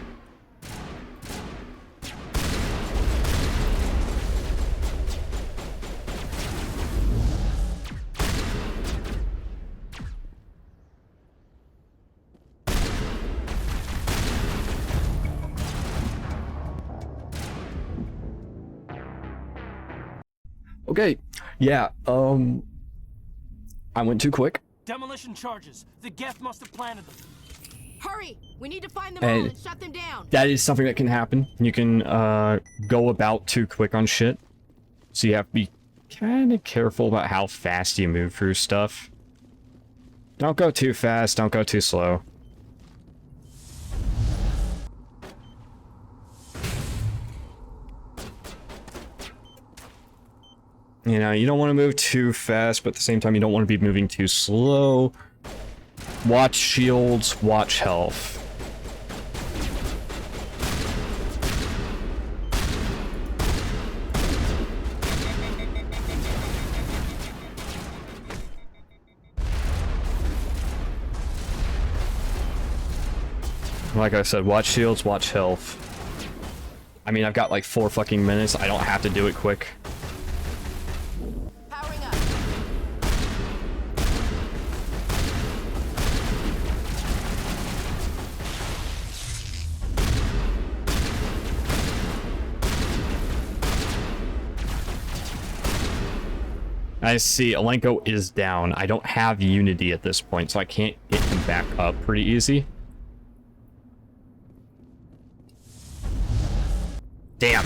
Okay, yeah, I went too quick. Demolition charges. The Geth must have planted them. Hurry! We need to find them all And and shut them down. that is something that can happen. You can go about too quick on shit. So you have to be kind of careful about how fast you move through stuff. Don't go too fast, don't go too slow. You know, you don't want to move too fast, but at the same time you don't want to be moving too slow. Watch shields, watch health. Like I said, watch shields, watch health. I mean, I've got like 4 fucking minutes. I don't have to do it quick. Powering up. I see, Alenko is down. I don't have Unity at this point, so I can't get him back up pretty easy. Damn.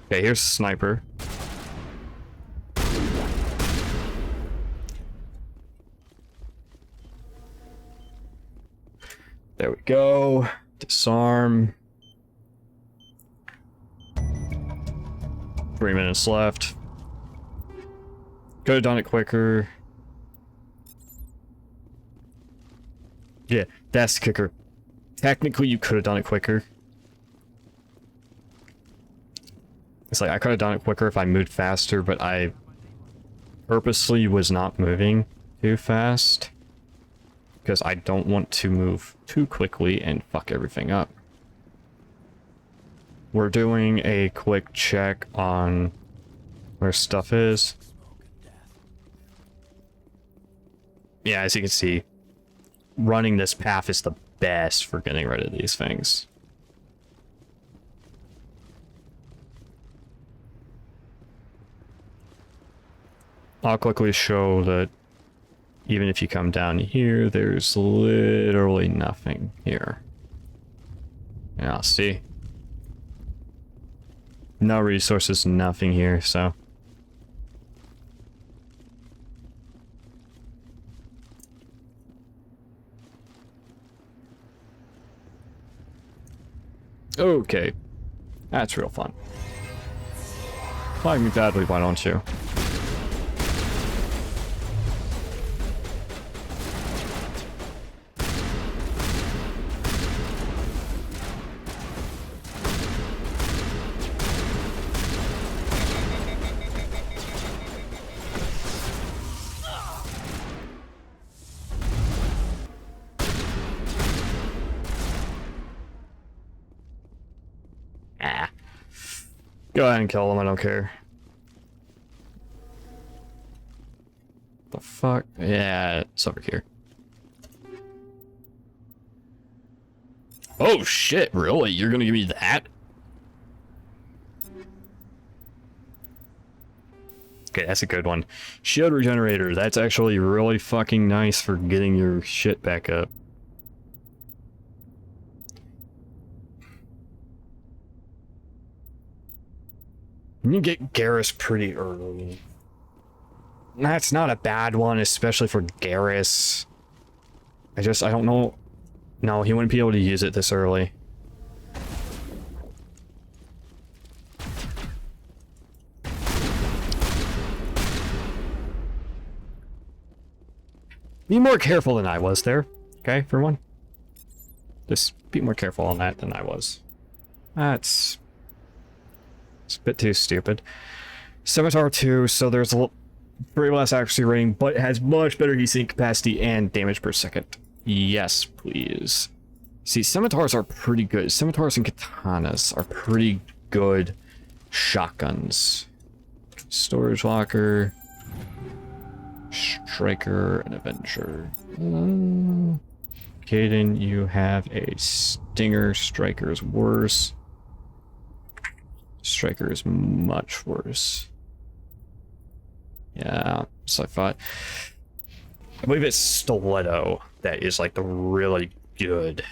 Okay, here's Sniper. There we go. Disarm. 3 minutes left. Could have done it quicker. Yeah, that's the kicker. Technically, you could have done it quicker. It's like, I could have done it quicker if I moved faster, but I purposely was not moving too fast. Because I don't want to move too quickly and fuck everything up. We're doing a quick check on where stuff is. Yeah, as you can see, running this path is the best for getting rid of these things. I'll quickly show that even if you come down here, there's literally nothing here. Yeah, see? No resources, nothing here, so... Okay. That's real fun. Flag me badly, why don't you? Go ahead and kill him, I don't care. The fuck? Yeah, it's over here. Oh shit, really? You're gonna give me that? Okay, that's a good one. Shield regenerator, that's actually really fucking nice for getting your shit back up. You get Garrus pretty early. That's not a bad one, especially for Garrus. I don't know. No, he wouldn't be able to use it this early. Be more careful than I was there, okay, for one. Just be more careful on that than I was. It's a bit too stupid. Scimitar 2, so there's a pretty less accuracy rating, but it has much better heatsink capacity and damage per second. Yes, please. See, scimitars are pretty good. Scimitars and katanas are pretty good shotguns. Storage locker. Striker and Avenger. Caden, you have a Stinger. Striker is worse. Striker is much worse. Yeah, so I thought. I believe it's Stiletto that is like the really good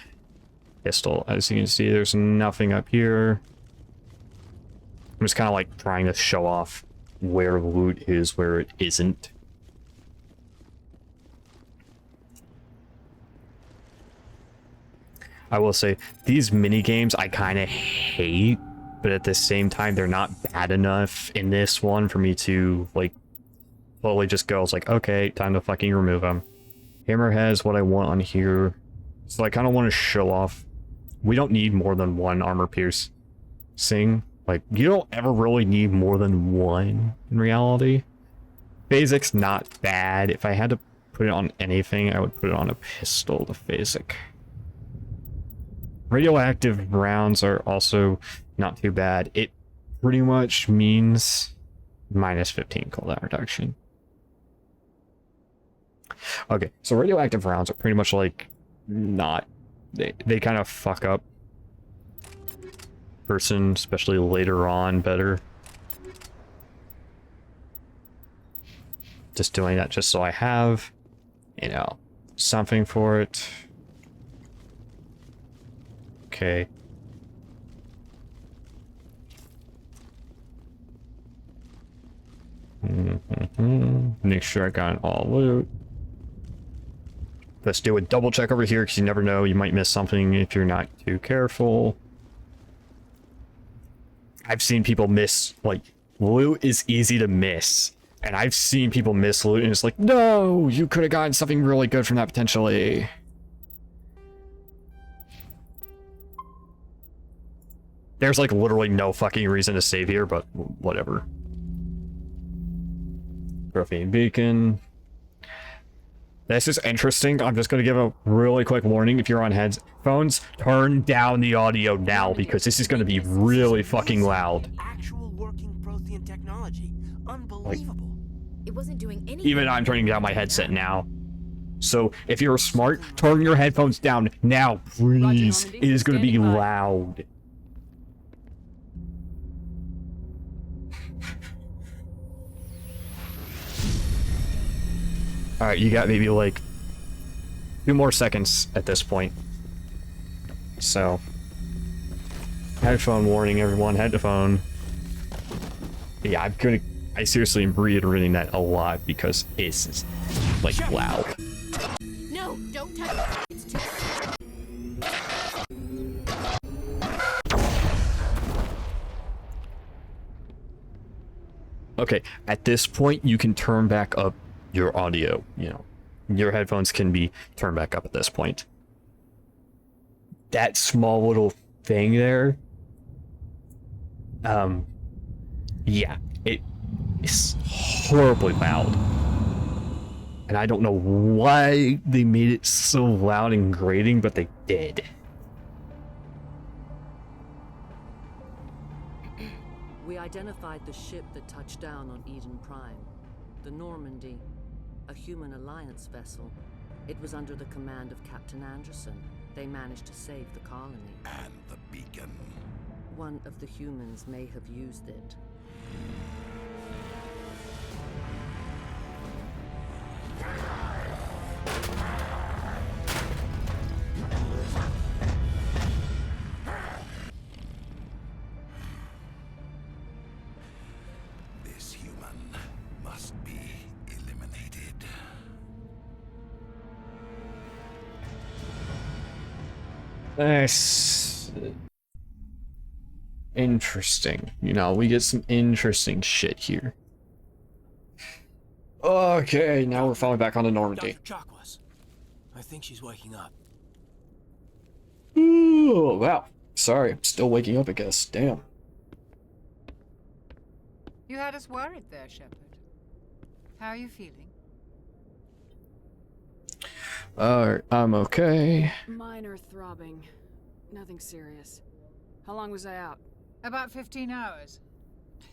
pistol. As you can see, there's nothing up here. I'm just kind of like trying to show off where loot is, where it isn't. I will say, these mini games I kind of hate, but at the same time, they're not bad enough in this one for me to, like, slowly just go, it's like, okay, time to fucking remove them. Hammerhead is what I want on here. So I kind of want to show off. We don't need more than one armor piercing. Like, you don't ever really need more than one in reality. Phasic's not bad. If I had to put it on anything, I would put it on a pistol, the Phasic. Radioactive rounds are also not too bad. It pretty much means minus 15 cooldown reduction. Okay, so radioactive rounds are pretty much like not... They kind of fuck up person, especially later on, better. Just doing that just so I have, you know, something for it. Okay. Make sure I got all loot. Let's do a double check over here because you never know. You might miss something if you're not too careful. I've seen people miss, like, loot is easy to miss. And I've seen people miss loot and it's like, no, you could have gotten something really good from that potentially. There's like literally no fucking reason to save here, but whatever. Trophy and beacon. This is interesting. I'm just going to give a really quick warning. If you're on headphones, turn down the audio now because this is going to be really fucking loud. Actual working Prothean technology. Unbelievable. It wasn't doing anything. Even I'm turning down my headset now. So if you're smart, turn your headphones down now, please. It is going to be loud. Alright, you got maybe like 2 more seconds at this point. So, headphone warning, everyone, headphone. Yeah, I seriously am reiterating that a lot because it's like loud. No, don't touch it. It's too. Okay, at this point, you can turn back up your audio, you know. Your headphones can be turned back up at this point. That small little thing there, yeah, it is horribly loud. And I don't know why they made it so loud and grating, but they did. We identified the ship that touched down on Eden Prime. The Normandy, a human alliance vessel. It was under the command of Captain Anderson. They managed to save the colony. And the beacon. One of the humans may have used it. This human must be eliminated. Nice. Interesting. You know, we get some interesting shit here. Okay, now we're falling back onto Normandy. Dr. Chakwas. I think she's waking up. Ooh, wow. Sorry, I'm still waking up, I guess. Damn. You had us worried there, Shepard. How are you feeling? I'm okay. Minor throbbing. Nothing serious. How long was I out? About 15 hours.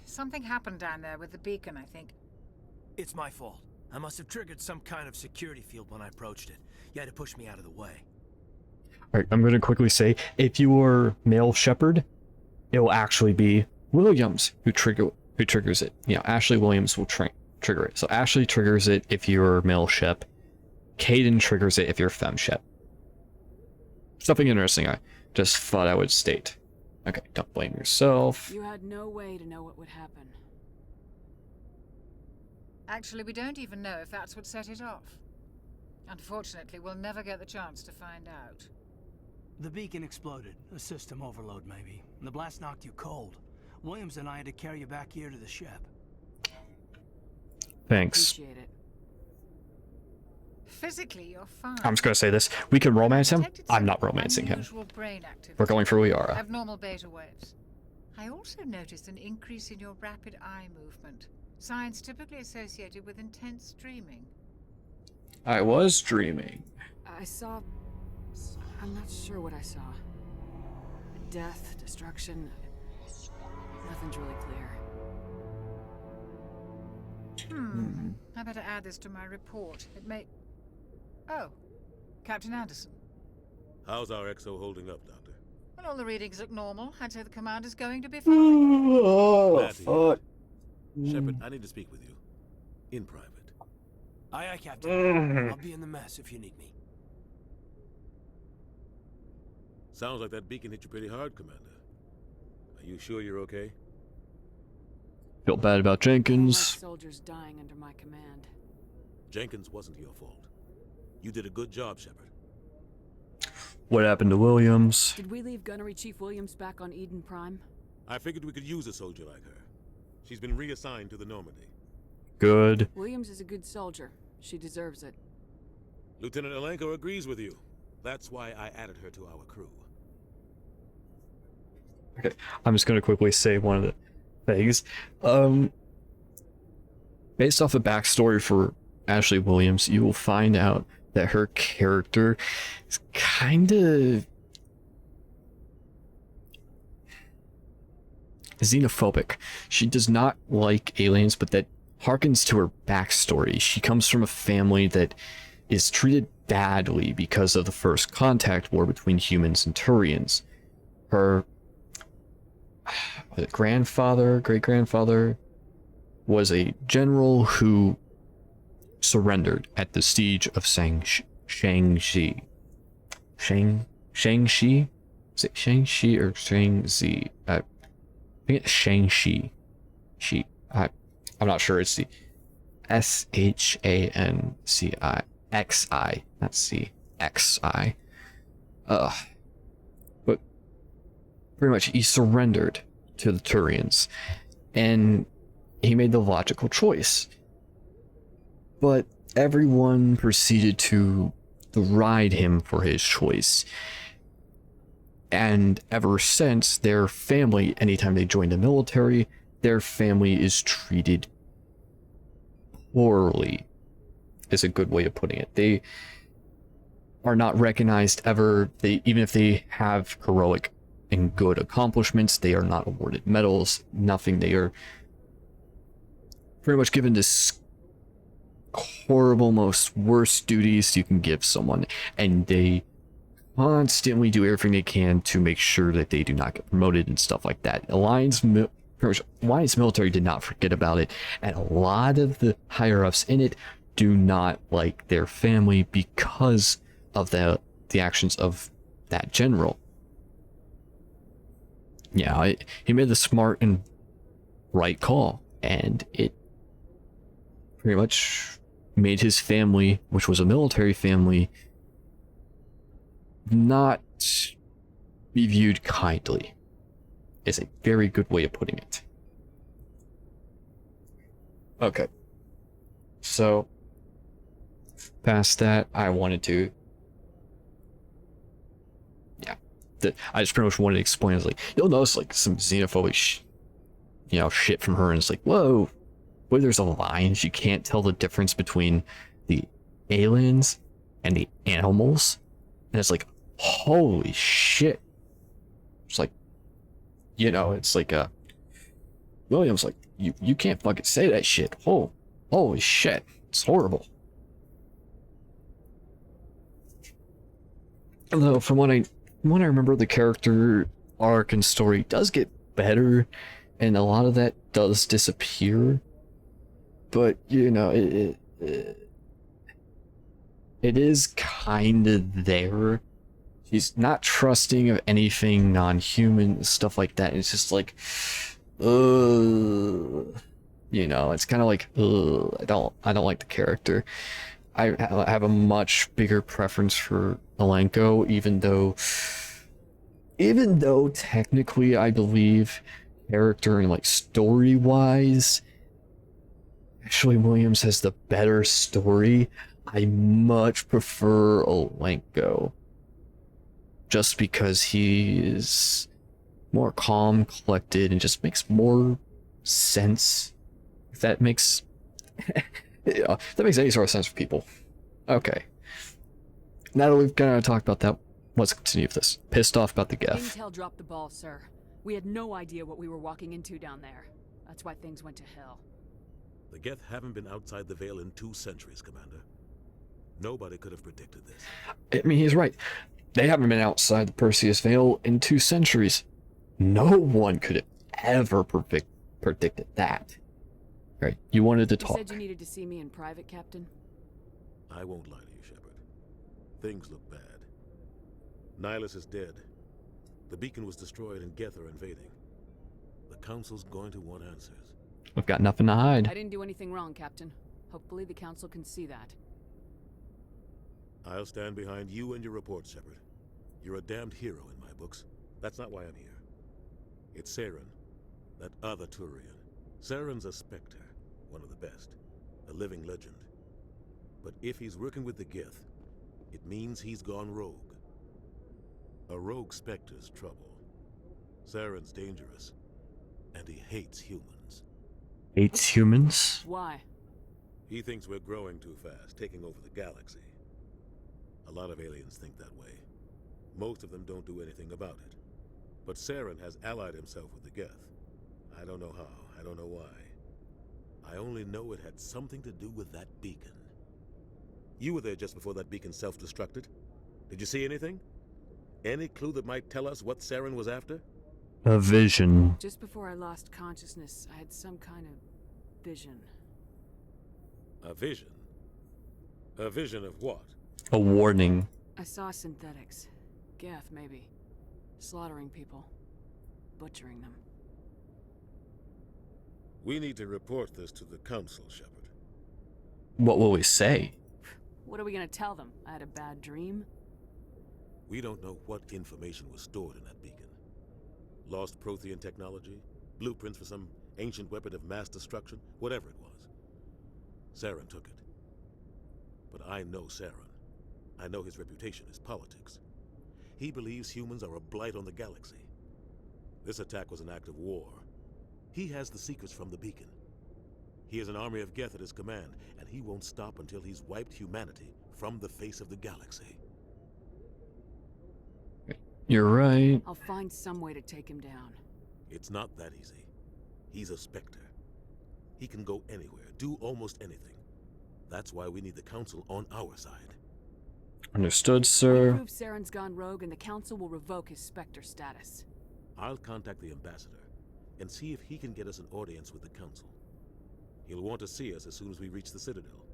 Something happened down there with the beacon, I think. It's my fault. I must have triggered some kind of security field when I approached it. You had to push me out of the way. Alright, I'm going to quickly say, if you were male Shepard, it will actually be Williams who triggers it. You know, Ashley Williams will trigger it. So Ashley triggers it if you're male Shep. Caden triggers it if you're FemShep. Something interesting I just thought I would state. Okay, don't blame yourself. You had no way to know what would happen. Actually, we don't even know if that's what set it off. Unfortunately, we'll never get the chance to find out. The beacon exploded. A system overload, maybe. The blast knocked you cold. Williams and I had to carry you back here to the ship. Thanks. Appreciate it. Physically, you're fine. I'm just going to say this. We can romance him. I'm not romancing him. We're going for Liara. Abnormal beta waves. I also noticed an increase in your rapid eye movement. Signs typically associated with intense dreaming. I was dreaming. I saw... I'm not sure what I saw. Death, destruction... Nothing's really clear. I better add this to my report. It may... Oh, Captain Anderson. How's our XO holding up, Doctor? Well, all the readings look normal. I'd say the commander's going to be fine. Oh, fuck. Shepard, I need to speak with you. In private. Aye, aye, Captain. I'll be in the mess if you need me. Sounds like that beacon hit you pretty hard, Commander. Are you sure you're okay? Feel bad about Jenkins. Soldiers dying under my command. Jenkins wasn't your fault. You did a good job, Shepard. What happened to Williams? Did we leave Gunnery Chief Williams back on Eden Prime? I figured we could use a soldier like her. She's been reassigned to the Normandy. Good. Williams is a good soldier. She deserves it. Lieutenant Alenko agrees with you. That's why I added her to our crew. Okay, I'm just going to quickly say one of the things. Based off the backstory for Ashley Williams, you will find out that her character is kind of xenophobic. She does not like aliens, but that harkens to her backstory. She comes from a family that is treated badly because of the First Contact War between humans and Turians. Her grandfather, great-grandfather, was a general who surrendered at the siege of Shangxi. Shangxi? Is it Shangxi or Shangzi? I think it's Shangxi. I'm not sure. It's the SHANCI. Not C. XI. But pretty much he surrendered to the Turians. And he made the logical choice. But everyone proceeded to deride him for his choice. And ever since, their family, anytime they join the military, their family is treated poorly, is a good way of putting it. They are not recognized ever. Even if they have heroic and good accomplishments, they are not awarded medals, nothing. They are pretty much given this horrible, most worst duties you can give someone, and they constantly do everything they can to make sure that they do not get promoted and stuff like that. Alliance military did not forget about it, and a lot of the higher-ups in it do not like their family because of the actions of that general. Yeah, he made the smart and right call, and it pretty much made his family, which was a military family, not be viewed kindly. Is a very good way of putting it. Okay. So, past that, I wanted to... Yeah. I just pretty much wanted to explain, like, you'll notice, like, some xenophobic shit from her, and it's like, whoa, where there's a line, you can't tell the difference between the aliens and the animals, and it's like, holy shit. It's like, it's like, Williams, like, you can't fucking say that shit. Holy shit, it's horrible. Although, from what I remember, the character arc and story does get better, and a lot of that does disappear. But, it is kind of there. She's not trusting of anything non-human, stuff like that. It's just like, it's kind of like, I don't like the character. I have a much bigger preference for Alenko, even though technically I believe character and like story-wise, Ashley Williams has the better story. I much prefer Alenko. Just because he is more calm, collected, and just makes more sense. If that makes... if that makes any sort of sense for people. Okay. Now that we've kind of talked about that, let's continue with this. Pissed off about the Geth. Intel dropped the ball, sir. We had no idea what we were walking into down there. That's why things went to hell. The Geth haven't been outside the Veil in 2 centuries, Commander. Nobody could have predicted this. I mean, he's right. They haven't been outside the Perseus Veil in 2 centuries. No one could have ever predicted that. Right, you wanted to talk. You said you needed to see me in private, Captain? I won't lie to you, Shepard. Things look bad. Nihilus is dead. The beacon was destroyed and Geth are invading. The Council's going to want answers. We've got nothing to hide. I didn't do anything wrong, Captain. Hopefully the Council can see that. I'll stand behind you and your report, Shepard. You're a damned hero in my books. That's not why I'm here. It's Saren, that other Turian. Saren's a Spectre, one of the best, a living legend. But if he's working with the Geth, it means he's gone rogue. A rogue Spectre's trouble. Saren's dangerous, and he hates humans. Hates humans? Why? He thinks we're growing too fast, taking over the galaxy. A lot of aliens think that way. Most of them don't do anything about it. But Saren has allied himself with the Geth. I don't know how, I don't know why. I only know it had something to do with that beacon. You were there just before that beacon self-destructed. Did you see anything? Any clue that might tell us what Saren was after? A vision. Just before I lost consciousness, I had some kind of vision. A vision? A vision of what? A warning. I saw synthetics. Geth, maybe. Slaughtering people. Butchering them. We need to report this to the Council, Shepard. What will we say? What are we gonna tell them? I had a bad dream? We don't know what information was stored in that beacon. Lost Prothean technology? Blueprints for some ancient weapon of mass destruction? Whatever it was. Saren took it. But I know Saren. I know his reputation is politics. He believes humans are a blight on the galaxy. This attack was an act of war. He has the secrets from the beacon. He has an army of Geth at his command, and he won't stop until he's wiped humanity from the face of the galaxy. You're right. I'll find some way to take him down. It's not that easy. He's a Spectre. He can go anywhere, do almost anything. That's why we need the Council on our side. Understood, sir. Prove Saren's gone rogue and the Council will revoke his Spectre status. I'll contact the Ambassador and see if he can get us an audience with the Council. He'll want to see us as soon as we reach the Citadel.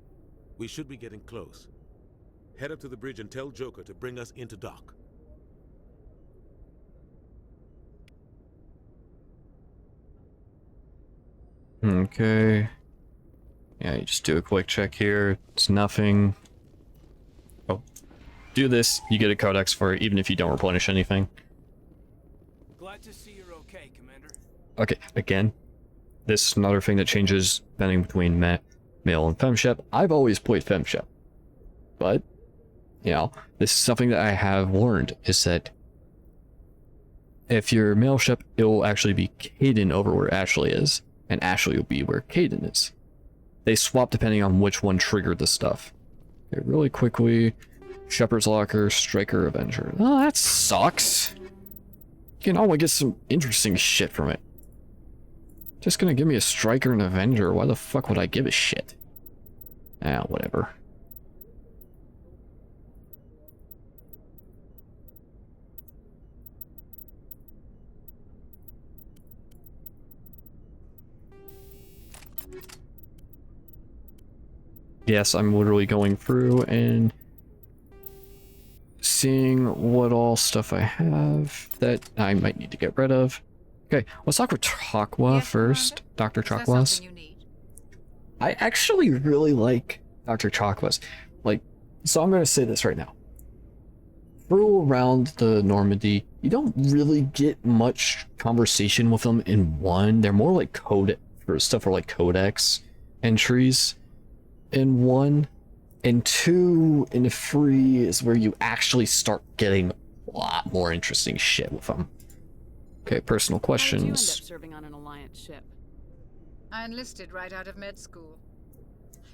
We should be getting close. Head up to the bridge and tell Joker to bring us into dock. Okay. Yeah, you just do a quick check here. It's nothing. Oh. Do this, you get a codex for it, even if you don't replenish anything. Glad to see you're okay, Commander. Okay, again, this is another thing that changes depending between male and FemShep. I've always played FemShep. But, you know, this is something that I have learned, is that if you're male shep, it will actually be Caden over where Ashley is, and Ashley will be where Caden is. They swap depending on which one triggered the stuff. Okay, really quickly, Shepherd's Locker, Striker, Avenger. Oh, that sucks. You can only get some interesting shit from it. Just gonna give me a Striker and Avenger. Why the fuck would I give a shit? Ah, whatever. Yes, I'm literally going through and seeing what all stuff I have that I might need to get rid of. Okay, let's talk with Chakwa first. Dr. Chakwas. I actually really like Dr. Chakwas. Like, so I'm going to say this right now. Through around the Normandy, you don't really get much conversation with them in 1. They're more like stuff for like codex entries in 1. And 2 and 3 is where you actually start getting a lot more interesting shit with them. Okay, personal questions. How did you end up serving on an Alliance ship? I enlisted right out of med school.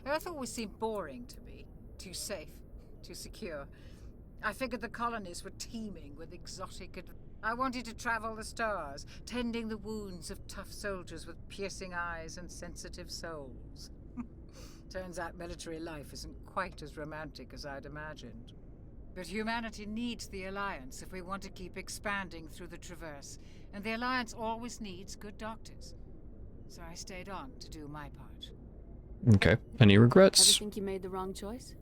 Earth always seemed boring to me. Too safe, too secure. I figured the colonies were teeming with exotic I wanted to travel the stars, tending the wounds of tough soldiers with piercing eyes and sensitive souls. Turns out military life isn't quite as romantic as I'd imagined. But humanity needs the Alliance if we want to keep expanding through the Traverse, and the Alliance always needs good doctors. So I stayed on to do my part. Okay, any regrets? Ever think you made the wrong choice?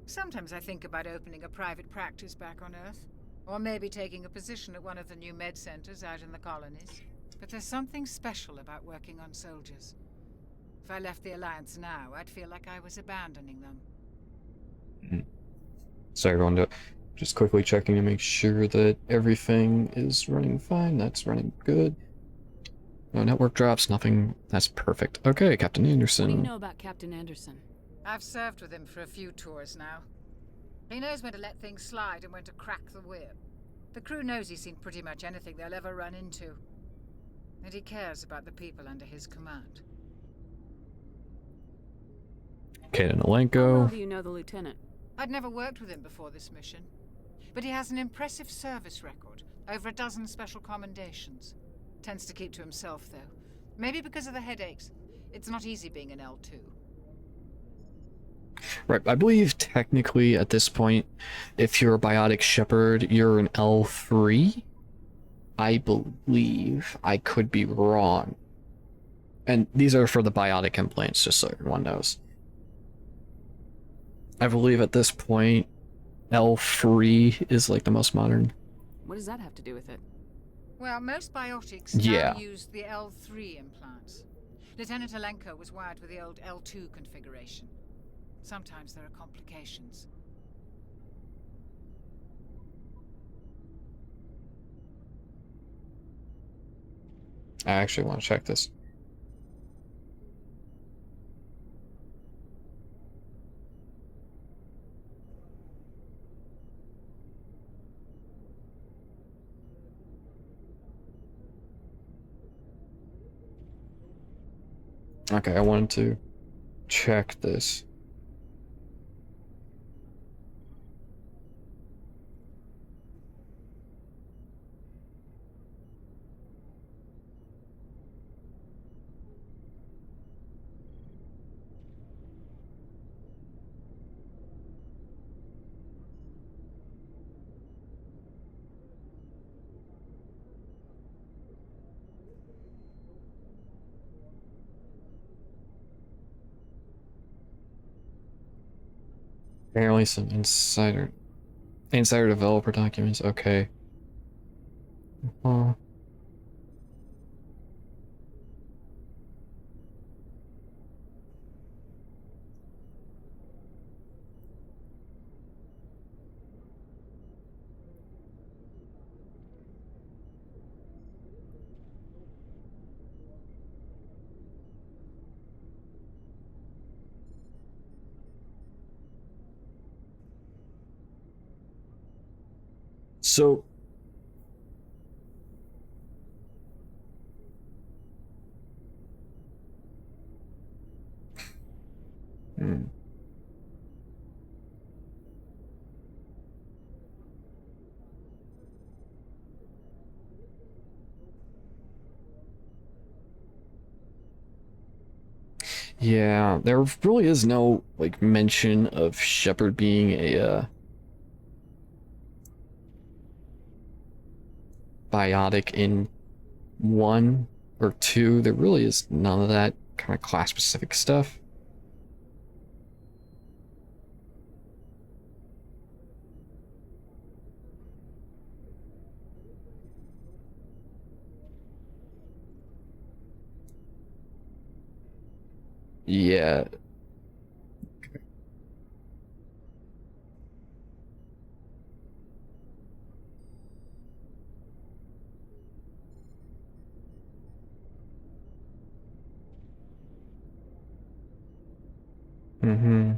Sometimes I think about opening a private practice back on Earth, or maybe taking a position at one of the new med centers out in the colonies. But there's something special about working on soldiers. If I left the Alliance now, I'd feel like I was abandoning them. Sorry everyone, just quickly checking to make sure that everything is running fine. That's running good. No network drops, nothing. That's perfect. Okay, Captain Anderson. What do you know about Captain Anderson? I've served with him for a few tours now. He knows when to let things slide and when to crack the whip. The crew knows he's seen pretty much anything they'll ever run into. And he cares about the people under his command. Kaden How well Alenko. do you know the lieutenant? I'd never worked with him before this mission. But he has an impressive service record. Over a dozen special commendations. Tends to keep to himself, though. Maybe because of the headaches. It's not easy being an L2. Right, I believe technically at this point, if you're a biotic shepherd, you're an L3. I believe. I could be wrong. And these are for the biotic implants, just so everyone knows. I believe at this point, L3 is like the most modern. What does that have to do with it? Well, most biotics now use the L3 implants. Lieutenant Alenko was wired with the old L2 configuration. Sometimes there are complications. I actually want to check this. Okay, I wanted to check this. Apparently some insider developer documents, okay. So yeah, there really is no like mention of Shepard being a biotic in 1 or 2. There really is none of that kind of class specific stuff. Yeah. Mm-hmm.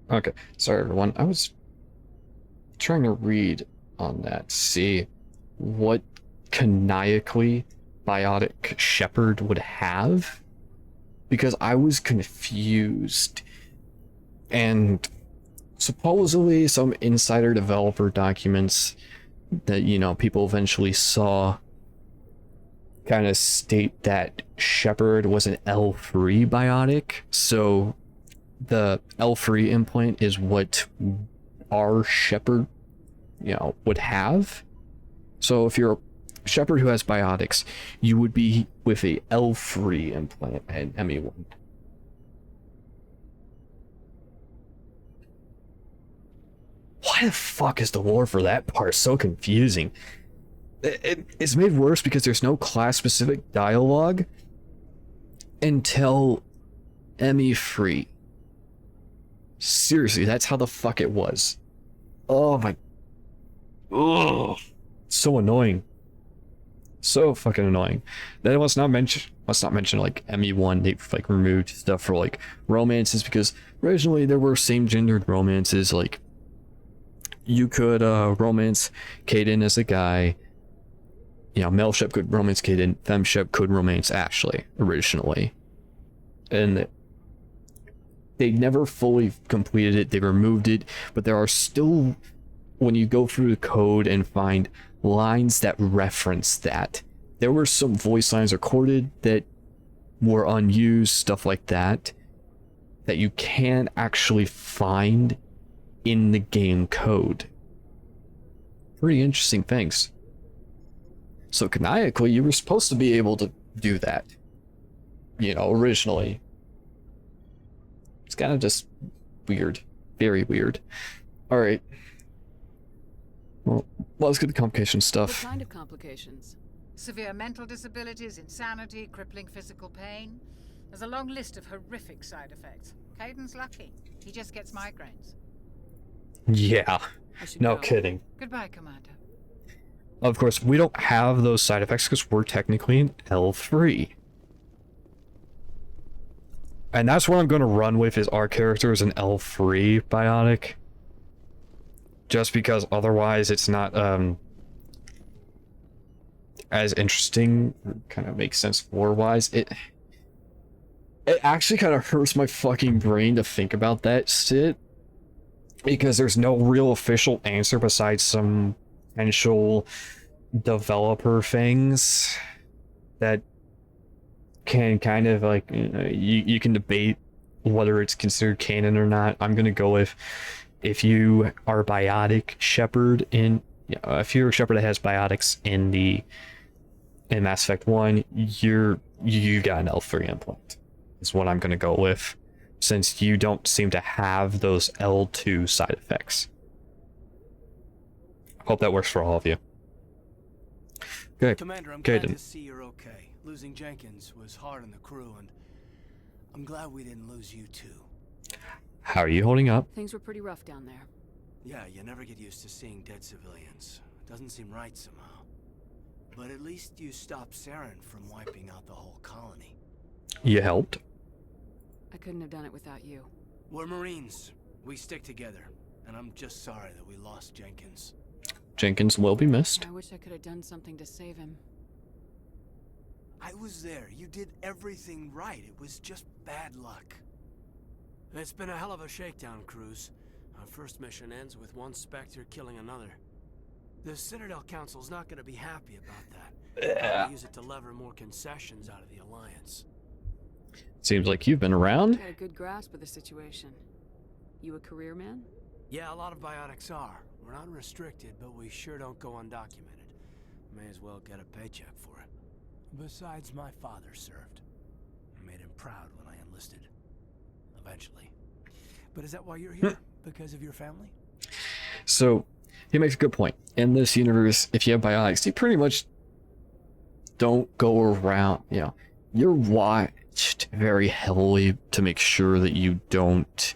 Okay, sorry everyone. I was trying to read on that, see what canonically biotic Shepard would have, because I was confused. And supposedly some insider developer documents that, you know, people eventually saw kind of state that Shepard was an L3 biotic. So the L3 implant is what our Shepard, would have. So if you're a Shepard who has biotics, you would be with a L3 implant and ME1. Why the fuck is the lore for that part so confusing? It's made worse because there's no class-specific dialogue until ME3. Seriously, that's how the fuck it was. Oh my... Ugh. So annoying. So fucking annoying. Then let's not mention like ME1, they've like removed stuff for like romances, because originally there were same-gendered romances. Like you could romance Caden as a guy. Male Shep could romance Caden, FemShep could romance Ashley originally. And they never fully completed it, they removed it, but there are still, when you go through the code and find lines that reference that, there were some voice lines recorded that were unused, stuff like that, that you can actually find in the game code. Pretty interesting things. So canonically, you were supposed to be able to do that, originally. It's kind of just weird. Very weird. Alright. Well, let's get the complication stuff. What kind of complications? Severe mental disabilities, insanity, crippling physical pain. There's a long list of horrific side effects. Caden's lucky. He just gets migraines. Yeah. No kidding. Goodbye, Commander. Of course, we don't have those side effects because we're technically an L3. And that's what I'm going to run with, is our character is an L3 biotic. Just because otherwise it's not as interesting. Kind of makes sense lore-wise. It actually kind of hurts my fucking brain to think about that shit, because there's no real official answer besides some potential developer things that can kind of like, you can debate whether it's considered canon or not. I'm gonna go with, if you are a biotic Shepard in, if you're a Shepard that has biotics in Mass Effect 1, you got an L3 implant, is what I'm gonna go with, since you don't seem to have those L2 side effects. Hope that works for all of you. Okay, Commander, I'm glad to see you're okay. Losing Jenkins was hard on the crew, and I'm glad we didn't lose you too. How are you holding up? Things were pretty rough down there. Yeah, you never get used to seeing dead civilians. Doesn't seem right somehow. But at least you stopped Saren from wiping out the whole colony. You helped? I couldn't have done it without you. We're Marines. We stick together. And I'm just sorry that we lost Jenkins. Jenkins will be missed. I wish I could have done something to save him. I was there. You did everything right. It was just bad luck. It's been a hell of a shakedown, Cruz. Our first mission ends with one Spectre killing another. The Citadel Council's not going to be happy about that. They'll use it to lever more concessions out of the Alliance. Seems like you've been around. I had a good grasp of the situation. You a career man? Yeah, a lot of biotics are. We're not restricted, but we sure don't go undocumented. May as well get a paycheck for it. Besides, my father served. I made him proud when I enlisted. Eventually. But is that why you're here? Because of your family? So, he makes a good point. In this universe, if you have biotics, you pretty much don't go around, you're watched very heavily to make sure that you don't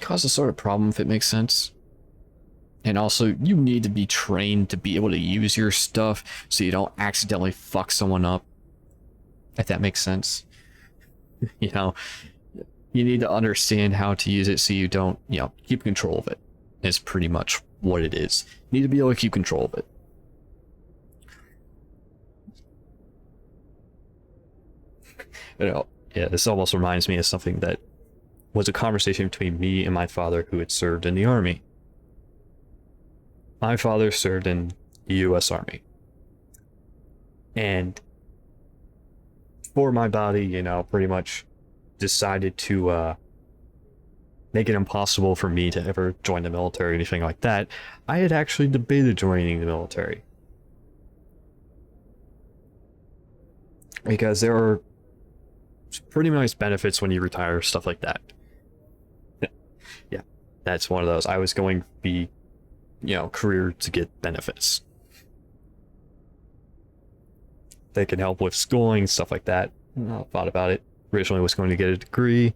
cause a sort of problem, if it makes sense. And also, you need to be trained to be able to use your stuff so you don't accidentally fuck someone up, if that makes sense. You need to understand how to use it so you don't, keep control of it. Is pretty much what it is. You need to be able to keep control of it. Yeah, this almost reminds me of something that was a conversation between me and my father, who had served in the Army. My father served in the U.S. Army. And for my body, you know, pretty much decided to make it impossible for me to ever join the military or anything like that, I had actually debated joining the military. Because there are pretty nice benefits when you retire, stuff like that. Yeah, that's one of those. I was going to be, you know, career to get benefits. They can help with schooling, stuff like that. I thought about it. Originally was going to get a degree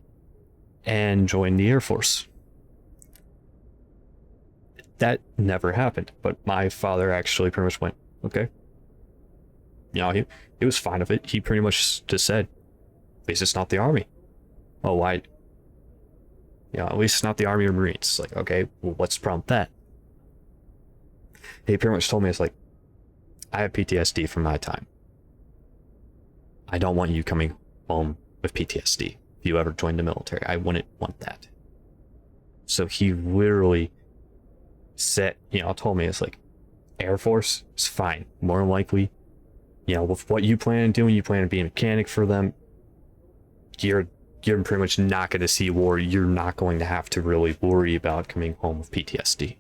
and join the Air Force. That never happened, but my father actually pretty much went, okay. You know, he was fine with it. He pretty much just said, at least it's not the Army. Oh, why? You know, at least it's not the Army or Marines. Like, okay, well, what's the problem with that? He pretty much told me, it's like, I have PTSD from my time. I don't want you coming home with PTSD. If you ever join the military, I wouldn't want that. So he literally said, you know, told me, it's like, Air Force is fine. More than likely, you know, with what you plan on doing, you plan on being a mechanic for them, you're pretty much not going to see war. You're not going to have to really worry about coming home with PTSD.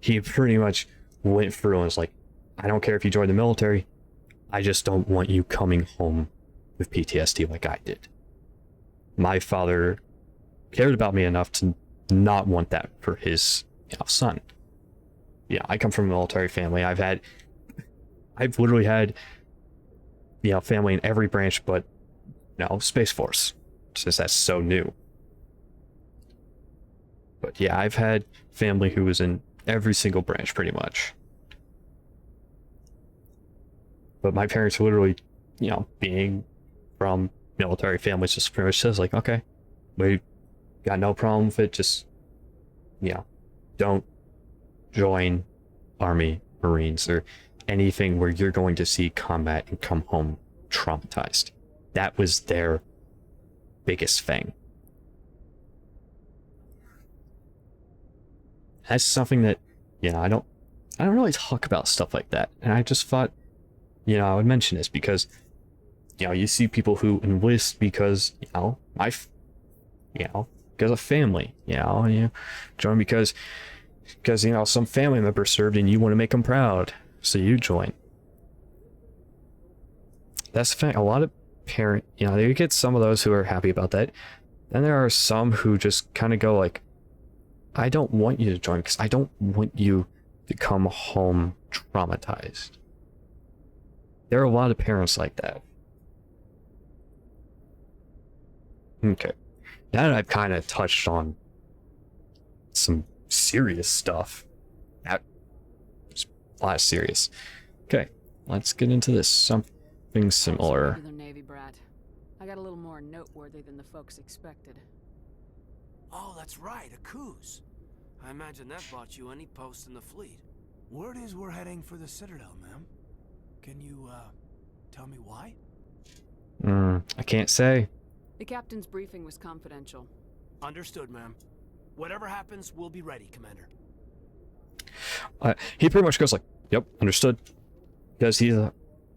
He pretty much went through and was like, I don't care if you join the military, I just don't want you coming home with PTSD like I did. My father cared about me enough to not want that for his, you know, son. Yeah, I come from a military family. I've literally had, you know, family in every branch but, you know, Space Force, since that's so new. But yeah, I've had family who was in every single branch pretty much. But my parents literally, you know, being from military families, just pretty much says like, okay, we got no problem with it, just, you know, don't join Army, Marines, or anything where you're going to see combat and come home traumatized. That was their biggest thing. That's something that, you know, I don't really talk about stuff like that. And I just thought, you know, I would mention this because, you know, you see people who enlist because, you know, because of family, you know, and you join because, you know, some family member served and you want to make them proud. So you join. That's the thing. A lot of parents, you know, you get some of those who are happy about that. Then there are some who just kind of go like, I don't want you to join because I don't want you to come home traumatized. There are a lot of parents like that. Okay. Now that I've kind of touched on some serious stuff, that's a lot serious. Okay, let's get into this. Something similar. Regular Navy brat. I got a little more noteworthy than the folks expected. Oh, that's right, a cruise. I imagine that bought you any post in the fleet. Word is we're heading for the Citadel, ma'am. Can you, tell me why? I can't say. The captain's briefing was confidential. Understood, ma'am. Whatever happens, we'll be ready, Commander. He pretty much goes like, yep, understood. Because he's, you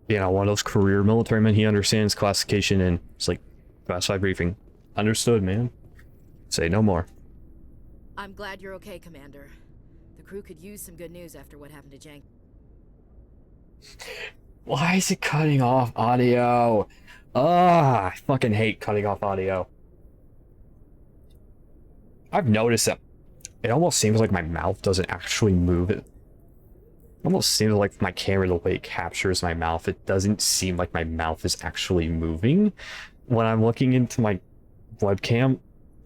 know, one of those career military men. He understands classification and it's like, classified briefing. Understood, man. Say no more. I'm glad you're okay, Commander. The crew could use some good news after what happened to Jank. Why is it cutting off audio? I fucking hate cutting off audio. I've noticed that it almost seems like my mouth doesn't actually move. It almost seems like my camera, the way it captures my mouth, it doesn't seem like my mouth is actually moving. When I'm looking into my webcam,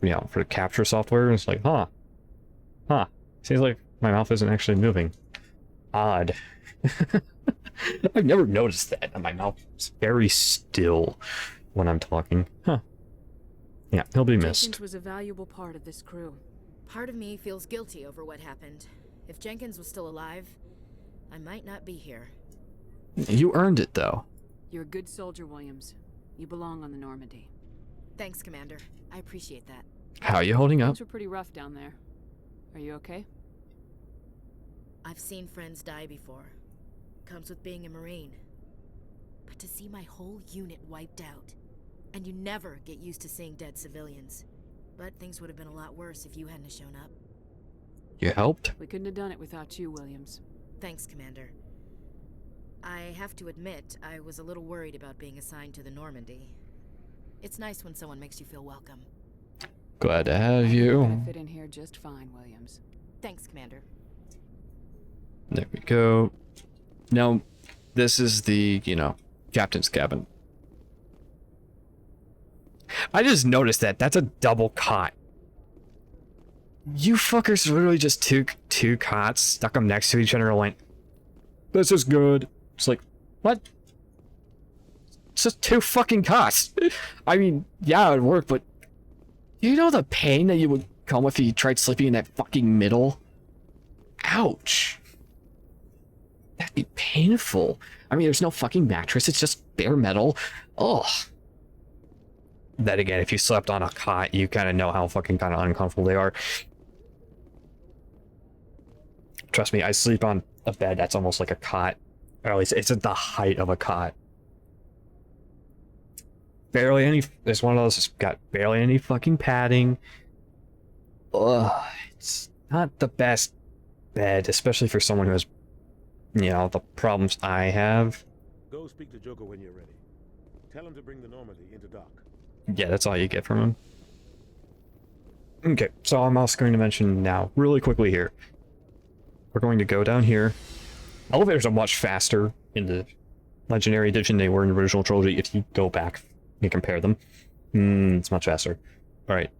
you know, for the capture software, it's like, seems like my mouth isn't actually moving. Odd. I've never noticed that. My mouth is very still when I'm talking. Yeah, he'll be missed. Jenkins was a valuable part of this crew. Part of me feels guilty over what happened. If Jenkins was still alive, I might not be here. You earned it, though. You're a good soldier, Williams. You belong on the Normandy. Thanks, Commander. I appreciate that. How are you holding up? Things were pretty rough down there. Are you okay? I've seen friends die before. Comes with being a Marine. But to see my whole unit wiped out. And you never get used to seeing dead civilians. But things would have been a lot worse if you hadn't shown up. You helped? We couldn't have done it without you, Williams. Thanks, Commander. I have to admit, I was a little worried about being assigned to the Normandy. It's nice when someone makes you feel welcome. Glad to have you. I fit in here just fine, Williams. Thanks, Commander. There we go. Now, this is the, captain's cabin. I just noticed that. That's a double cot. You fuckers literally just took two cots, stuck them next to each other, and went, this is good. It's like, what? It's just two fucking cots. I mean, yeah, it would work, but do you know the pain that you would come if you tried sleeping in that fucking middle? Ouch. That'd be painful. I mean, there's no fucking mattress. It's just bare metal. Ugh. Then again, if you slept on a cot, you kind of know how fucking kind of uncomfortable they are. Trust me, I sleep on a bed that's almost like a cot. Or at least it's at the height of a cot. Barely any... There's one of those that's got barely any fucking padding. Ugh. It's not the best bed, especially for someone who has, the problems I have. Go speak to Joker when you're ready. Tell him to bring the Normandy into dock. Yeah, that's all you get from him. Okay, so I'm also going to mention now, really quickly here. We're going to go down here. Elevators are much faster in the Legendary Edition than they were in the original trilogy if you go back and compare them. It's much faster. Alright.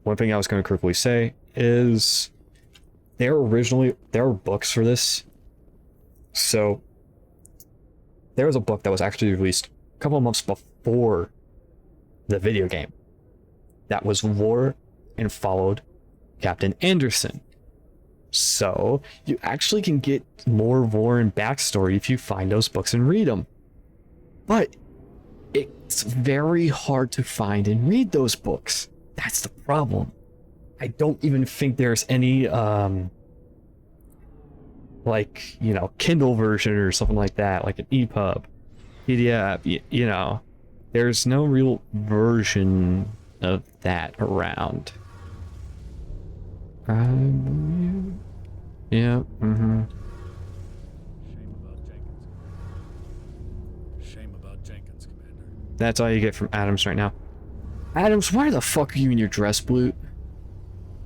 One thing I was going to quickly say is there were books for this. So there was a book that was actually released a couple of months before the video game that was lore and followed Captain Anderson. So you actually can get more lore and backstory if you find those books and read them. But it's very hard to find and read those books. That's the problem. I don't even think there's any Kindle version or something like that, like an EPUB, PDF, there's no real version of that around. Yeah, Shame about Jenkins, Commander. That's all you get from Adams right now. Adams, why the fuck are you in your dress blue?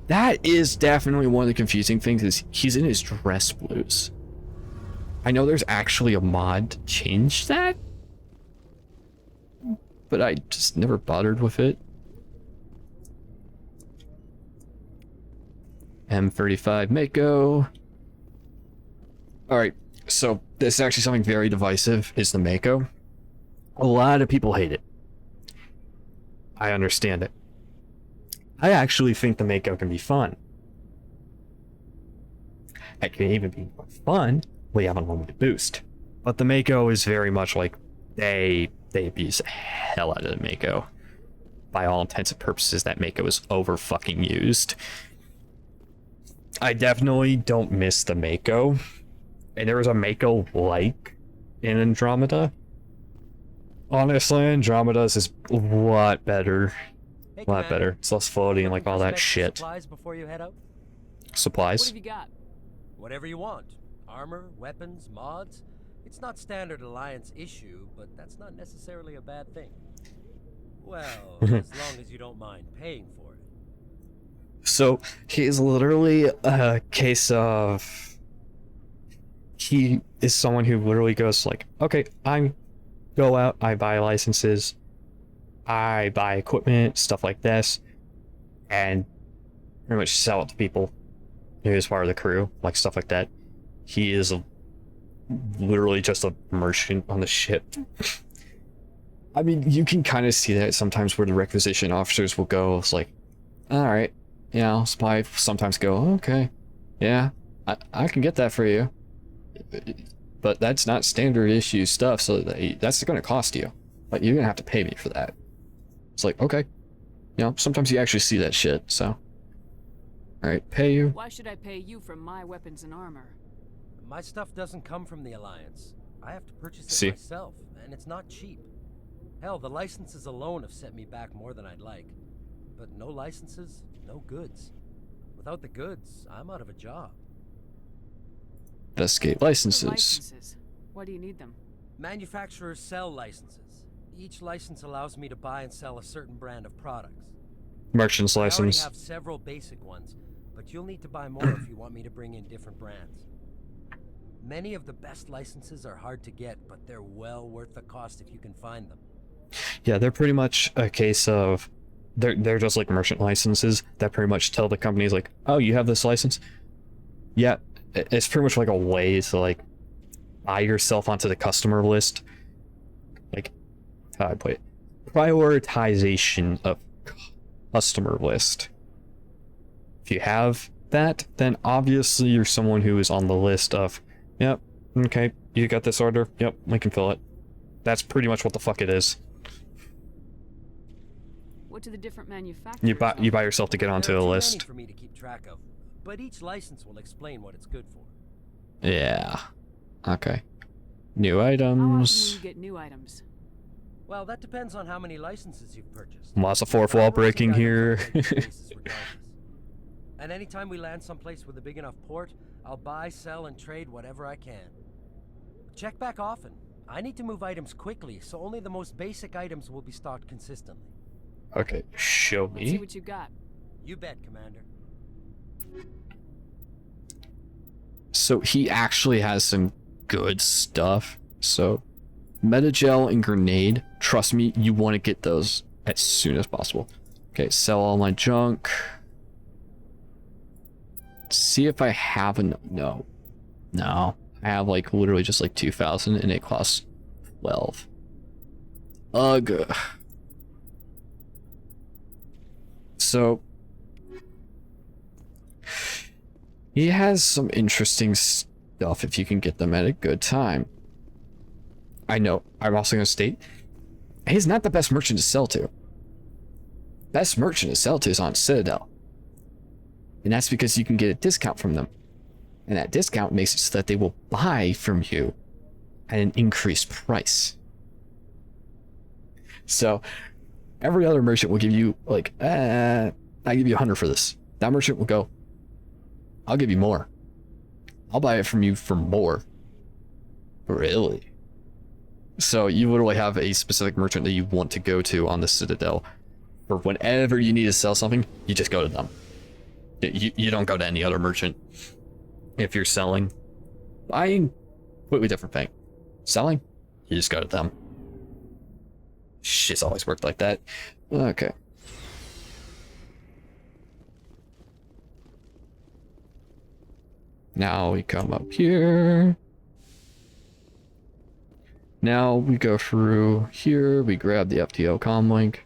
That is definitely one of the confusing things, is he's in his dress blues. I know there's actually a mod to change that, but I just never bothered with it. M35 Mako. Alright, so this is actually something very divisive, is the Mako. A lot of people hate it. I understand it. I actually think the Mako can be fun. It can even be fun when you have an unlimited boost. But the Mako is very much like, they abuse the hell out of the Mako. By all intents and purposes, that Mako is over fucking used. I definitely don't miss the Mako. And there was a Mako like in Andromeda. Honestly, Andromeda's is a lot better. Hey, A lot better. It's less floaty and like all that shit. Supplies before you head out? Supplies? What have you got? Whatever you want. Armor, weapons, mods. It's not standard Alliance issue, but that's not necessarily a bad thing. Well, as long as you don't mind paying for it. So he's literally a case of, he is someone who literally goes like, okay, I go out, I buy licenses, I buy equipment, stuff like this, and pretty much sell it to people who is part of the crew, like stuff like that. He is literally just a merchant on the ship. I mean, you can kind of see that sometimes where the requisition officers will go, it's like, alright, supply sometimes go, okay, yeah, I can get that for you. But that's not standard issue stuff, so that's going to cost you. But you're going to have to pay me for that. It's like, okay. Sometimes you actually see that shit, so. Alright, pay you. Why should I pay you for my weapons and armor? My stuff doesn't come from the Alliance. I have to purchase it See? myself, and it's not cheap. Hell, the licenses alone have set me back more than I'd like. But no licenses, no goods. Without the goods, I'm out of a job. Investigate licenses. Licenses. Why do you need them? Manufacturers sell licenses. Each license allows me to buy and sell a certain brand of products. Merchant's license. I already have several basic ones, but you'll need to buy more if you want me to bring in different brands. Many of the best licenses are hard to get, but they're well worth the cost if you can find them. Yeah, they're pretty much a case of they're just like merchant licenses that pretty much tell the companies like, oh, you have this license? Yeah, it's pretty much like a way to like buy yourself onto the customer list. Like, how do I put it? Prioritization of customer list. If you have that, then obviously you're someone who is on the list of, yep, okay, you got this order, yep, we can fill it. That's pretty much what the fuck it is. What do the different manufacturers? You buy yourself to get onto a list. Too many for me to keep track of, but each license will explain what it's good for. Yeah. Okay. New How often will items. you get new items? Well, that depends on how many licenses you've purchased. Lots of fourth wall breaking here. And anytime we land someplace with a big enough port, I'll buy, sell, and trade whatever I can. Check back often. I need to move items quickly, so only the most basic items will be stocked consistently. Okay, show Let's see me. what you got. You bet, Commander. So he actually has some good stuff. So Metagel and Grenade, trust me, you want to get those as soon as possible. Okay, sell all my junk. See if I have enough. No. I have like literally just like 2,000 and it costs 12. Ugh. So he has some interesting stuff if you can get them at a good time. I know, I'm also going to state, he's not the best merchant to sell to. Best merchant to sell to is on Citadel. And that's because you can get a discount from them. And that discount makes it so that they will buy from you at an increased price. So every other merchant will give you like, I give you 100 for this. That merchant will go, I'll give you more. I'll buy it from you for more. Really? So you literally have a specific merchant that you want to go to on the Citadel. For whenever you need to sell something, you just go to them. You don't go to any other merchant. If you're selling, buying, completely different thing. Selling, you just go to them. Shit's always worked like that. Okay. Now we come up here. Now we go through here, we grab the FTL comm link.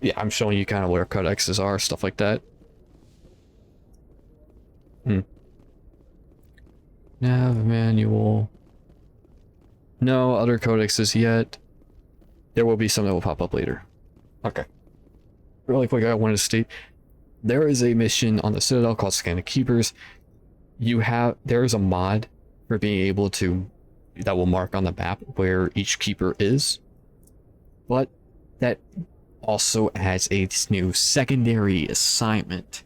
Yeah, I'm showing you kind of where codexes are, stuff like that. Nav manual. No other codexes yet. There will be some that will pop up later. Okay. Really quick, I wanted to state, there is a mission on the Citadel called Scan the Keepers. There is a mod for being able to, that will mark on the map where each keeper is. But that also adds a new secondary assignment.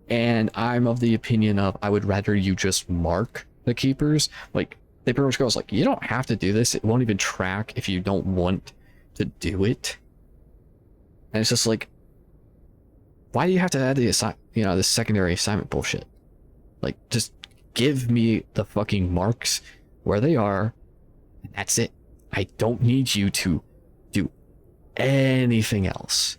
And I'm of the opinion of, I would rather you just mark the keepers. Like, they pretty much goes like, you don't have to do this. It won't even track if you don't want to do it. And it's just like, why do you have to add the the secondary assignment bullshit? Like, just give me the fucking marks where they are, and that's it. I don't need you to do anything else.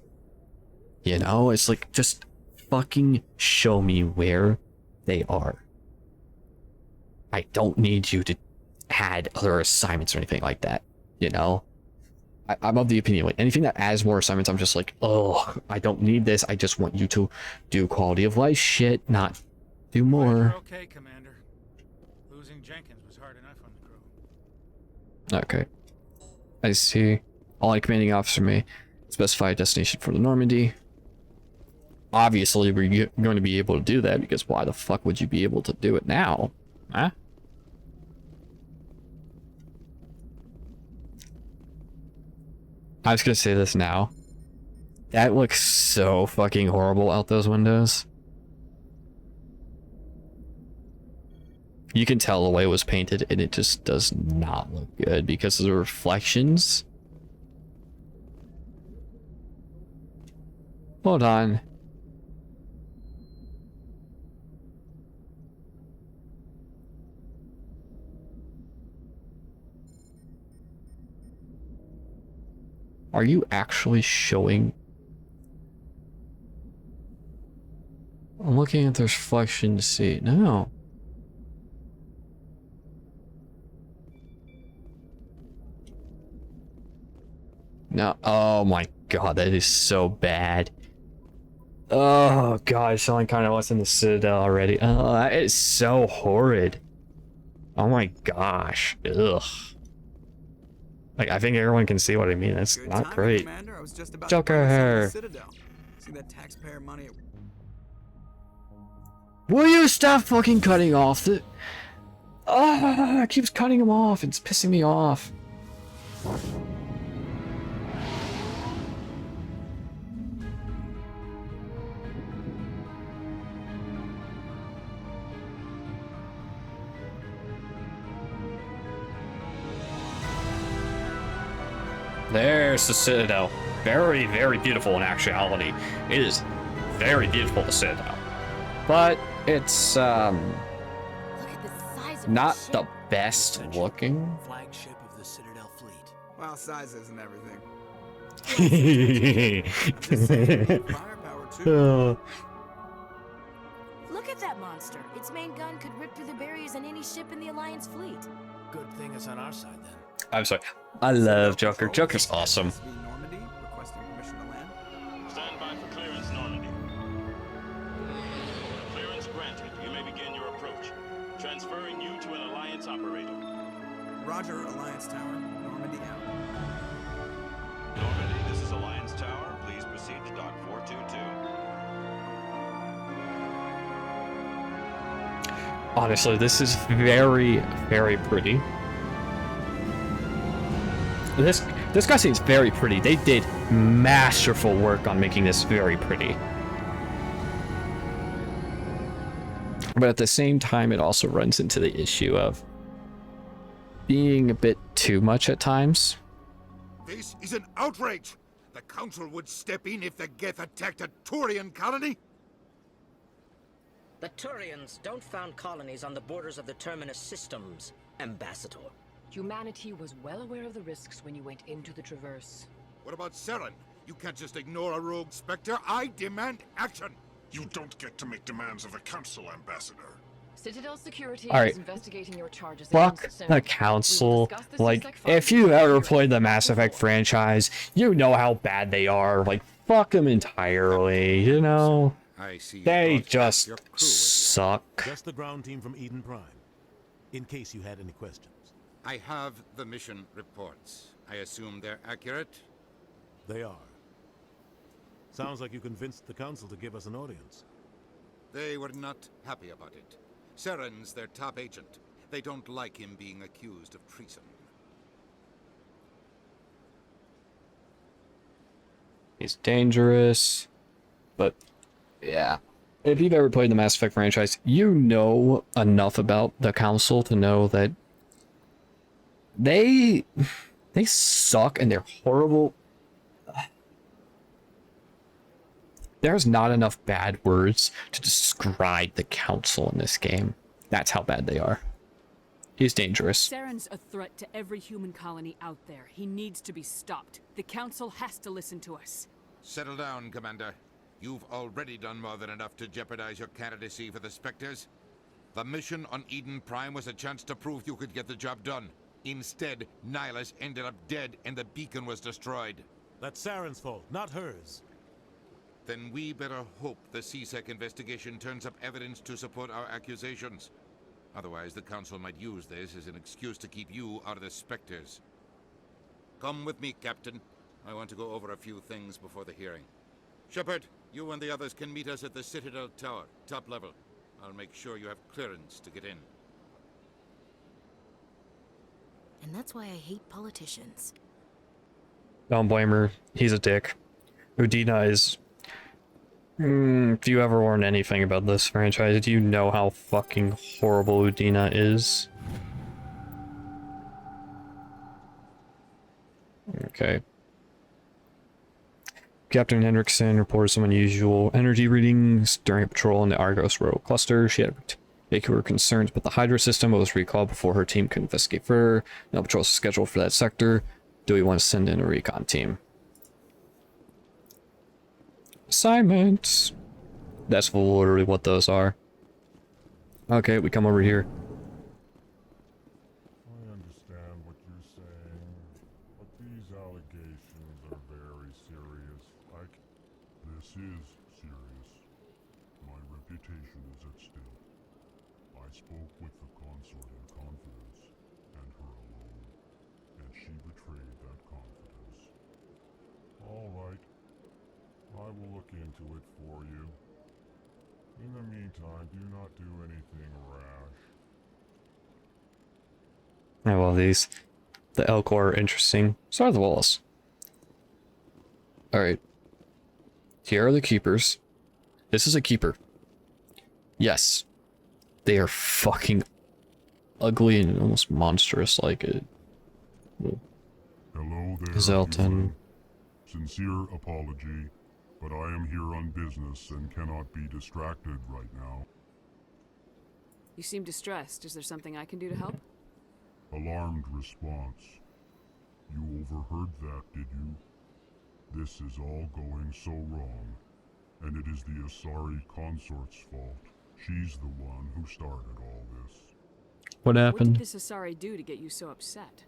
You know, it's like, just fucking show me where they are. I don't need you to add other assignments or anything like that, you know? I'm of the opinion, like, anything that adds more assignments, I'm just like, oh, I don't need this. I just want you to do quality of life shit, not do more. Okay, Commander. Losing Jenkins was hard enough on the crew. Okay. I see. All commanding officer may specify a destination for the Normandy. Obviously, we're going to be able to do that, because why the fuck would you be able to do it now? Huh? I was gonna say this now. That looks so fucking horrible out those windows. You can tell the way it was painted and it just does not look good because of the reflections. Hold on. Are you actually showing? I'm looking at the reflection to see. No. No. Oh my god, that is so bad. Oh god, someone kind of was in the Citadel already. Oh, that is so horrid. Oh my gosh. Ugh. Like, I think everyone can see what I mean. It's not great. Commander. I was just about Joker to buy hair. the Citadel. See that taxpayer money? Will you stop fucking cutting off the... Ah, it keeps cutting him off. It's pissing me off. There's the Citadel. Very, very beautiful in actuality. It is very beautiful, the Citadel. But it's, not the best looking. Flagship of the Citadel fleet. Well, size isn't everything. Firepower too. Look at that monster. Its main gun could rip through the barriers in any ship in the Alliance fleet. Good thing it's on our side then. I'm sorry. I love Joker. Joker's awesome. Normandy, requesting permission to land. Stand by for clearance, Normandy. Clearance granted. You may begin your approach. Transferring you to an Alliance operator. Roger, Alliance Tower. Normandy out. Normandy, this is Alliance Tower. Please proceed to dock 422. Honestly, this is very, very pretty. This cutscene's very pretty. They did masterful work on making this very pretty. But at the same time, it also runs into the issue of being a bit too much at times. This is an outrage! The Council would step in if the Geth attacked a Turian colony? The Turians don't found colonies on the borders of the Terminus systems, Ambassador. Humanity was well aware of the risks when you went into the Traverse. What about Seren? You can't just ignore a rogue Spectre. I demand action! You don't get to make demands of the Council, Ambassador. Citadel Security All right. is investigating your charges. Fuck the Council. Like, if you've ever played the Mass Effect franchise, you know how bad they are. Like, fuck them entirely, you know? I see. They just suck. Just the ground team from Eden Prime, in case you had any questions. I have the mission reports. I assume they're accurate? They are. Sounds like you convinced the Council to give us an audience. They were not happy about it. Seren's their top agent. They don't like him being accused of treason. He's dangerous, but yeah. If you've ever played the Mass Effect franchise, you know enough about the Council to know that they suck and they're horrible. There's not enough bad words to describe the Council in this game. That's how bad they are. He's dangerous. Saren's a threat to every human colony out there. He needs to be stopped. The Council has to listen to us. Settle down, Commander. You've already done more than enough to jeopardize your candidacy for the Spectres. The mission on Eden Prime was a chance to prove you could get the job done. Instead, Nihilus ended up dead and the beacon was destroyed. That's Saren's fault, not hers. Then we better hope the CSEC investigation turns up evidence to support our accusations. Otherwise, the Council might use this as an excuse to keep you out of the Spectres. Come with me, Captain. I want to go over a few things before the hearing. Shepard, you and the others can meet us at the Citadel Tower, top level. I'll make sure you have clearance to get in. And that's why I hate politicians. Don't blame her. He's a dick. Udina is... if you ever learn anything about this franchise, you know how fucking horrible Udina is. Okay. Captain Hendrickson reported some unusual energy readings during a patrol in the Argos Row cluster. She had particular concerns about the Hydra system, but was recalled before her team could investigate further. No patrols scheduled for that sector. Do we want to send in a recon team? Assignments. That's literally what those are. Okay, we come over here. I understand what you're saying, but these allegations are very serious. This is serious. My reputation is at stake. I spoke with the consort in confidence, and her alone, and she betrayed that confidence. All right. I will look into it for you. In the meantime, do not do anything rash. I love these. The Elcor are interesting. So are the walls. Alright. Here are the keepers. This is a keeper. Yes. They are fucking ugly and almost monstrous like it. Hello there, Zelton. human. Sincere apology, but I am here on business and cannot be distracted right now. You seem distressed. Is there something I can do to help? Alarmed response. You overheard that, did you? This is all going so wrong, and it is the Asari consort's fault. She's the one who started all this. What happened? What did this Asari do to get you so upset?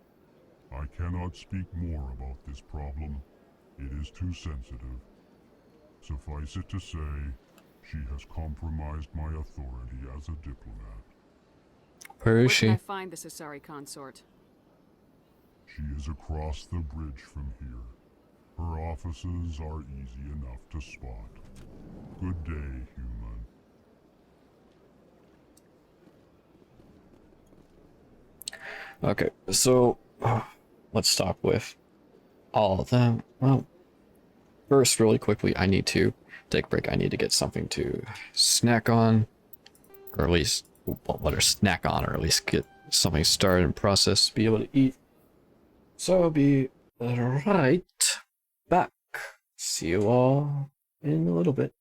I cannot speak more about this problem. It is too sensitive. Suffice it to say, she has compromised my authority as a diplomat. Where is Where she? can I find this Asari consort? She is across the bridge from here. Her offices are easy enough to spot. Good day, human. Okay, so let's stop with all of them. Well, first, really quickly, I need to take a break. I need to get something to snack on, or at least, well, let her snack on, or at least get something started and processed to be able to eat. So I'll be right back. See you all in a little bit.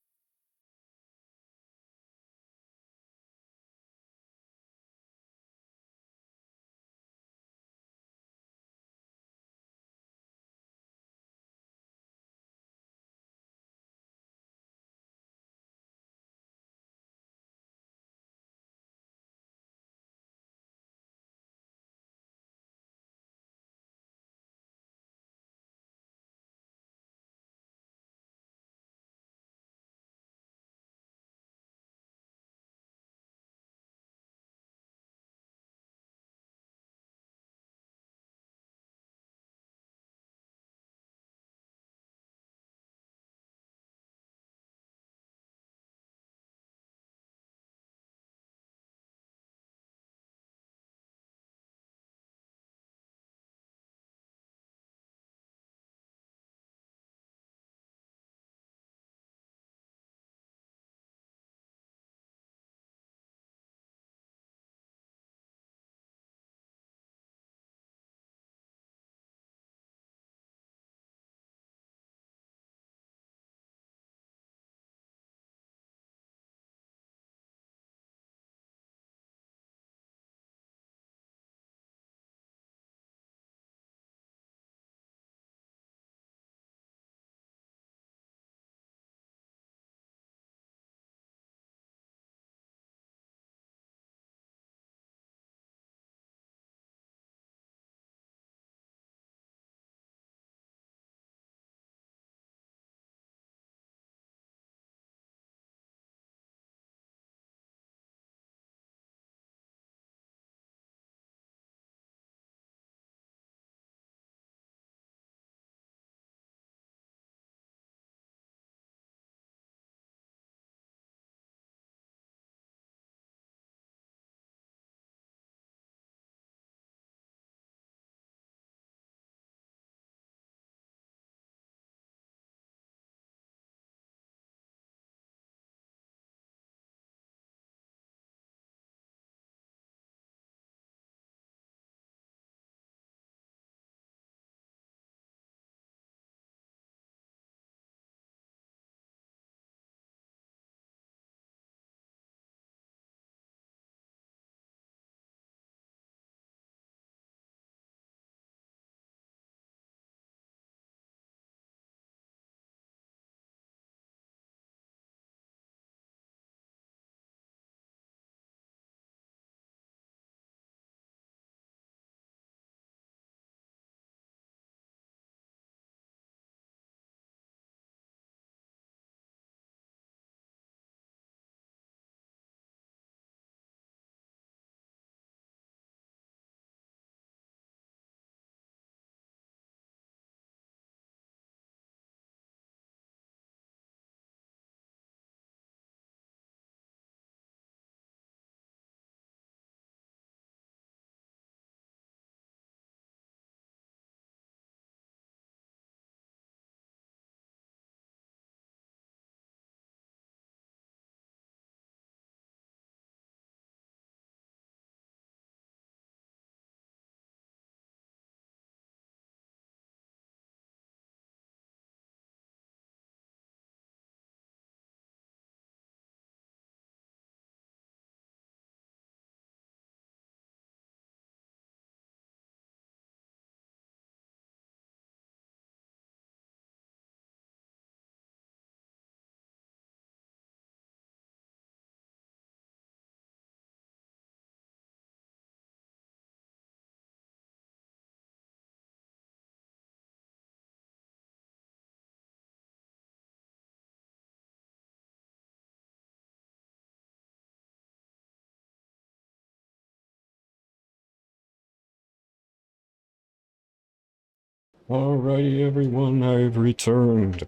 Alrighty, everyone, I've returned.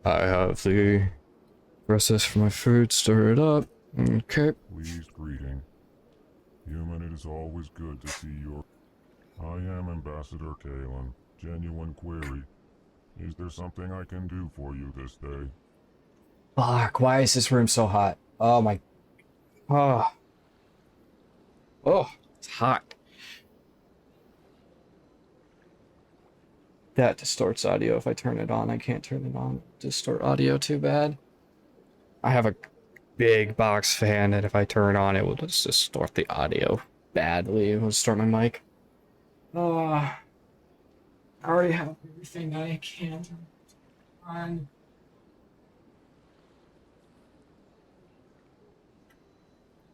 I have the process for my food, stir it up. Okay. Pleased greeting. Human, it is always good to see your... I am Ambassador Kalen. Genuine query. Is there something I can do for you this day? Fuck, why is this room so hot? Oh my... Oh. Oh, it's hot. That distorts audio if I turn it on. I can't turn it on. Distort audio too bad. I have a big box fan, and if I turn it on, it will just distort the audio badly. It will distort my mic. I already have everything that I can on.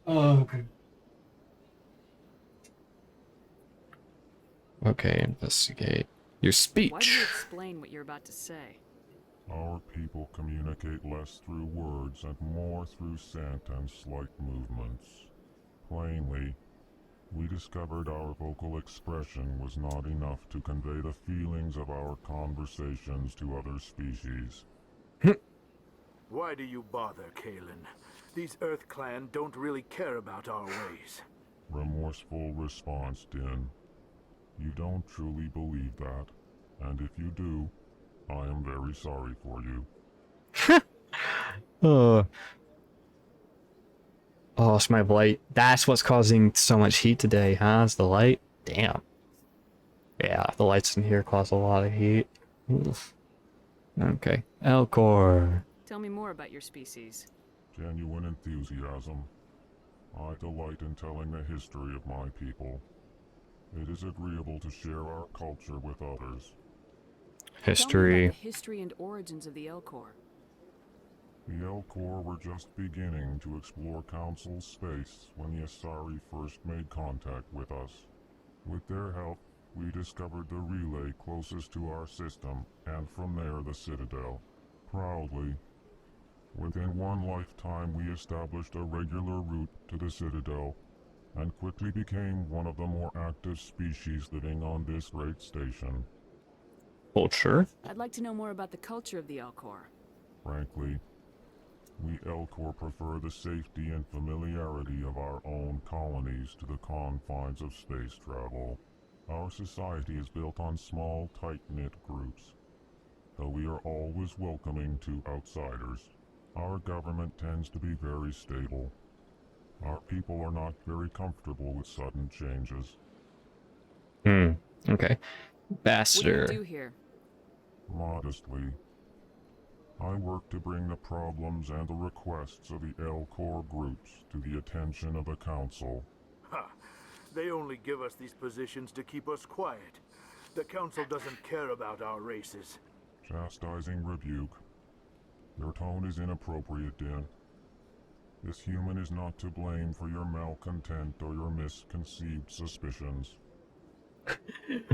Oh, good. Okay, investigate. Your speech. Why do you explain what you're about to say? Our people communicate less through words and more through scent and slight movements. Plainly, we discovered our vocal expression was not enough to convey the feelings of our conversations to other species. Why do you bother, Kalen? These Earth Clan don't really care about our ways. Remorseful response, Din. You don't truly believe that, and if you do, I am very sorry for you. Oh, it's my light. That's what's causing so much heat today, huh? It's the light? Damn. Yeah, the lights in here cause a lot of heat. Oof. Okay. Elcor. Tell me more about your species. Genuine enthusiasm. I delight in telling the history of my people. It is agreeable to share our culture with others. History. Tell me about the history and origins of the Elcor. The Elcor were just beginning to explore Council space when the Asari first made contact with us. With their help, we discovered the relay closest to our system, and from there the Citadel. Proudly, within one lifetime we established a regular route to the Citadel, and quickly became one of the more active species living on this great station. Culture? I'd like to know more about the culture of the Elcor. Frankly, we Elcor prefer the safety and familiarity of our own colonies to the confines of space travel. Our society is built on small, tight-knit groups. Though we are always welcoming to outsiders, our government tends to be very stable. Our people are not very comfortable with sudden changes. Okay. Ambassador. What do you do here? Modestly, I work to bring the problems and the requests of the Elcor groups to the attention of the Council. Ha! They only give us these positions to keep us quiet. The Council doesn't care about our races. Chastising rebuke. Your tone is inappropriate, Din. This human is not to blame for your malcontent or your misconceived suspicions.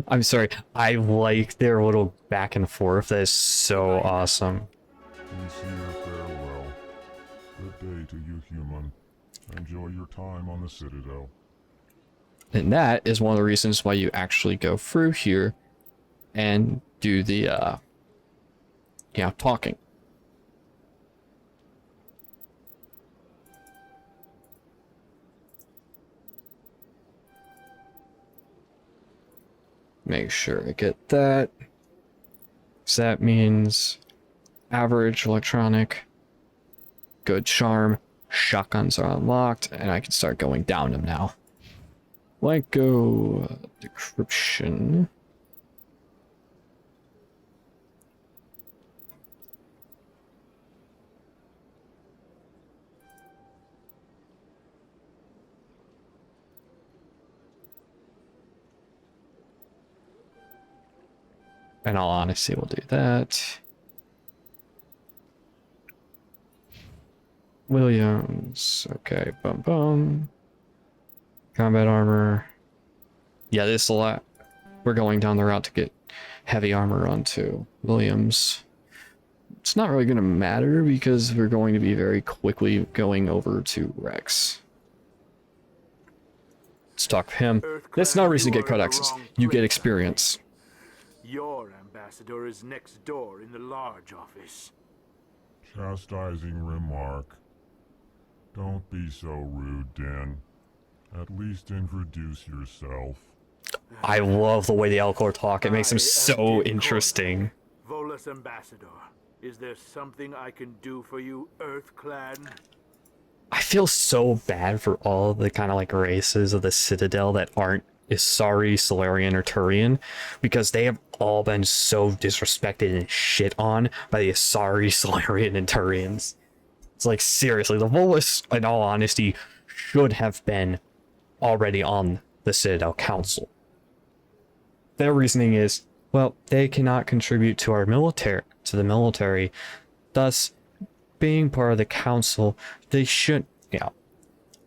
I'm sorry. I like their little back and forth. That is so awesome. Sincere farewell. Good day to you, human. Enjoy your time on the Citadel. And that is one of the reasons why you actually go through here and do the, talking. Make sure I get that. So that means average electronic, good charm, shotguns are unlocked, and I can start going down them now. Let go decryption. In all honesty, we'll do that. Williams. Okay, bum bum. Combat armor. Yeah, this is a lot. We're going down the route to get heavy armor onto Williams. It's not really going to matter because we're going to be very quickly going over to Rex. Let's talk to him. That's not a reason to get codexes. You get experience. Your ambassador is next door in the large office. Chastising remark. Don't be so rude, Dan. At least introduce yourself. I love the way the Elcor talk. It makes them so interesting. Volus ambassador, is there something I can do for you, Earth Clan? I feel so bad for all the kind of like races of the Citadel that aren't Isari, Solarian, or Turian, because they have all been so disrespected and shit on by the Isari, Solarian, and Turians. It's like, seriously, the Volus, in all honesty, should have been already on the Citadel Council. Their reasoning is, well, they cannot contribute to our military, thus, being part of the council, they should,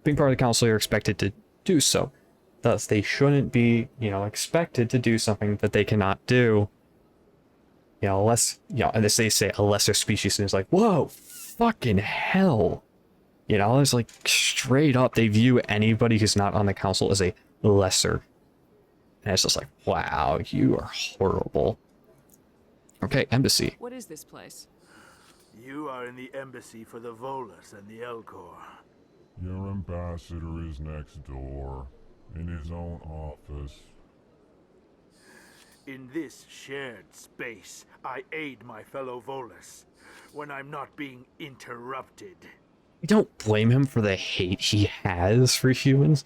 being part of the council, you're expected to do so. Thus, they shouldn't be, expected to do something that they cannot do. Unless, and they say a lesser species, and it's like, whoa, fucking hell. It's like straight up, they view anybody who's not on the council as a lesser. And it's just like, wow, you are horrible. Okay, embassy. What is this place? You are in the embassy for the Volus and the Elcor. Your ambassador is next door, in his own office. In this shared space, I aid my fellow Volus when I'm not being interrupted. I don't blame him for the hate he has for humans,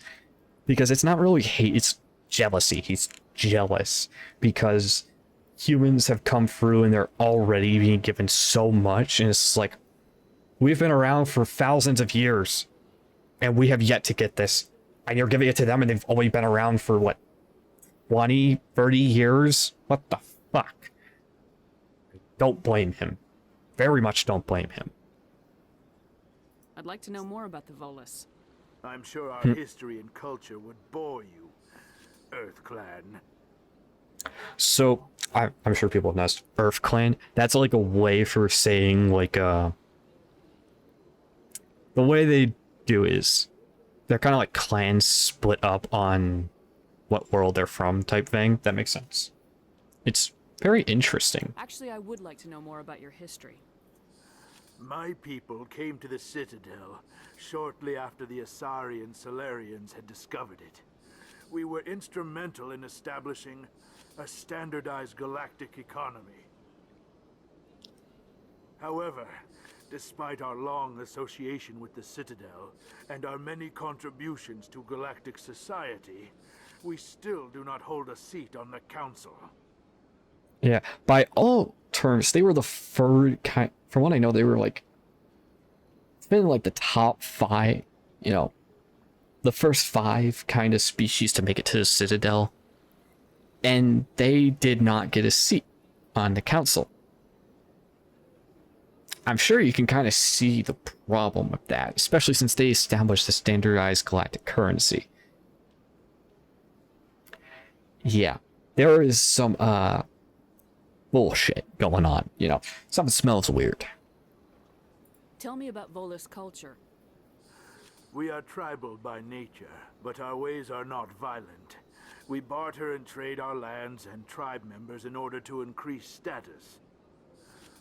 because it's not really hate, it's jealousy. He's jealous because humans have come through and they're already being given so much, and it's like, we've been around for thousands of years and we have yet to get this, and you're giving it to them and they've only been around for what, 20, 30 years? What the fuck? Don't blame him. Very much don't blame him. I'd like to know more about the Volus. I'm sure our history and culture would bore you, Earth Clan. So, I'm sure people have noticed, Earth Clan, that's like a way for saying, like, the way they do is, they're kind of like clans split up on what world they're from type thing. That makes sense. It's very interesting. Actually, I would like to know more about your history. My people came to the Citadel shortly after the Asari and Solarians had discovered it. We were instrumental in establishing a standardized galactic economy. However, despite our long association with the Citadel and our many contributions to galactic society, we still do not hold a seat on the Council. Yeah, by all terms, they were the first kind. From what I know, they were like, been like the top 5, the first 5 kind of species to make it to the Citadel, and they did not get a seat on the council. I'm sure you can kind of see the problem with that, especially since they established the standardized galactic currency. Yeah, there is some bullshit going on, something smells weird. Tell me about Volus culture. We are tribal by nature, but our ways are not violent. We barter and trade our lands and tribe members in order to increase status.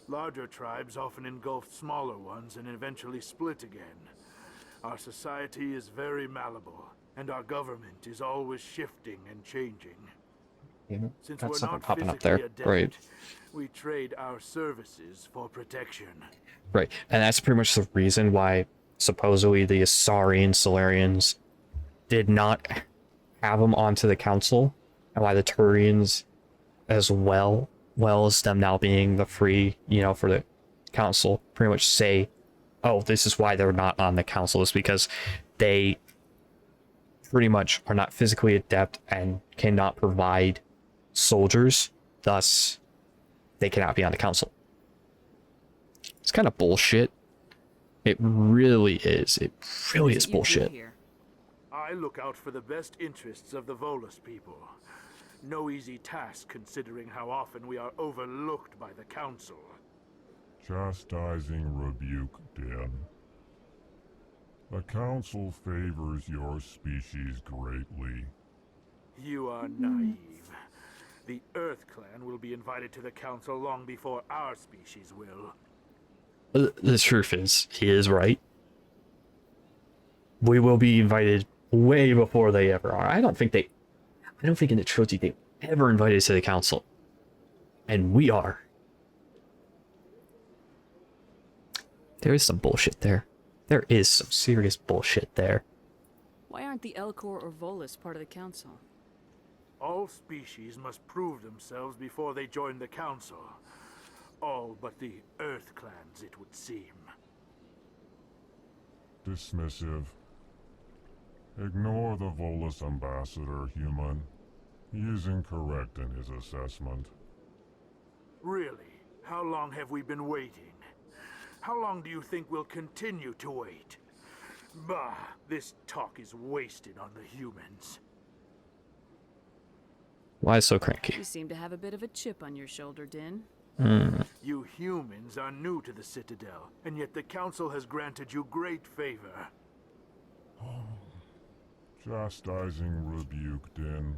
Larger tribes often engulf smaller ones and eventually split again. Our society is very malleable, and our government is always shifting and changing. Since Got we're something not popping up physically there. adept, Right. we trade our services for protection. Right, and that's pretty much the reason why supposedly the Asari and Solarians did not have them onto the council, and why the Turians as well as them now being the free, for the council, pretty much say, oh, this is why they're not on the council, is because they pretty much are not physically adept and cannot provide soldiers, thus they cannot be on the council. It's kind of bullshit. It really is. It really is bullshit. I look out for the best interests of the Volus people. No easy task considering how often we are overlooked by the Council. Chastising rebuke, Dan. The Council favors your species greatly. You are naive. The Earth Clan will be invited to the council long before our species will. The truth is, he is right. We will be invited way before they ever are. I don't think in the trilogy they ever invited us to the council. And we are. There is some bullshit there. There is some serious bullshit there. Why aren't the Elcor or Volus part of the council? All species must prove themselves before they join the council. All but the Earth Clans, it would seem. Dismissive. Ignore the Volus ambassador, human. He is incorrect in his assessment. Really? How long have we been waiting? How long do you think we'll continue to wait? Bah, this talk is wasted on the humans. Why so cranky? You seem to have a bit of a chip on your shoulder, Din. You humans are new to the Citadel, and yet the Council has granted you great favor. Chastising rebuke, Din.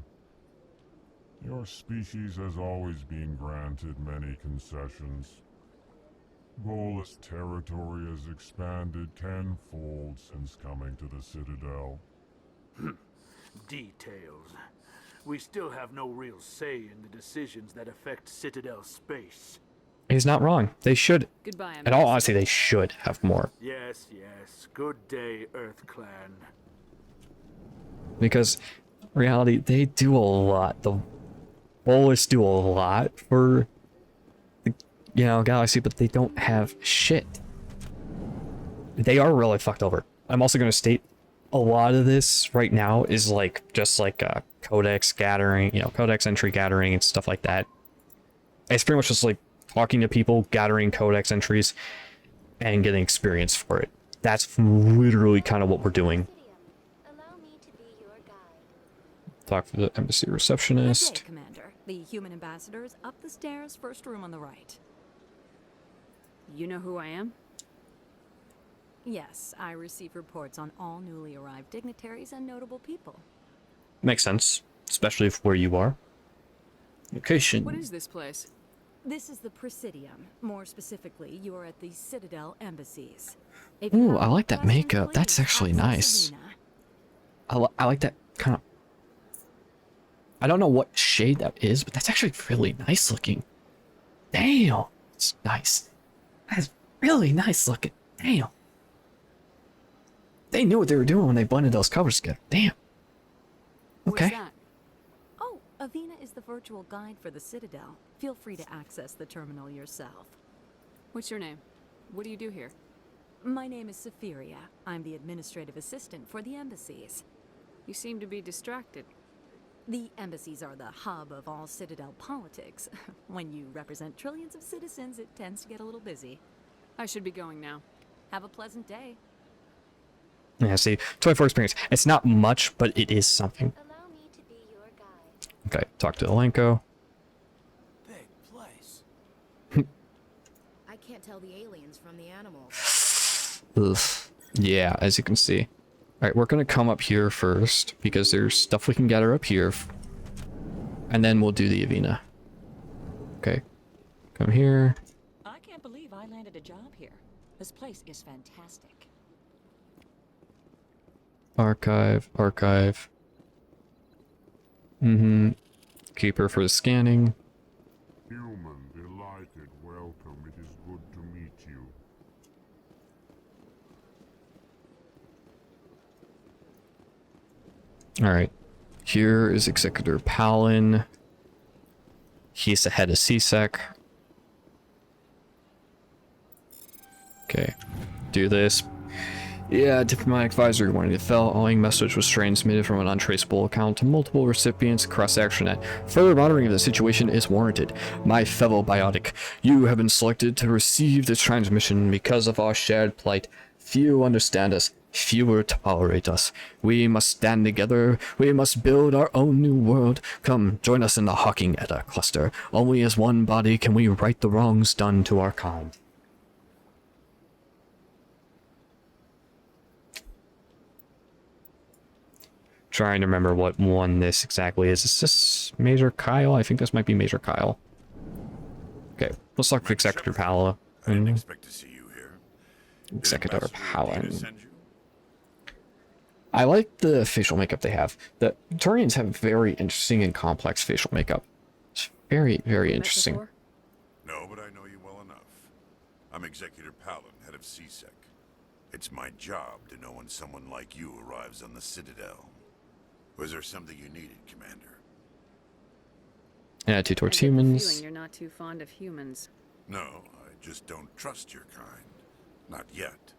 Your species has always been granted many concessions. Volus territory has expanded tenfold since coming to the Citadel. Details. We still have no real say in the decisions that affect Citadel space. He's not wrong. They should. Goodbye, in all honesty, they should have more. Yes, yes. Good day, Earth Clan. Because, in reality, they do a lot. The Volus do a lot for the, galaxy, but they don't have shit. They are really fucked over. I'm also going to state a lot of this right now is just like codex gathering, codex entry gathering and stuff like that. It's pretty much just like talking to people, gathering codex entries, and getting experience for it. That's literally kind of what we're doing. Talk to the embassy receptionist. Good day, Commander. The human ambassador is up the stairs, first room on the right. You know who I am? Yes, I receive reports on all newly arrived dignitaries and notable people. Makes sense, especially if where you are. Location. What is this place? This is the Presidium. More specifically, you are at the Citadel embassies. Ooh, I like that makeup. That's actually nice. I like that kind of... I don't know what shade that is, but that's actually really nice looking. Damn, it's nice. That's really nice looking. Damn. They knew what they were doing when they blended those colors together. Damn. Okay. What's that? Oh, Avina is the virtual guide for the Citadel. Feel free to access the terminal yourself. What's your name? What do you do here? My name is Safiria. I'm the administrative assistant for the embassies. You seem to be distracted. The embassies are the hub of all Citadel politics. When you represent trillions of citizens, it tends to get a little busy. I should be going now. Have a pleasant day. Yeah, see, 24 experience. It's not much, but it is something. Allow me to be your guide. Okay, talk to Elenko. Big place. I can't tell the aliens from the animals. Ugh. Yeah, as you can see. Alright, we're gonna come up here first, because there's stuff we can gather up here. And then we'll do the Avina. Okay. Come here. I can't believe I landed a job here. This place is fantastic. Archive. Keeper for the scanning. Human, delighted, welcome. It is good to meet you. Alright. Here is Executor Palin. He's the head of CSEC. Okay. Do this. Yeah, diplomatic advisory warning. The following message was transmitted from an untraceable account to multiple recipients across the ActionNet. Further monitoring of the situation is warranted. My fellow biotic, you have been selected to receive this transmission because of our shared plight. Few understand us. Fewer tolerate us. We must stand together. We must build our own new world. Come, join us in the Hawking Edda cluster. Only as one body can we right the wrongs done to our kind. trying to remember what one this exactly is. Is this Major Kyle? I think this might be Major Kyle. Okay, let's talk to Executor Pala. I didn't expect to see you here. Executor Pala. I like the facial makeup they have. The Turians have very interesting and complex facial makeup. It's very, very interesting. No, but I know you well enough. I'm Executor Palin, head of CSEC. It's my job to know when someone like you arrives on the Citadel. Was there something you needed, Commander? Attitude towards I get the humans. feeling you're not too fond of humans. No, I just don't trust your kind. Not yet.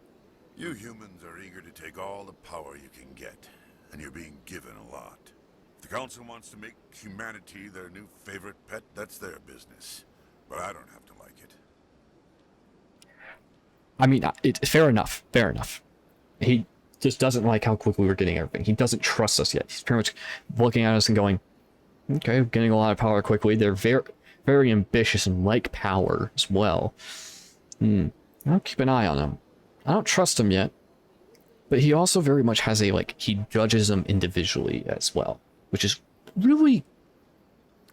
You humans are eager to take all the power you can get, and you're being given a lot. If the Council wants to make humanity their new favorite pet, that's their business. But I don't have to like it. I mean, it's fair enough. Fair enough. He just doesn't like how quickly we're getting everything. He doesn't trust us yet. He's pretty much looking at us and going, okay, getting a lot of power quickly. They're very, very ambitious and like power as well. I'll keep an eye on him. I don't trust him yet. But he also very much has a, like, he judges them individually as well. Which is really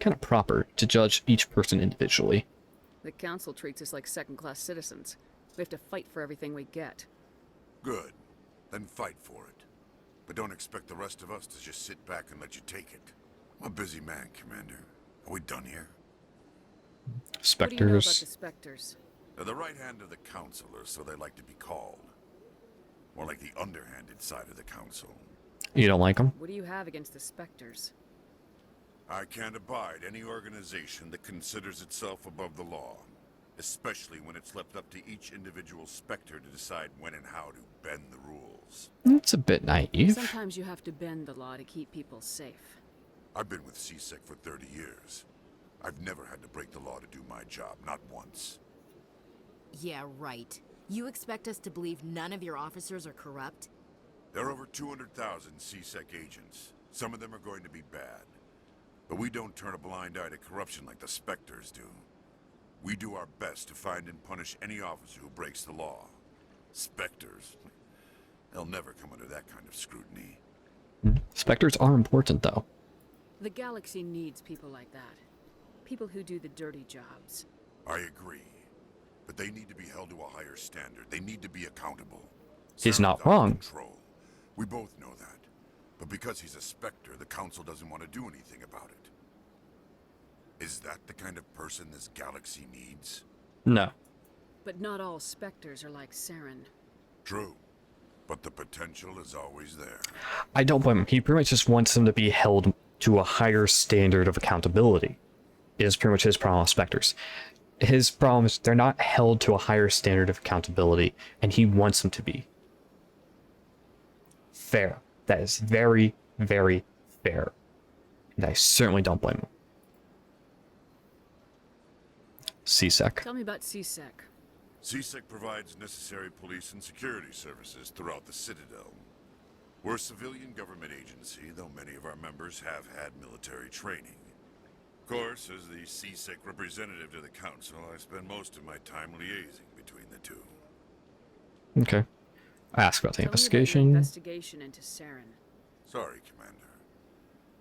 kind of proper to judge each person individually. The Council treats us like second-class citizens. We have to fight for everything we get. Good. Then fight for it. But don't expect the rest of us to just sit back and let you take it. I'm a busy man, Commander. Are we done here? Spectres. What do you know about the Spectres? They're the right hand of the Council, or so they like to be called. More like the underhanded side of the Council. You don't like them? What do you have against the Spectres? I can't abide any organization that considers itself above the law. Especially when it's left up to each individual Spectre to decide when and how to bend the rules. It's a bit naive. Sometimes you have to bend the law to keep people safe. I've been with CSEC for 30 years. I've never had to break the law to do my job, not once. Yeah, right. You expect us to believe none of your officers are corrupt? There are over 200,000 CSEC agents. Some of them are going to be bad. But we don't turn a blind eye to corruption like the Spectres do. We do our best to find and punish any officer who breaks the law. Spectres, they'll never come under that kind of scrutiny. Spectres are important, though. The galaxy needs people like that. People who do the dirty jobs. I agree. But they need to be held to a higher standard. They need to be accountable. He's not Sarah's out of wrong. Control. We both know that. But because he's a Spectre, the Council doesn't want to do anything about it. Is that the kind of person this galaxy needs? No. But not all Spectres are like Saren. True. But the potential is always there. I don't blame him. He pretty much just wants them to be held to a higher standard of accountability. Is pretty much his problem with Spectres. His problem is they're not held to a higher standard of accountability, and he wants them to be. Fair. That is very, very fair. And I certainly don't blame him. CSEC. Tell me about CSEC. CSEC provides necessary police and security services throughout the Citadel. We're a civilian government agency, though many of our members have had military training. Of course, as the CSEC representative to the Council, I spend most of my time liaising between the two. Okay. Ask about the Tell me about your investigation. investigation into Saren. Sorry, Commander.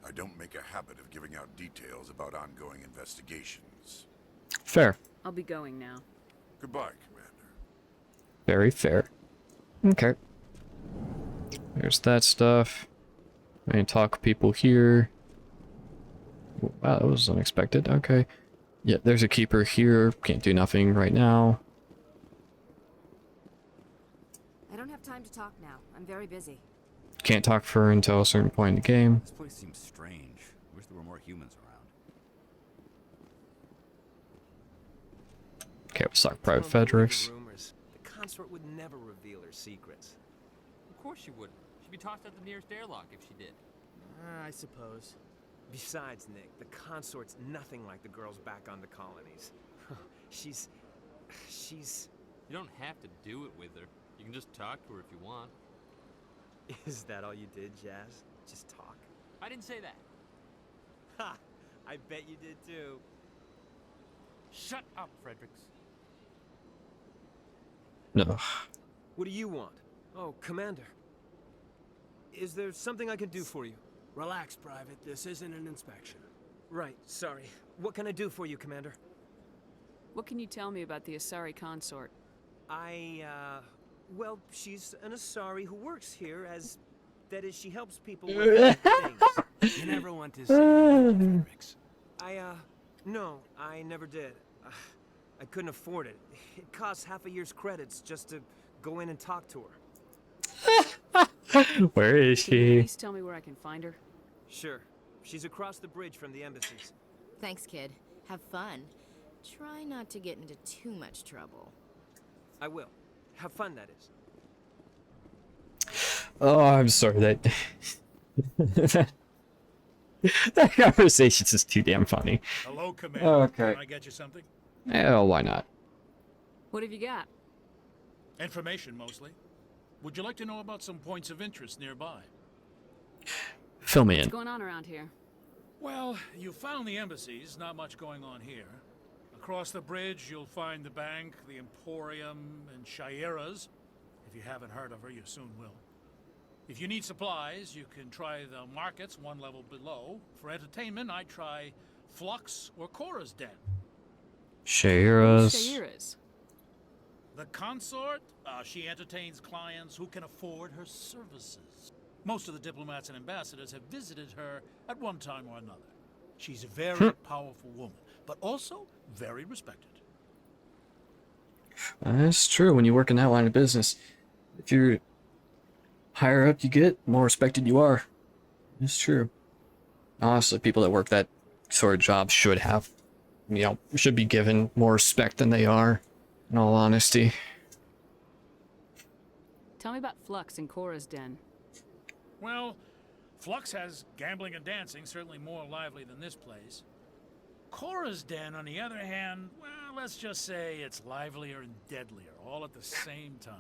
I don't make a habit of giving out details about ongoing investigations. Fair. I'll be going now. Goodbye, Commander. Very fair. Okay. There's that stuff. I can talk people here. Wow, that was unexpected. Okay. Yeah, there's a keeper here. Can't do nothing right now. I don't have time to talk now. I'm very busy. Can't talk for her until a certain point in the game. This place seems strange. Wish there were more humans around. Okay, let's talk Private Fedrix. The consort would never reveal her secrets. Of course she wouldn't. She'd be tossed out the nearest airlock if she did. I suppose. Besides, Nick, the consort's nothing like the girls back on the colonies. she's... You don't have to do it with her. You can just talk to her if you want. Is that all you did, Jazz? Just talk? I didn't say that. Ha! I bet you did too. Shut up, Fredericks. No. What do you want? Oh, Commander. Is there something I can do for you? Relax, Private. This isn't an inspection. Right, sorry. What can I do for you, Commander? What can you tell me about the Asari consort? Well, she's an Asari who works here as... That is, she helps people with things. You never want to see Ferrix. No, I never did. I couldn't afford it. It costs half a year's credits just to go in and talk to her. Where is Can you she? please tell me where I can find her? Sure. She's across the bridge from the embassies. Thanks, kid. Have fun. Try not to get into too much trouble. I will. Have fun, that is. Oh, I'm sorry that that conversation's just too damn funny. Hello, Commander. Okay. Can I get you something? Oh, why not? What have you got? Information, mostly. Would you like to know about some points of interest nearby? Fill me in. What's going on around here? Well, you found the embassies. Not much going on here. Across the bridge, you'll find the bank, the Emporium, and Shaira's. If you haven't heard of her, you soon will. If you need supplies, you can try the markets one level below. For entertainment, I'd try Flux or Cora's Den. Shaira's. Shaira's. The consort, she entertains clients who can afford her services. Most of the diplomats and ambassadors have visited her at one time or another. She's a very powerful woman, but also very respected. That's true. When you work in that line of business, if you're higher up you get, more respected you are. It's true. Honestly, people that work that sort of job should have, should be given more respect than they are, in all honesty. Tell me about Flux and Cora's Den. Well, Flux has gambling and dancing, certainly more lively than this place. Cora's Den, on the other hand, well, let's just say it's livelier and deadlier, all at the same time.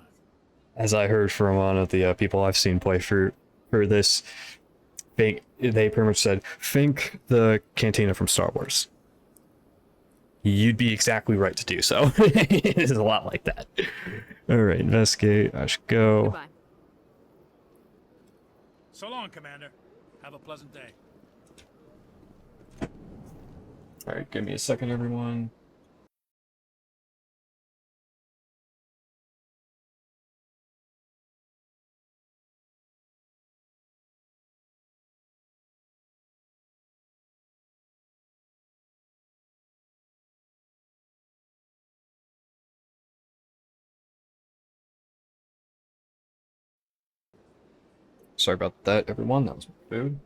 As I heard from one of the people I've seen play for this, they pretty much said, think the cantina from Star Wars. You'd be exactly right to do so. It is a lot like that. Alright, investigate. I should go. Goodbye. So long, Commander. Have a pleasant day. Alright, give me a second, everyone. Sorry about that, everyone. That was my food.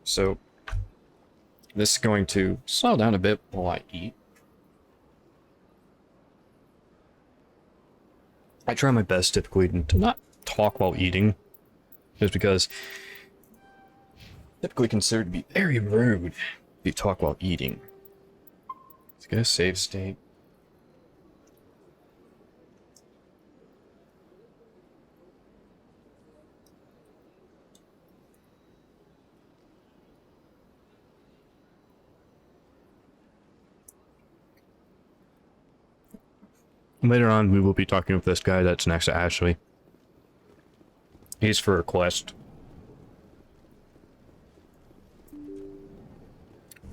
So, this is going to slow down a bit while I eat. I try my best typically to not talk while eating, just because typically considered to be very rude if you talk while eating. Let's get a save state. Later on, we will be talking with this guy that's next to Ashley. He's for a quest.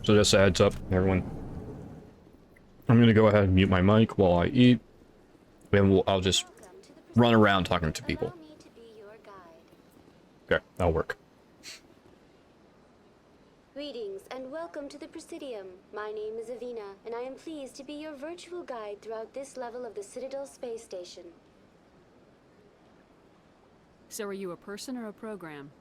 So just a heads up, everyone. I'm gonna go ahead and mute my mic while I eat. And I'll just run around talking to people. Okay, that'll work. Greetings and welcome to the Presidium. My name is Avina, and I am pleased to be your virtual guide throughout this level of the Citadel space station. So are you a person or a program?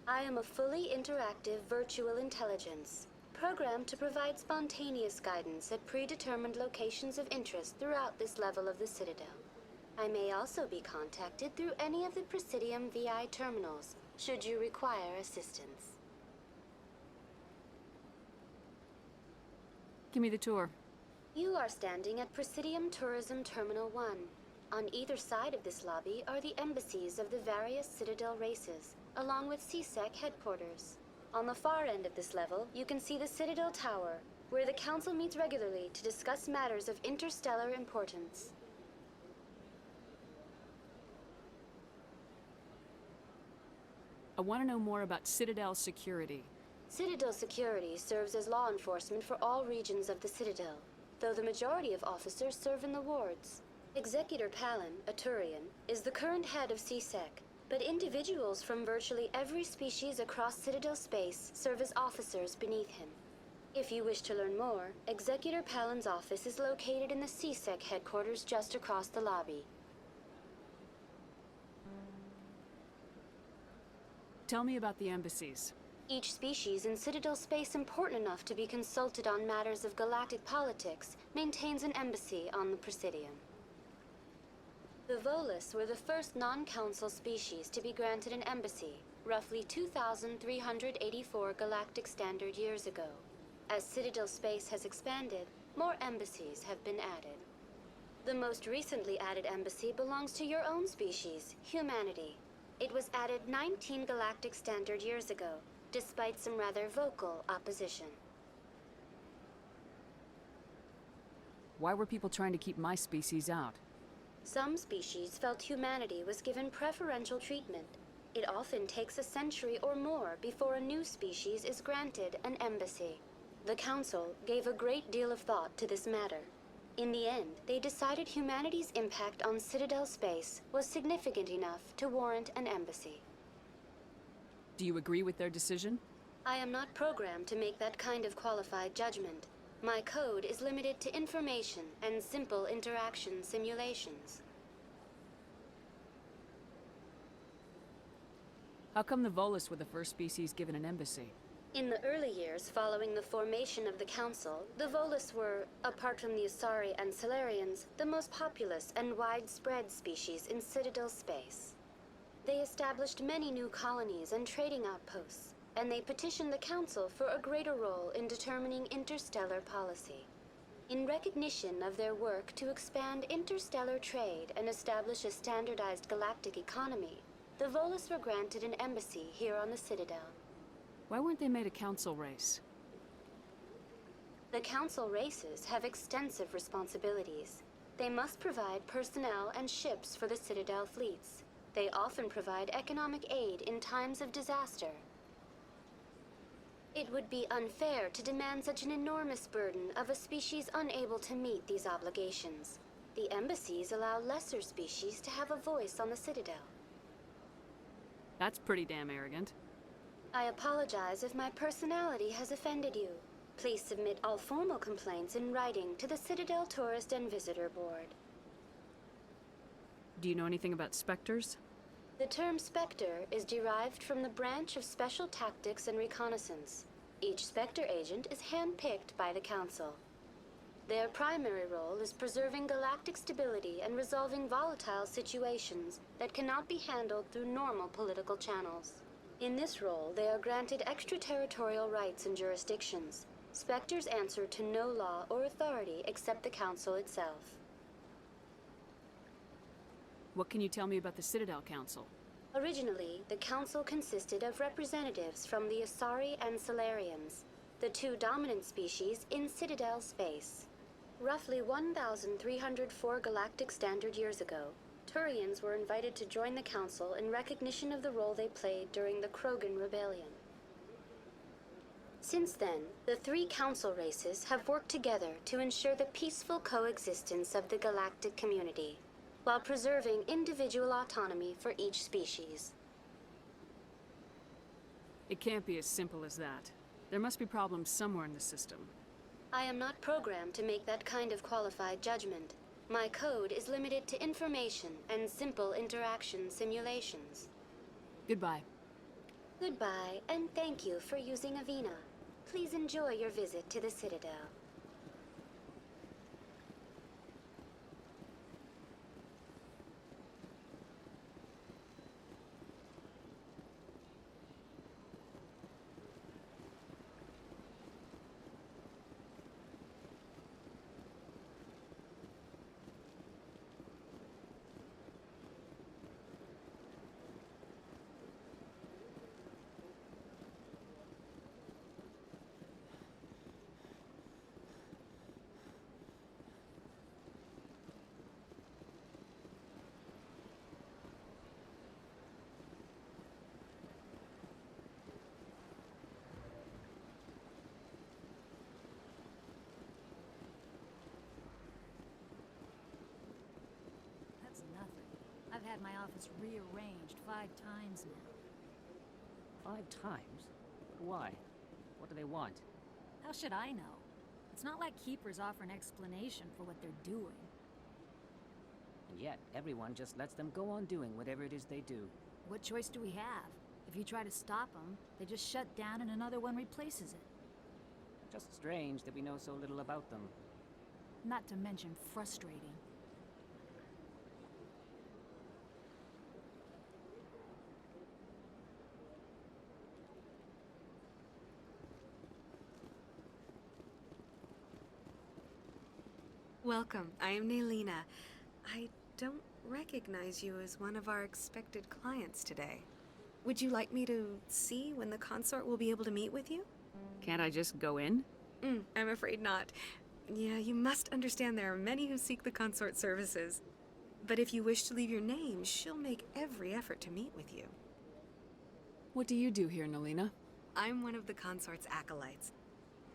I am a fully interactive virtual intelligence, programmed to provide spontaneous guidance at predetermined locations of interest throughout this level of the Citadel. I may also be contacted through any of the Presidium VI terminals, should you require assistance. Give me the tour. You are standing at Presidium Tourism Terminal 1. On either side of this lobby are the embassies of the various Citadel races, along with CSEC headquarters. On the far end of this level, you can see the Citadel Tower, where the Council meets regularly to discuss matters of interstellar importance. I want to know more about Citadel security. Citadel security serves as law enforcement for all regions of the Citadel, though the majority of officers serve in the wards. Executor Palin, a Turian, is the current head of CSEC, but individuals from virtually every species across Citadel space serve as officers beneath him. If you wish to learn more, Executor Palin's office is located in the CSEC headquarters just across the lobby. Tell me about the embassies. Each species in Citadel space important enough to be consulted on matters of galactic politics maintains an embassy on the Presidium. The Volus were the first non-council species to be granted an embassy, roughly 2,384 galactic standard years ago. As Citadel space has expanded, more embassies have been added. The most recently added embassy belongs to your own species, humanity. It was added 19 galactic standard years ago, despite some rather vocal opposition. Why were people trying to keep my species out? Some species felt humanity was given preferential treatment. It often takes a century or more before a new species is granted an embassy. The Council gave a great deal of thought to this matter. In the end, they decided humanity's impact on Citadel space was significant enough to warrant an embassy. Do you agree with their decision? I am not programmed to make that kind of qualified judgment. My code is limited to information and simple interaction simulations. How come the Volus were the first species given an embassy? In the early years following the formation of the Council, the Volus were, apart from the Asari and Solarians, the most populous and widespread species in Citadel space. They established many new colonies and trading outposts, and they petitioned the Council for a greater role in determining interstellar policy. In recognition of their work to expand interstellar trade and establish a standardized galactic economy, the Volus were granted an embassy here on the Citadel. Why weren't they made a council race? The Council races have extensive responsibilities. They must provide personnel and ships for the Citadel fleets. They often provide economic aid in times of disaster. It would be unfair to demand such an enormous burden of a species unable to meet these obligations. The embassies allow lesser species to have a voice on the Citadel. That's pretty damn arrogant. I apologize if my personality has offended you. Please submit all formal complaints in writing to the Citadel Tourist and Visitor Board. Do you know anything about specters? The term Spectre is derived from the branch of Special Tactics and Reconnaissance. Each Spectre agent is hand-picked by the Council. Their primary role is preserving galactic stability and resolving volatile situations that cannot be handled through normal political channels. In this role, they are granted extraterritorial rights and jurisdictions. Spectres answer to no law or authority except the Council itself. What can you tell me about the Citadel Council? Originally, the Council consisted of representatives from the Asari and Solarians, the two dominant species in Citadel space. Roughly 1,304 galactic standard years ago, Turians were invited to join the Council in recognition of the role they played during the Krogan Rebellion. Since then, the three Council races have worked together to ensure the peaceful coexistence of the galactic community, while preserving individual autonomy for each species. It can't be as simple as that. There must be problems somewhere in the system. I am not programmed to make that kind of qualified judgment. My code is limited to information and simple interaction simulations. Goodbye. Goodbye, and thank you for using Avina. Please enjoy your visit to the Citadel. had my office rearranged 5 times now. 5 times? Why? What do they want? How should I know? It's not like Keepers offer an explanation for what they're doing. And yet, everyone just lets them go on doing whatever it is they do. What choice do we have? If you try to stop them, they just shut down and another one replaces it. Just strange that we know so little about them. Not to mention frustrating. Welcome. I am Naylina. I don't recognize you as one of our expected clients today. Would you like me to see when the consort will be able to meet with you? Can't I just go in? I'm afraid not. Yeah, you must understand there are many who seek the consort services. But if you wish to leave your name, she'll make every effort to meet with you. What do you do here, Naylina? I'm one of the consort's acolytes.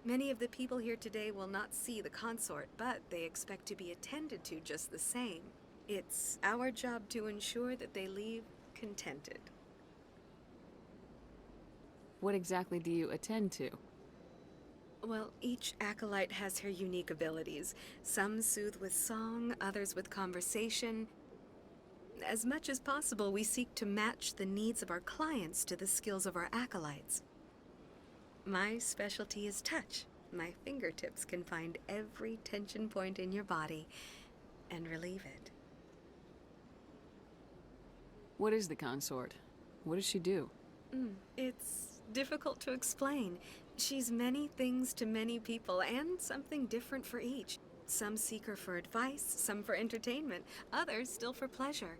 Many of the people here today will not see the consort, but they expect to be attended to just the same. It's our job to ensure that they leave contented. What exactly do you attend to? Well, each acolyte has her unique abilities. Some soothe with song, others with conversation. As much as possible, we seek to match the needs of our clients to the skills of our acolytes. My specialty is touch. My fingertips can find every tension point in your body and relieve it. What is the consort? What does she do? It's difficult to explain. She's many things to many people and something different for each. Some seek her for advice, some for entertainment, others still for pleasure.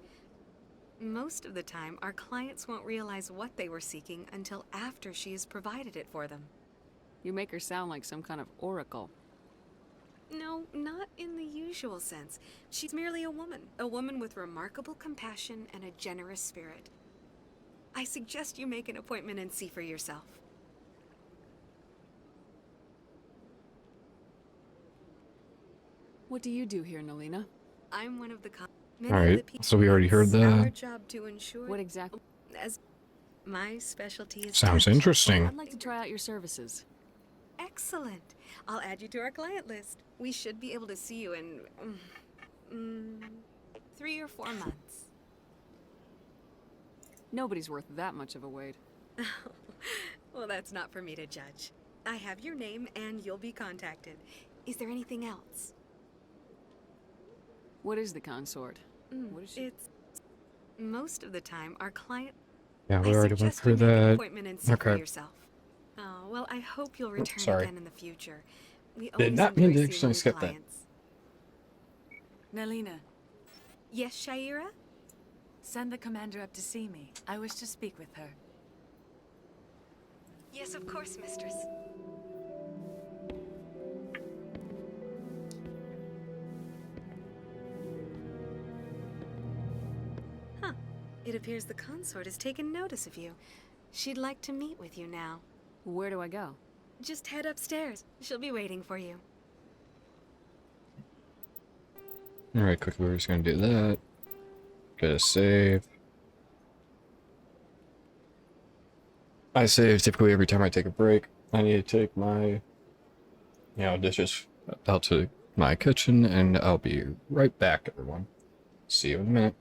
Most of the time, our clients won't realize what they were seeking until after she has provided it for them. You make her sound like some kind of oracle. No, not in the usual sense. She's merely a woman with remarkable compassion and a generous spirit. I suggest you make an appointment and see for yourself. What do you do here, Naylina? I'm one of the Alright, so we already heard It's our that. job to ensure What exactly? as my specialty is Sounds touch. interesting. I'd like to try out your services. Excellent. I'll add you to our client list. We should be able to see you in 3 or 4 months. Nobody's worth that much of a wait. Well, that's not for me to judge. I have your name and you'll be contacted. Is there anything else? What is the consort? What is she? It's most of the time our client. Yeah, we I already went suggest through you make an that. appointment and see for Okay. yourself. Oh, well, I hope you'll return sorry. again in the future. We Did always not mean to enjoy actually seeing skip that. clients. Naylina, Yes, Shaira? send the commander up to see me. I wish to speak with her. Yes, of course, mistress. Huh. It appears the consort has taken notice of you. She'd like to meet with you now. Where do I go? Just head upstairs. She'll be waiting for you. Alright, quickly we're just gonna do that. Get a save. I save typically every time I take a break. I need to take my, dishes out to my kitchen, and I'll be right back, everyone. See you in a minute.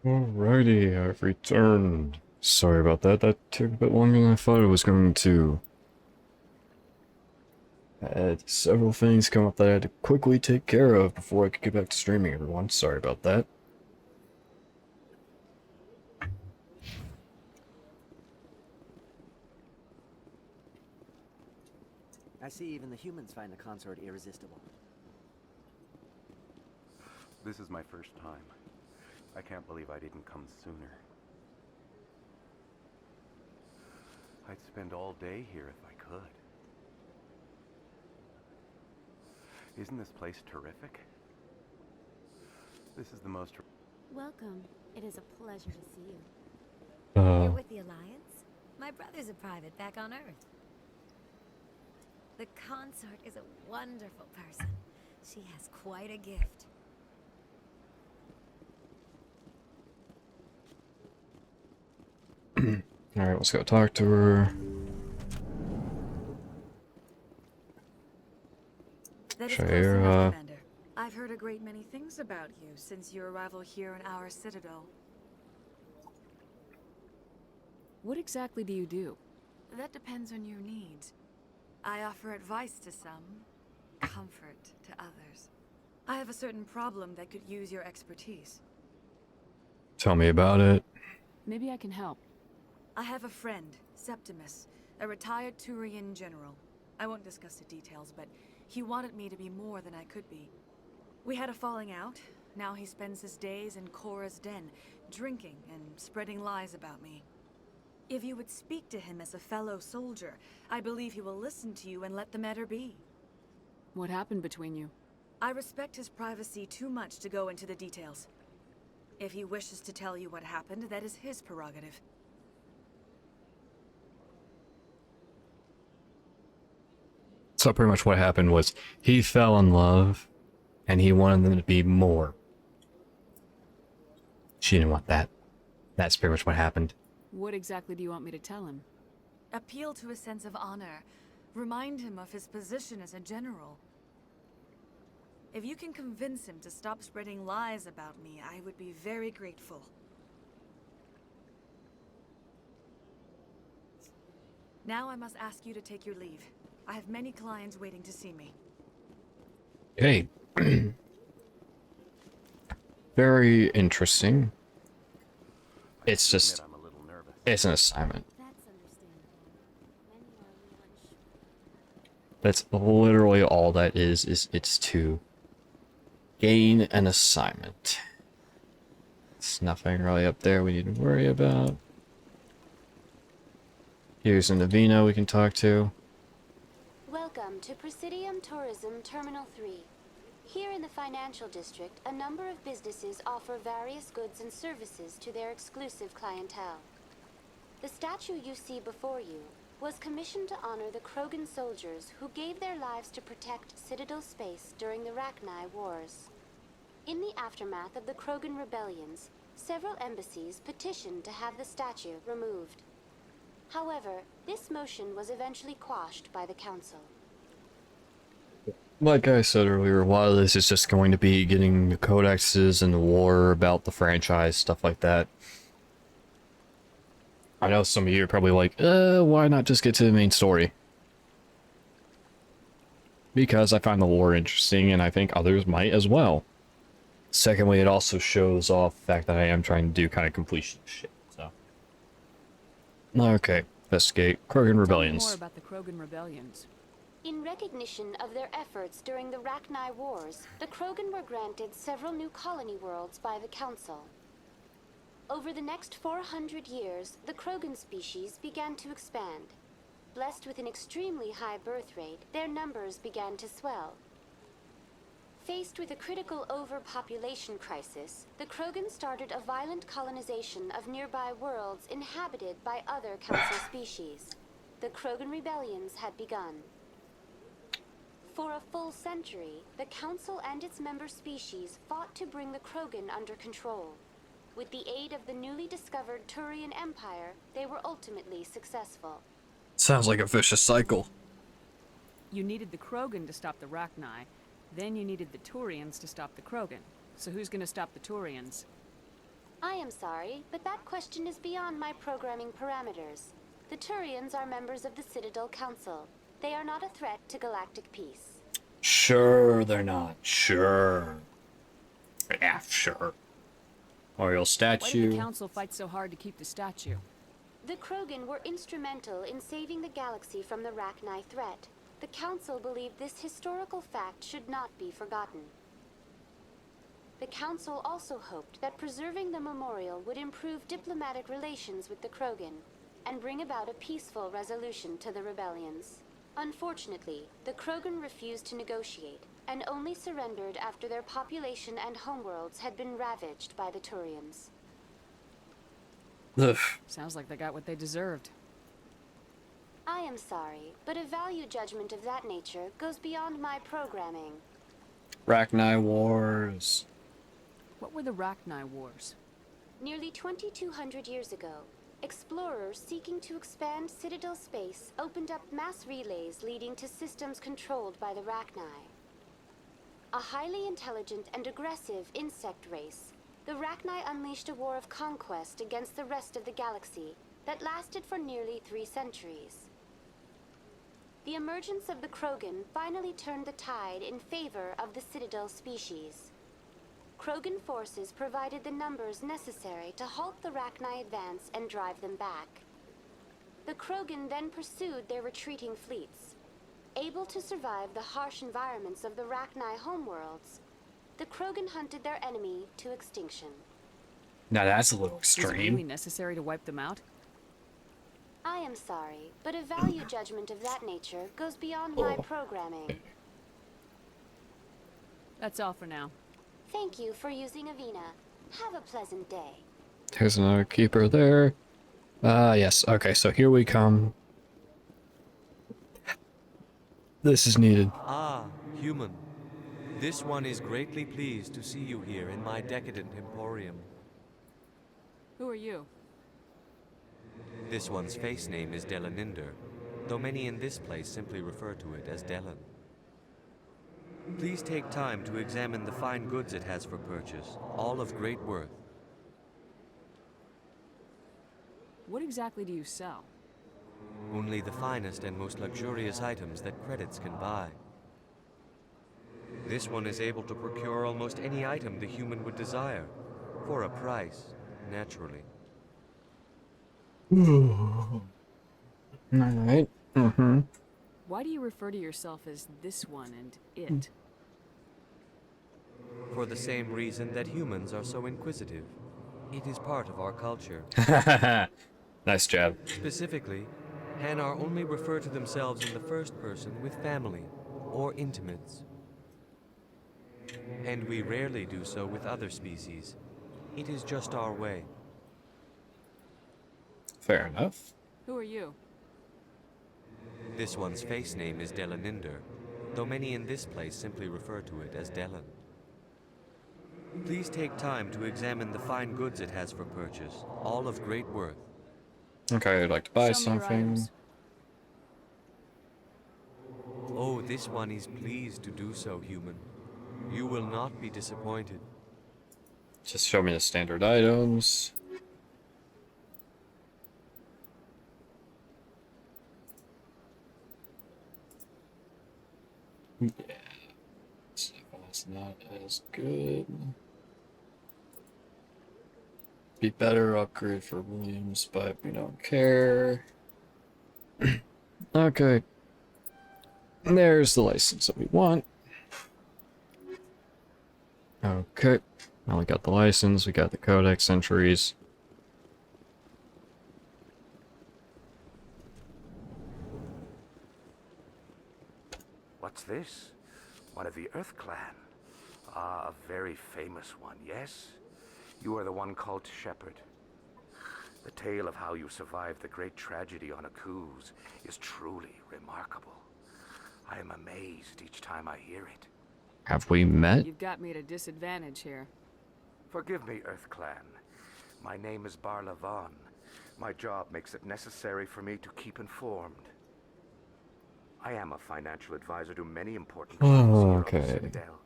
Alrighty, I've returned. Sorry about that. That took a bit longer than I thought it was going to. I had several things come up that I had to quickly take care of before I could get back to streaming, everyone. Sorry about that. I see even the humans find the consort irresistible. This is my first time. I can't believe I didn't come sooner. I'd spend all day here if I could. Isn't this place terrific? This is the most... Welcome. It is a pleasure to see you. You're with the Alliance? My brother's a private back on Earth. The consort is a wonderful person. She has quite a gift. Alright, let's go talk to her. That is Show close her, enough, Commander. I've heard a great many things about you since your arrival here in our citadel. What exactly do you do? That depends on your needs. I offer advice to some, comfort to others. I have a certain problem that could use your expertise. Tell me about it. Maybe I can help. I have a friend, Septimus, a retired Turian general. I won't discuss the details, but he wanted me to be more than I could be. We had a falling out. Now he spends his days in Korra's den, drinking and spreading lies about me. If you would speak to him as a fellow soldier, I believe he will listen to you and let the matter be. What happened between you? I respect his privacy too much to go into the details. If he wishes to tell you what happened, that is his prerogative. So pretty much what happened was he fell in love and he wanted them to be more. She didn't want that. That's pretty much what happened. What exactly do you want me to tell him? Appeal to his sense of honor. Remind him of his position as a general. If you can convince him to stop spreading lies about me, I would be very grateful. Now I must ask you to take your leave. I have many clients waiting to see me. Hey. Very interesting. It's just... It's an assignment. That's literally all that is it's to gain an assignment. There's nothing really up there we need to worry about. Here's an Avina we can talk to. Welcome to Presidium Tourism Terminal 3. Here in the financial district, a number of businesses offer various goods and services to their exclusive clientele. The statue you see before you was commissioned to honor the Krogan soldiers who gave their lives to protect Citadel space during the Rachni Wars. In the aftermath of the Krogan rebellions, several embassies petitioned to have the statue removed. However, this motion was eventually quashed by the Council. Like I said earlier, a lot of this is just going to be getting the codexes and the lore about the franchise, stuff like that. I know some of you are probably like, why not just get to the main story? Because I find the lore interesting, and I think others might as well. Secondly, it also shows off the fact that I am trying to do kind of completion shit, so. Okay, investigate Krogan rebellions. Tell me more about the Krogan rebellions. In recognition of their efforts during the Rachni Wars, the Krogan were granted several new colony worlds by the Council. Over the next 400 years, the Krogan species began to expand. Blessed with an extremely high birth rate, their numbers began to swell. Faced with a critical overpopulation crisis, the Krogan started a violent colonization of nearby worlds inhabited by other Council species. The Krogan rebellions had begun. For a full century, the Council and its member species fought to bring the Krogan under control. With the aid of the newly discovered Turian Empire, they were ultimately successful. Sounds like a vicious cycle. You needed the Krogan to stop the Rachni, then you needed the Turians to stop the Krogan. So who's gonna stop the Turians? I am sorry, but that question is beyond my programming parameters. The Turians are members of the Citadel Council. They are not a threat to galactic peace. Sure, they're not. Sure. Yeah, sure. Memorial Why statue. did the council fight so hard to keep the statue? The Krogan were instrumental in saving the galaxy from the Rachni threat. The Council believed this historical fact should not be forgotten. The Council also hoped that preserving the memorial would improve diplomatic relations with the Krogan and bring about a peaceful resolution to the rebellions. Unfortunately, the Krogan refused to negotiate and only surrendered after their population and homeworlds had been ravaged by the Turians. Ugh. Sounds like they got what they deserved. I am sorry, but a value judgment of that nature goes beyond my programming. Rachni Wars. What were the Rachni Wars? Nearly 2,200 years ago, explorers seeking to expand Citadel space opened up mass relays leading to systems controlled by the Rachni. A highly intelligent and aggressive insect race, the Rachni unleashed a war of conquest against the rest of the galaxy that lasted for nearly 3 centuries. The emergence of the Krogan finally turned the tide in favor of the Citadel species. Krogan forces provided the numbers necessary to halt the Rachni advance and drive them back. The Krogan then pursued their retreating fleets. Able to survive the harsh environments of the Rachni homeworlds, the Krogan hunted their enemy to extinction. Now that's a little Is it extreme. really necessary to wipe them out? I am sorry, but a value judgment of that nature goes beyond my programming. That's all for now. Thank you for using Avina. Have a pleasant day. There's another keeper there. Yes. Okay, so here we come. This is needed. Ah, human. This one is greatly pleased to see you here in my decadent emporium. Who are you? This one's face name is Delaninder, though many in this place simply refer to it as Delan. Please take time to examine the fine goods it has for purchase, all of great worth. What exactly do you sell? Only the finest and most luxurious items that credits can buy. This one is able to procure almost any item the human would desire, for a price, naturally. Alright. Mm-hmm. Why do you refer to yourself as this one and it? For the same reason that humans are so inquisitive. It is part of our culture. Nice job. Specifically, Hanar only refer to themselves in the first person with family or intimates. And we rarely do so with other species. It is just our way. Fair enough. Who are you? This one's face name is Delaninder, though many in this place simply refer to it as Delan. Please take time to examine the fine goods it has for purchase, all of great worth. Okay, I'd like to buy Show me your something. items. Oh, this one is pleased to do so, human. You will not be disappointed. Just show me the standard items. Yeah. This one's not as good. Be better upgrade for Williams, but we don't care. Okay. There's the license that we want. Okay. Now we got the license, we got the codex entries. What's this? One of the Earth Clan. Ah, a very famous one, yes? You are the one called Shepherd. The tale of how you survived the great tragedy on Akuz is truly remarkable. I am amazed each time I hear it. Have we met? You've got me at a disadvantage here. Forgive me, Earth Clan. My name is Barla Vaughn. My job makes it necessary for me to keep informed. I am a financial advisor to many important clients here on the Citadel.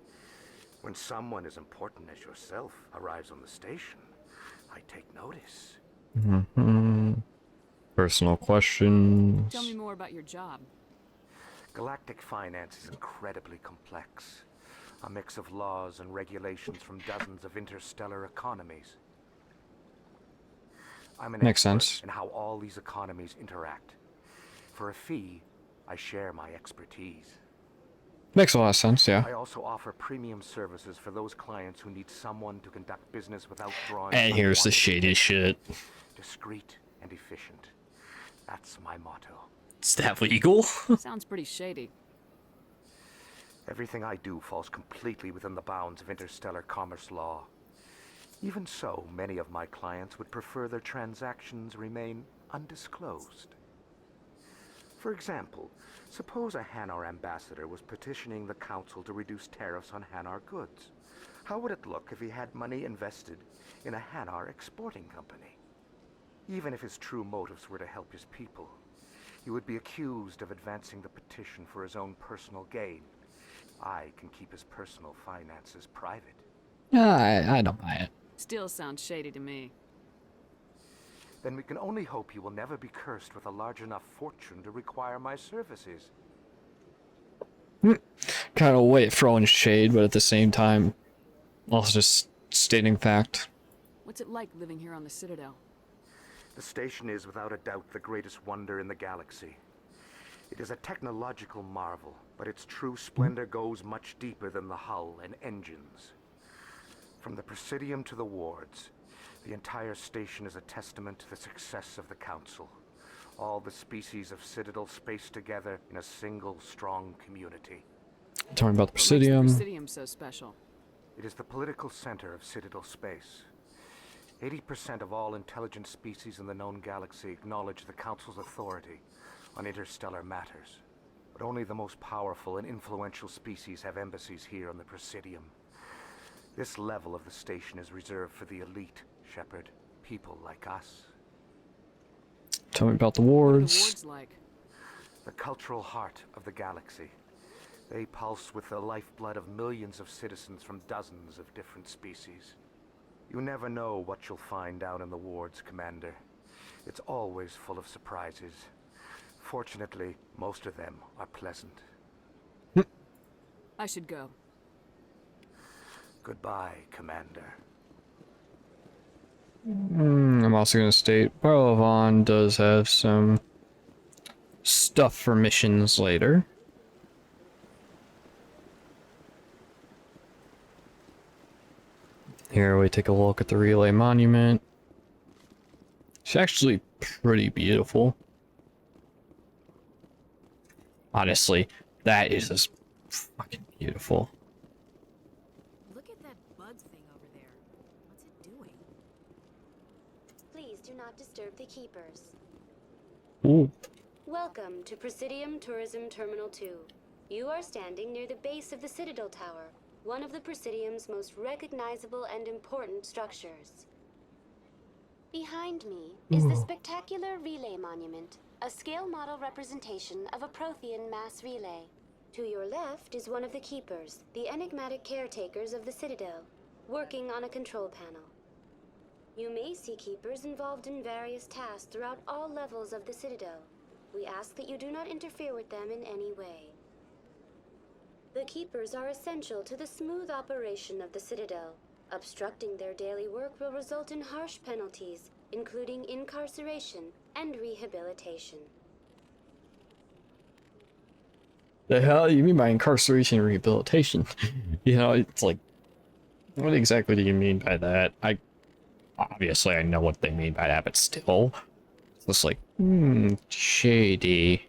When someone as important as yourself arrives on the station, I take notice. Personal questions. Tell me more about your job. Galactic finance is incredibly complex. A mix of laws and regulations from dozens of interstellar economies. I'm an Makes expert sense. in how all these economies interact. For a fee, I share my expertise. Makes a lot of sense, yeah. I also offer premium services for those clients who need someone to conduct business without drawing. And here's the shady shit. Discreet and efficient. That's my motto. Is that legal? Sounds pretty shady. Everything I do falls completely within the bounds of interstellar commerce law. Even so, many of my clients would prefer their transactions remain undisclosed. For example, suppose a Hanar ambassador was petitioning the council to reduce tariffs on Hanar goods. How would it look if he had money invested in a Hanar exporting company? Even if his true motives were to help his people, he would be accused of advancing the petition for his own personal gain. I can keep his personal finances private. I don't buy it. Still sounds shady to me. Then we can only hope you will never be cursed with a large enough fortune to require my services. Kind of a way of throwing shade, but at the same time, also just stating fact. What's it like living here on the Citadel? The station is without a doubt the greatest wonder in the galaxy. It is a technological marvel, but its true splendor goes much deeper than the hull and engines. From the Presidium to the wards, the entire station is a testament to the success of the Council. All the species of Citadel spaced together in a single strong community. Tell me about the What makes Presidium. the Presidium so special? It is the political center of Citadel space. 80% of all intelligent species in the known galaxy acknowledge the Council's authority on interstellar matters. But only the most powerful and influential species have embassies here on the Presidium. This level of the station is reserved for the elite, Shepard. People like us. Tell me about the What are the wards. wards like? The cultural heart of the galaxy. They pulse with the lifeblood of millions of citizens from dozens of different species. You never know what you'll find down in the wards, Commander. It's always full of surprises. Fortunately, most of them are pleasant. I should go. Goodbye, Commander. I'm also going to state Paragon does have some stuff for missions later. Here we take a look at the relay monument. It's actually pretty beautiful. Honestly, that is just fucking beautiful. Look at that buds thing over there. What's it doing? Please do not disturb the keepers. Ooh. Welcome to Presidium Tourism Terminal 2. You are standing near the base of the Citadel Tower, one of the Presidium's most recognizable and important structures. Behind me is the spectacular Relay Monument, a scale model representation of a Prothean mass relay. To your left is one of the Keepers, the enigmatic caretakers of the Citadel, working on a control panel. You may see Keepers involved in various tasks throughout all levels of the Citadel. We ask that you do not interfere with them in any way. The Keepers are essential to the smooth operation of the Citadel. Obstructing their daily work will result in harsh penalties, including incarceration and rehabilitation. The hell you mean by incarceration and rehabilitation? You know, it's like, what exactly do you mean by that? Obviously I know what they mean by that, but still, it's just like, shady.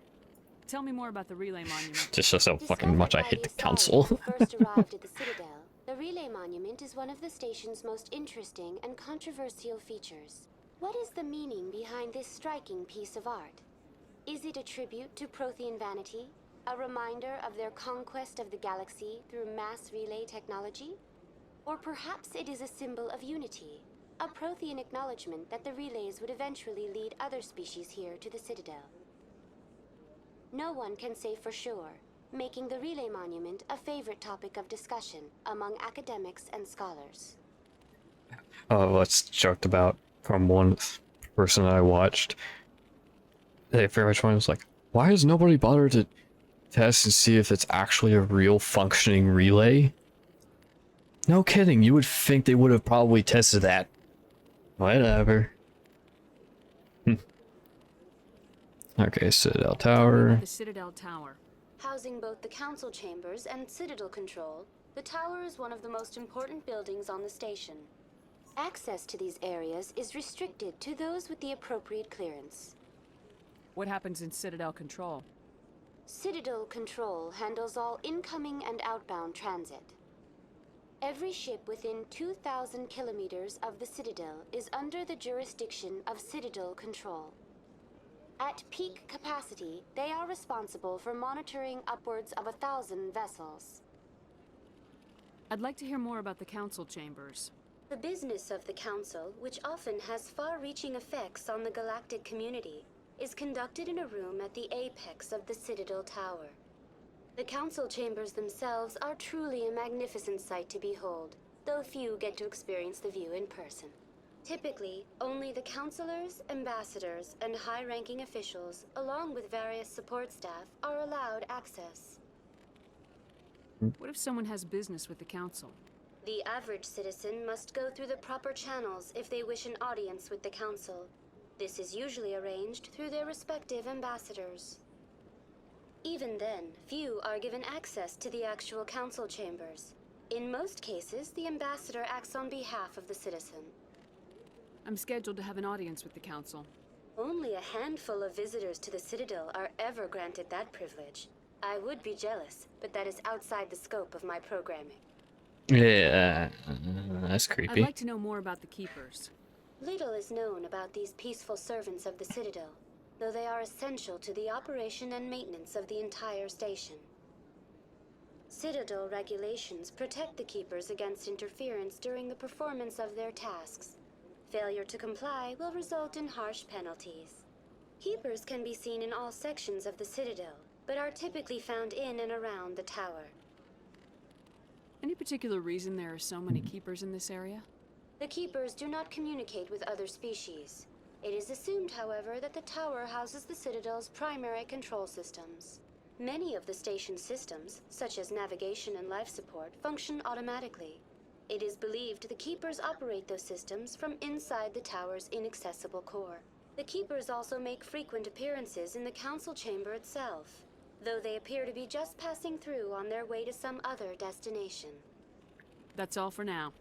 Tell me more about the relay monument. Just shows how fucking much I hate the council. First arrived at the Citadel, the Relay Monument is one of the station's most interesting and controversial features. What is the meaning behind this striking piece of art? Is it a tribute to Prothean vanity? A reminder of their conquest of the galaxy through mass relay technology? Or perhaps it is a symbol of unity, a Prothean acknowledgement that the relays would eventually lead other species here to the Citadel. No one can say for sure, making the Relay Monument a favorite topic of discussion among academics and scholars. What's joked about from one person I watched. They very much was like, why has nobody bothered to test and see if it's actually a real functioning relay? No kidding, you would think they would have probably tested that. Whatever. Okay, Citadel Tower. The Citadel Tower. Housing both the council chambers and Citadel Control, the tower is one of the most important buildings on the station. Access to these areas is restricted to those with the appropriate clearance. What happens in Citadel Control? Citadel Control handles all incoming and outbound transit. Every ship within 2,000 kilometers of the Citadel is under the jurisdiction of Citadel Control. At peak capacity, they are responsible for monitoring upwards of 1,000 vessels. I'd like to hear more about the council chambers. The business of the Council, which often has far-reaching effects on the galactic community, is conducted in a room at the apex of the Citadel Tower. The Council chambers themselves are truly a magnificent sight to behold, though few get to experience the view in person. Typically, only the councilors, ambassadors, and high-ranking officials, along with various support staff, are allowed access. What if someone has business with the council? The average citizen must go through the proper channels if they wish an audience with the council. This is usually arranged through their respective ambassadors. Even then, few are given access to the actual council chambers. In most cases, the ambassador acts on behalf of the citizen. I'm scheduled to have an audience with the council. Only a handful of visitors to the Citadel are ever granted that privilege. I would be jealous, but that is outside the scope of my programming. Yeah, that's creepy. I'd like to know more about the Keepers. Little is known about these peaceful servants of the Citadel, though they are essential to the operation and maintenance of the entire station. Citadel regulations protect the Keepers against interference during the performance of their tasks. Failure to comply will result in harsh penalties. Keepers can be seen in all sections of the Citadel, but are typically found in and around the tower. Any particular reason there are so many Keepers in this area? The Keepers do not communicate with other species. It is assumed, however, that the tower houses the Citadel's primary control systems. Many of the station's systems, such as navigation and life support, function automatically. It is believed the Keepers operate those systems from inside the tower's inaccessible core. The Keepers also make frequent appearances in the council chamber itself, though they appear to be just passing through on their way to some other destination. That's all for now.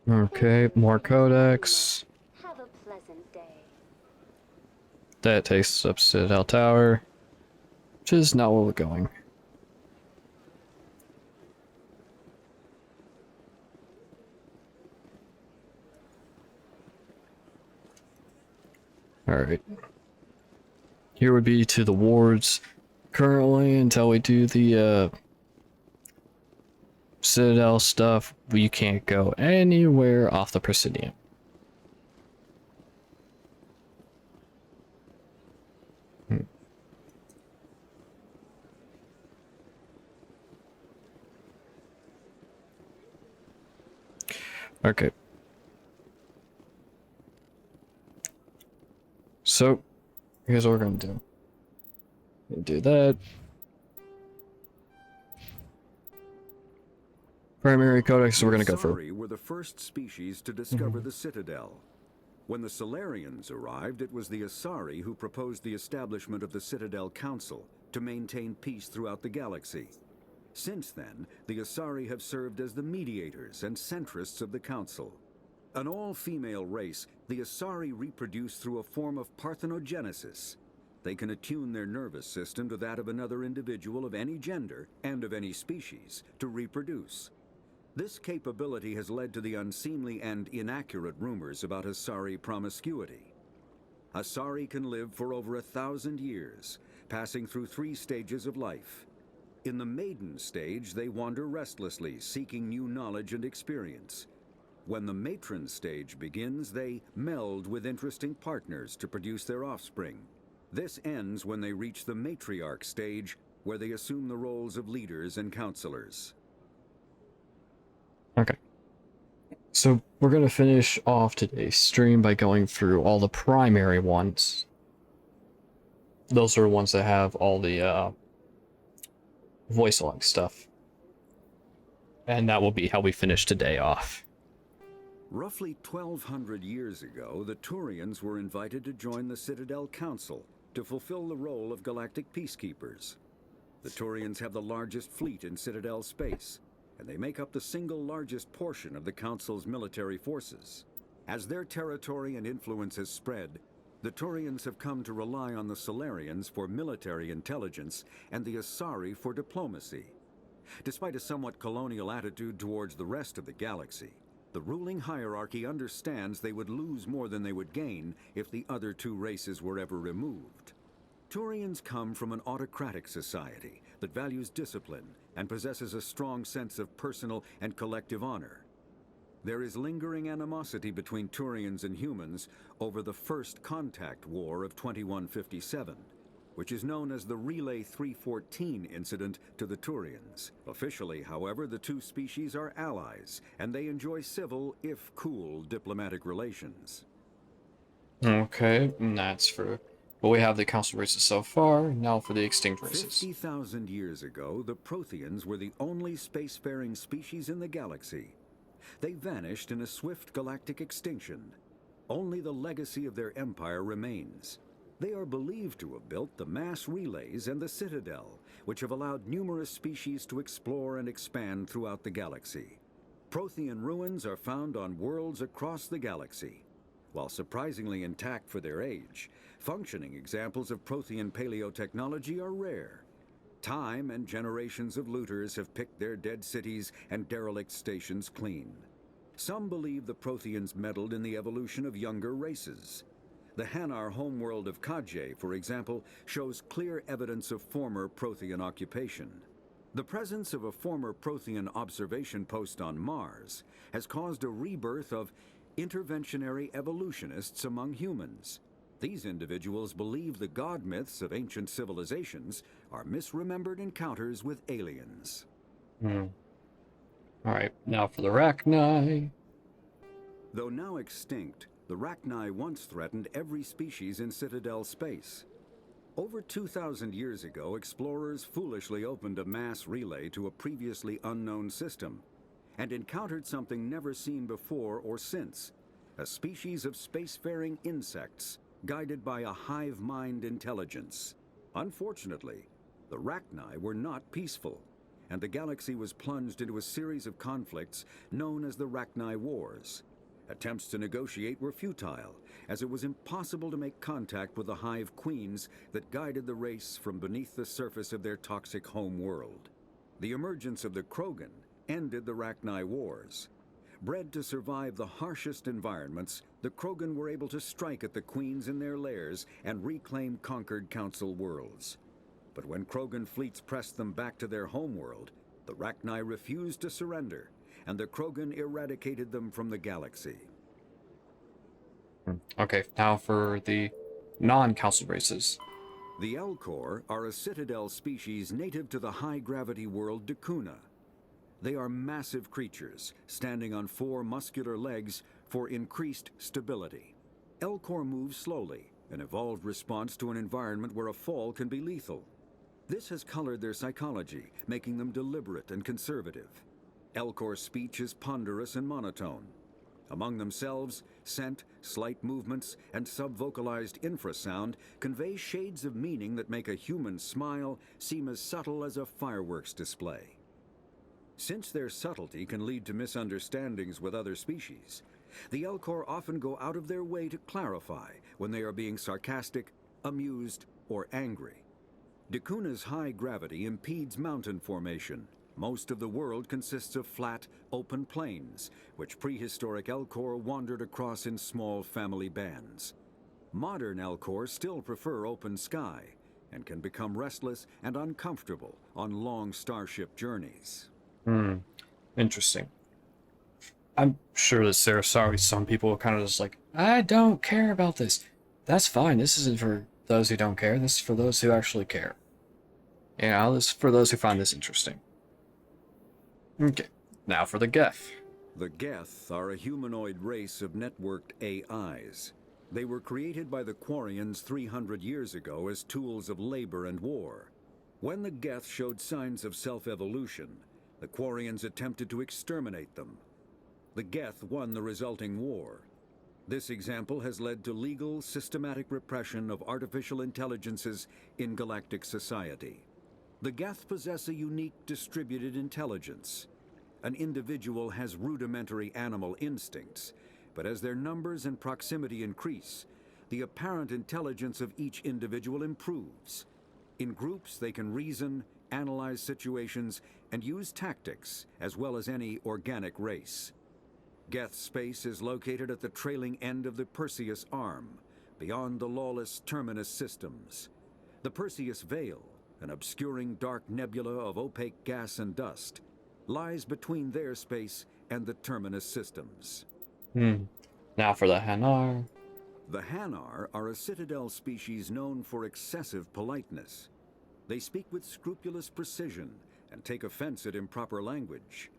Okay, more codex. Have a pleasant day. That takes us up Citadel Tower, which is not where we're going. Alright. Here would be to the wards currently until we do the Citadel stuff. We can't go anywhere off the Presidium. Okay. So, here's what we're gonna do. We'll do that. Primary codex, we're gonna go for. Asari were the first species to discover the Citadel. When the Solarians arrived, it was the Asari who proposed the establishment of the Citadel Council to maintain peace throughout the galaxy. Since then, the Asari have served as the mediators and centrists of the Council. An all-female race, the Asari reproduce through a form of parthenogenesis. They can attune their nervous system to that of another individual of any gender and of any species to reproduce. This capability has led to the unseemly and inaccurate rumors about Asari promiscuity. Asari can live for over 1,000 years, passing through 3 stages of life. In the maiden stage, they wander restlessly, seeking new knowledge and experience. When the matron stage begins, they meld with interesting partners to produce their offspring. This ends when they reach the matriarch stage, where they assume the roles of leaders and counselors. Okay. So we're going to finish off today's stream by going through all the primary ones. Those are ones that have all the voice log stuff. And that will be how we finish today off. Roughly 1,200 years ago, the Turians were invited to join the Citadel Council to fulfill the role of galactic peacekeepers. The Turians have the largest fleet in Citadel space, and they make up the single largest portion of the Council's military forces. As their territory and influence has spread, the Turians have come to rely on the Solarians for military intelligence and the Asari for diplomacy. Despite a somewhat colonial attitude towards the rest of the galaxy, the ruling hierarchy understands they would lose more than they would gain if the other two races were ever removed. Turians come from an autocratic society that values discipline and possesses a strong sense of personal and collective honor. There is lingering animosity between Turians and humans over the First Contact War of 2157, which is known as the Relay 314 incident to the Turians. Officially, however, the two species are allies, and they enjoy civil, if cool, diplomatic relations. Okay, and that's for... Well, we have the council races so far, now for the extinct races. 50,000 years ago, the Protheans were the only spacefaring species in the galaxy. They vanished in a swift galactic extinction. Only the legacy of their empire remains. They are believed to have built the mass relays and the Citadel, which have allowed numerous species to explore and expand throughout the galaxy. Prothean ruins are found on worlds across the galaxy. While surprisingly intact for their age, functioning examples of Prothean paleotechnology are rare. Time and generations of looters have picked their dead cities and derelict stations clean. Some believe the Protheans meddled in the evolution of younger races. The Hanar homeworld of Kajay, for example, shows clear evidence of former Prothean occupation. The presence of a former Prothean observation post on Mars has caused a rebirth of interventionary evolutionists among humans. These individuals believe the god myths of ancient civilizations are misremembered encounters with aliens. Alright, now for the Rachni. Though now extinct, the Rachni once threatened every species in Citadel space. Over 2,000 years ago, explorers foolishly opened a mass relay to a previously unknown system and encountered something never seen before or since, a species of spacefaring insects guided by a hive mind intelligence. Unfortunately, the Rachni were not peaceful, and the galaxy was plunged into a series of conflicts known as the Rachni Wars. Attempts to negotiate were futile, as it was impossible to make contact with the hive queens that guided the race from beneath the surface of their toxic home world. The emergence of the Krogan ended the Rachni Wars. Bred to survive the harshest environments, the Krogan were able to strike at the queens in their lairs and reclaim conquered council worlds. But when Krogan fleets pressed them back to their homeworld, the Rachni refused to surrender, and the Krogan eradicated them from the galaxy. Okay, now for the non-council races. The Elcor are a Citadel species native to the high-gravity world Dakuna. They are massive creatures, standing on 4 muscular legs for increased stability. Elcor move slowly, an evolved response to an environment where a fall can be lethal. This has colored their psychology, making them deliberate and conservative. Elcor's speech is ponderous and monotone. Among themselves, scent, slight movements, and sub-vocalized infrasound convey shades of meaning that make a human smile seem as subtle as a fireworks display. Since their subtlety can lead to misunderstandings with other species, the Elcor often go out of their way to clarify when they are being sarcastic, amused, or angry. Dakuna's high gravity impedes mountain formation. Most of the world consists of flat, open plains, which prehistoric Elcor wandered across in small family bands. Modern Elcor still prefer open sky, and can become restless and uncomfortable on long starship journeys. Interesting. I'm sure that sorry, some people are kind of just like, I don't care about this. That's fine. This isn't for those who don't care. This is for those who actually care. You know, this is for those who find this interesting. Okay, now for the Geth. The Geth are a humanoid race of networked AIs. They were created by the Quarians 300 years ago as tools of labor and war. When the Geth showed signs of self-evolution, the Quarians attempted to exterminate them. The Geth won the resulting war. This example has led to legal, systematic repression of artificial intelligences in galactic society. The Geth possess a unique distributed intelligence. An individual has rudimentary animal instincts, but as their numbers and proximity increase, the apparent intelligence of each individual improves. In groups, they can reason, analyze situations, and use tactics, as well as any organic race. Geth space is located at the trailing end of the Perseus Arm, beyond the lawless Terminus systems. The Perseus Veil, an obscuring dark nebula of opaque gas and dust, lies between their space and the Terminus systems. Now for the Hanar. The Hanar are a citadel species known for excessive politeness. They speak with scrupulous precision and take offense at improper language.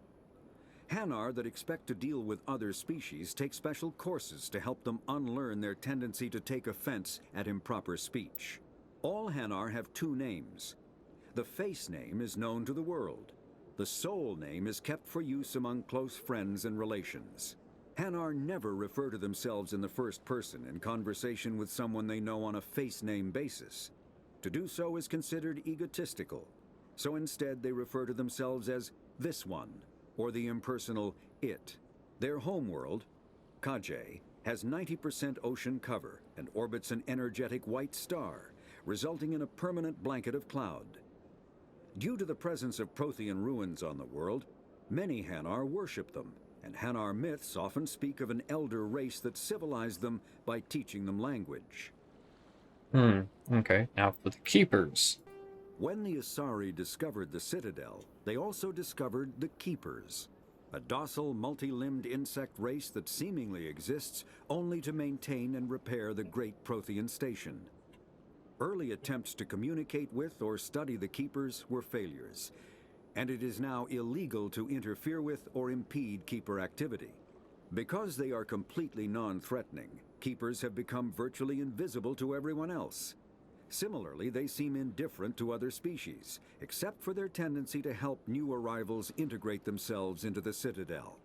Hanar that expect to deal with other species take special courses to help them unlearn their tendency to take offense at improper speech. All Hanar have two names. The face name is known to the world. The soul name is kept for use among close friends and relations. Hanar never refer to themselves in the first person in conversation with someone they know on a face name basis. To do so is considered egotistical, so instead they refer to themselves as this one, or the impersonal it. Their homeworld, Kaje, has 90% ocean cover and orbits an energetic white star, resulting in a permanent blanket of cloud. Due to the presence of Prothean ruins on the world, many Hanar worship them, and Hanar myths often speak of an elder race that civilized them by teaching them language. Okay, now for the Keepers. When the Asari discovered the Citadel, they also discovered the Keepers, a docile, multi-limbed insect race that seemingly exists only to maintain and repair the Great Prothean Station. Early attempts to communicate with or study the Keepers were failures, and it is now illegal to interfere with or impede Keeper activity. Because they are completely non-threatening, Keepers have become virtually invisible to everyone else. Similarly, they seem indifferent to other species, except for their tendency to help new arrivals integrate themselves into the Citadel.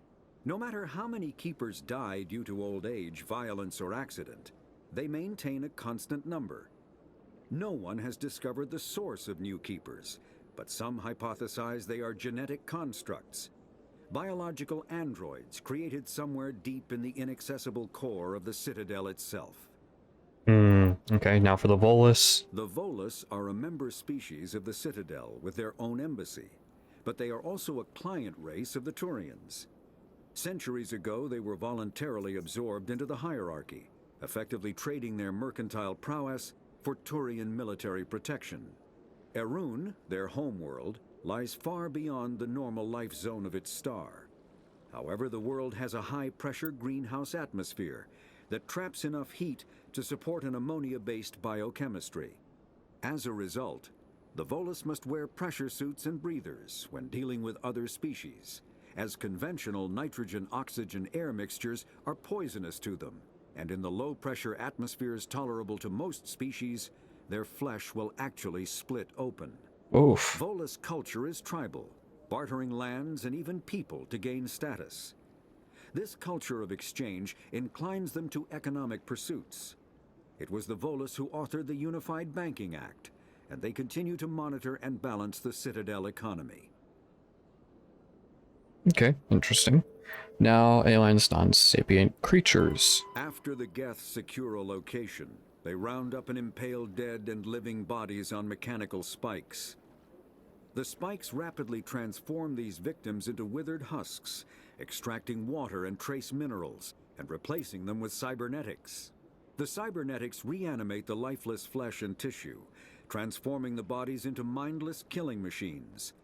No matter how many Keepers die due to old age, violence, or accident, they maintain a constant number. No one has discovered the source of new Keepers, but some hypothesize they are genetic constructs. Biological androids created somewhere deep in the inaccessible core of the Citadel itself. Okay, now for the Volus. The Volus are a member species of the Citadel with their own embassy, but they are also a client race of the Turians. Centuries ago, they were voluntarily absorbed into the hierarchy, effectively trading their mercantile prowess for Turian military protection. Erun, their homeworld, lies far beyond the normal life zone of its star. However, the world has a high-pressure greenhouse atmosphere that traps enough heat to support an ammonia-based biochemistry. As a result, the Volus must wear pressure suits and breathers when dealing with other species, as conventional nitrogen-oxygen-air mixtures are poisonous to them, and in the low-pressure atmospheres tolerable to most species, their flesh will actually split open. Oof. Volus culture is tribal, bartering lands and even people to gain status. This culture of exchange inclines them to economic pursuits. It was the Volus who authored the Unified Banking Act, and they continue to monitor and balance the Citadel economy. Okay, interesting. Now, aliens, non-sapient creatures. After the Geth secure a location, they round up and impale dead and living bodies on mechanical spikes. The spikes rapidly transform these victims into withered husks, extracting water and trace minerals, and replacing them with cybernetics. The cybernetics reanimate the lifeless flesh and tissue, transforming the bodies into mindless killing machines.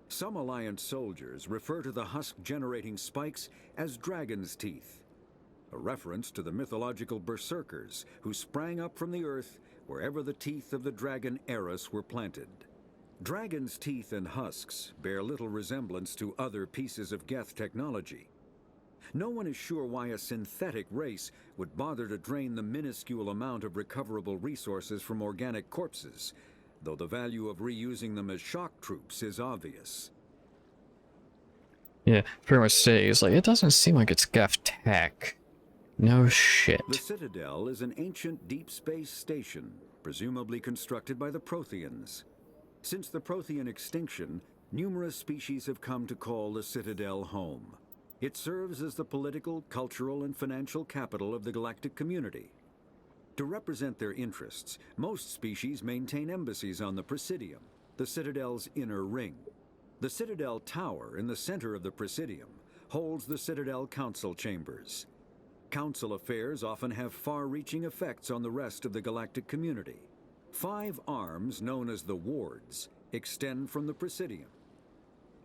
Some Alliance soldiers refer to the husk-generating spikes as dragon's teeth, a reference to the mythological berserkers who sprang up from the earth wherever the teeth of the dragon Eris were planted. Dragon's teeth and husks bear little resemblance to other pieces of Geth technology. No one is sure why a synthetic race would bother to drain the minuscule amount of recoverable resources from organic corpses, though the value of reusing them as shock troops is obvious. Yeah, pretty much say it's like, it doesn't seem like it's Geth tech. No shit. The Citadel is an ancient deep space station, presumably constructed by the Protheans. Since the Prothean extinction, numerous species have come to call the Citadel home. It serves as the political, cultural, and financial capital of the galactic community. To represent their interests, most species maintain embassies on the Presidium, the Citadel's inner ring. The Citadel Tower in the center of the Presidium holds the Citadel Council chambers. Council affairs often have far-reaching effects on the rest of the galactic community. 5 arms, known as the Wards, extend from the Presidium.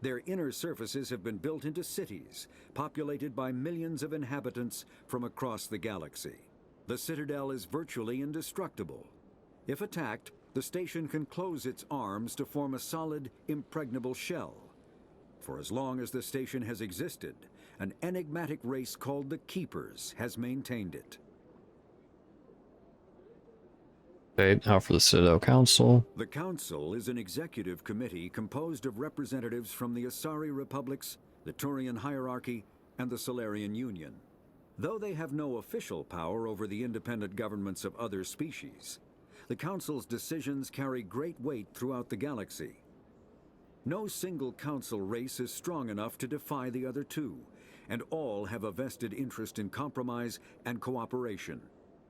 Their inner surfaces have been built into cities, populated by millions of inhabitants from across the galaxy. The Citadel is virtually indestructible. If attacked, the station can close its arms to form a solid, impregnable shell. For as long as the station has existed, an enigmatic race called the Keepers has maintained it. Okay, now for the Citadel Council. The Council is an executive committee composed of representatives from the Asari Republics, the Turian Hierarchy, and the Solarian Union. Though they have no official power over the independent governments of other species, the Council's decisions carry great weight throughout the galaxy. No single Council race is strong enough to defy the other two, and all have a vested interest in compromise and cooperation.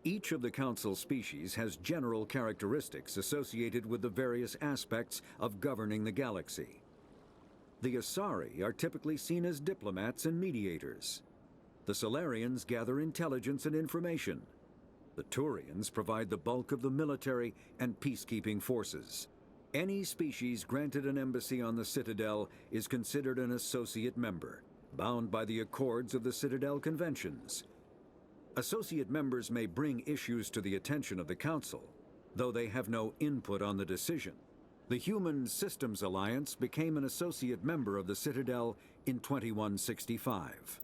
Each of the Council species has general characteristics associated with the various aspects of governing the galaxy. The Asari are typically seen as diplomats and mediators. The Solarians gather intelligence and information. The Turians provide the bulk of the military and peacekeeping forces. Any species granted an embassy on the Citadel is considered an associate member, bound by the accords of the Citadel Conventions. Associate members may bring issues to the attention of the Council, though they have no input on the decision. The Human Systems Alliance became an associate member of the Citadel in 2165.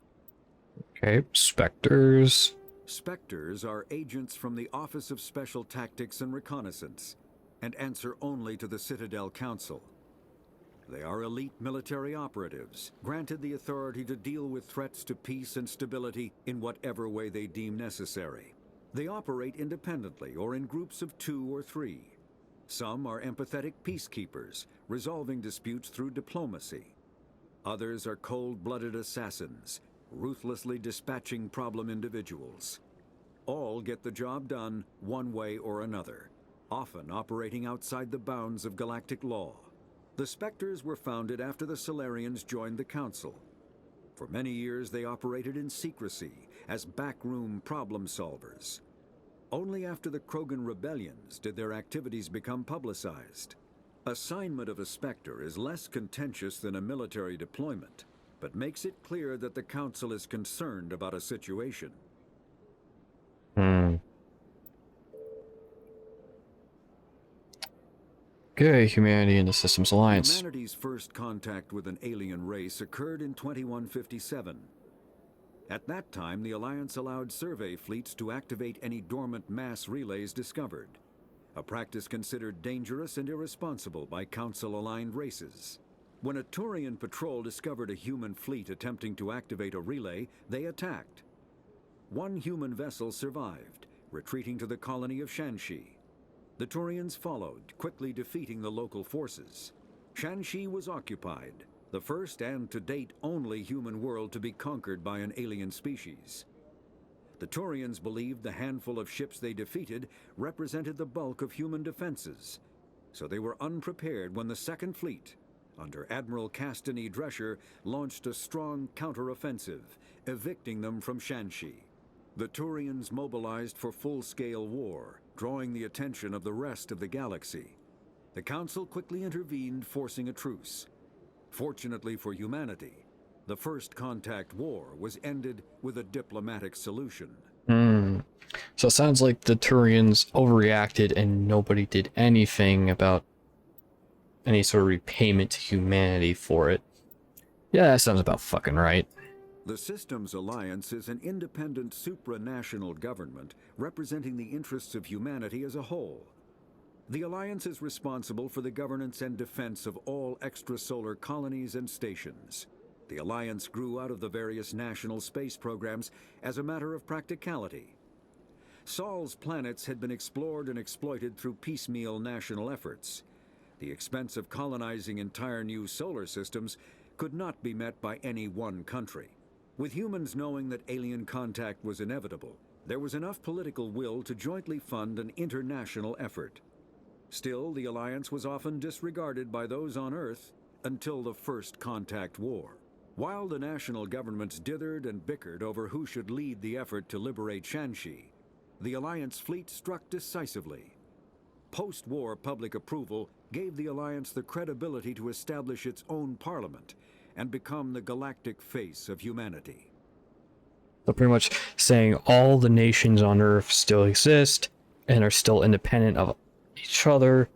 Okay, Spectres. Spectres are agents from the Office of Special Tactics and Reconnaissance, and answer only to the Citadel Council. They are elite military operatives, granted the authority to deal with threats to peace and stability in whatever way they deem necessary. They operate independently or in groups of 2 or 3. Some are empathetic peacekeepers, resolving disputes through diplomacy. Others are cold-blooded assassins, ruthlessly dispatching problem individuals. All get the job done one way or another, often operating outside the bounds of galactic law. The Spectres were founded after the Solarians joined the Council. For many years they operated in secrecy as backroom problem solvers. Only after the Krogan rebellions did their activities become publicized. Assignment of a Spectre is less contentious than a military deployment, but makes it clear that the Council is concerned about a situation. Okay, humanity and the Systems Alliance. Humanity's first contact with an alien race occurred in 2157. At that time, the Alliance allowed survey fleets to activate any dormant mass relays discovered, a practice considered dangerous and irresponsible by Council-aligned races. When a Turian patrol discovered a human fleet attempting to activate a relay, they attacked. One human vessel survived, retreating to the colony of Shanxi. The Turians followed, quickly defeating the local forces. Shanxi was occupied, the first and to date only human world to be conquered by an alien species. The Turians believed the handful of ships they defeated represented the bulk of human defenses, so they were unprepared when the Second Fleet, under Admiral Castany Drescher, launched a strong counteroffensive, evicting them from Shanxi. The Turians mobilized for full-scale war, drawing the attention of the rest of the galaxy. The Council quickly intervened, forcing a truce. Fortunately for humanity, the First Contact War was ended with a diplomatic solution. So it sounds like the Turians overreacted and nobody did anything about any sort of repayment to humanity for it. Yeah, that sounds about fucking right. The Systems Alliance is an independent supranational government representing the interests of humanity as a whole. The Alliance is responsible for the governance and defense of all extrasolar colonies and stations. The Alliance grew out of the various national space programs as a matter of practicality. Sol's planets had been explored and exploited through piecemeal national efforts. The expense of colonizing entire new solar systems could not be met by any one country. With humans knowing that alien contact was inevitable, there was enough political will to jointly fund an international effort. Still, the Alliance was often disregarded by those on Earth until the First Contact War. While the national governments dithered and bickered over who should lead the effort to liberate Shanxi, the Alliance fleet struck decisively. Post-war public approval gave the Alliance the credibility to establish its own parliament and become the galactic face of humanity. So pretty much saying all the nations on Earth still exist and are still independent of each other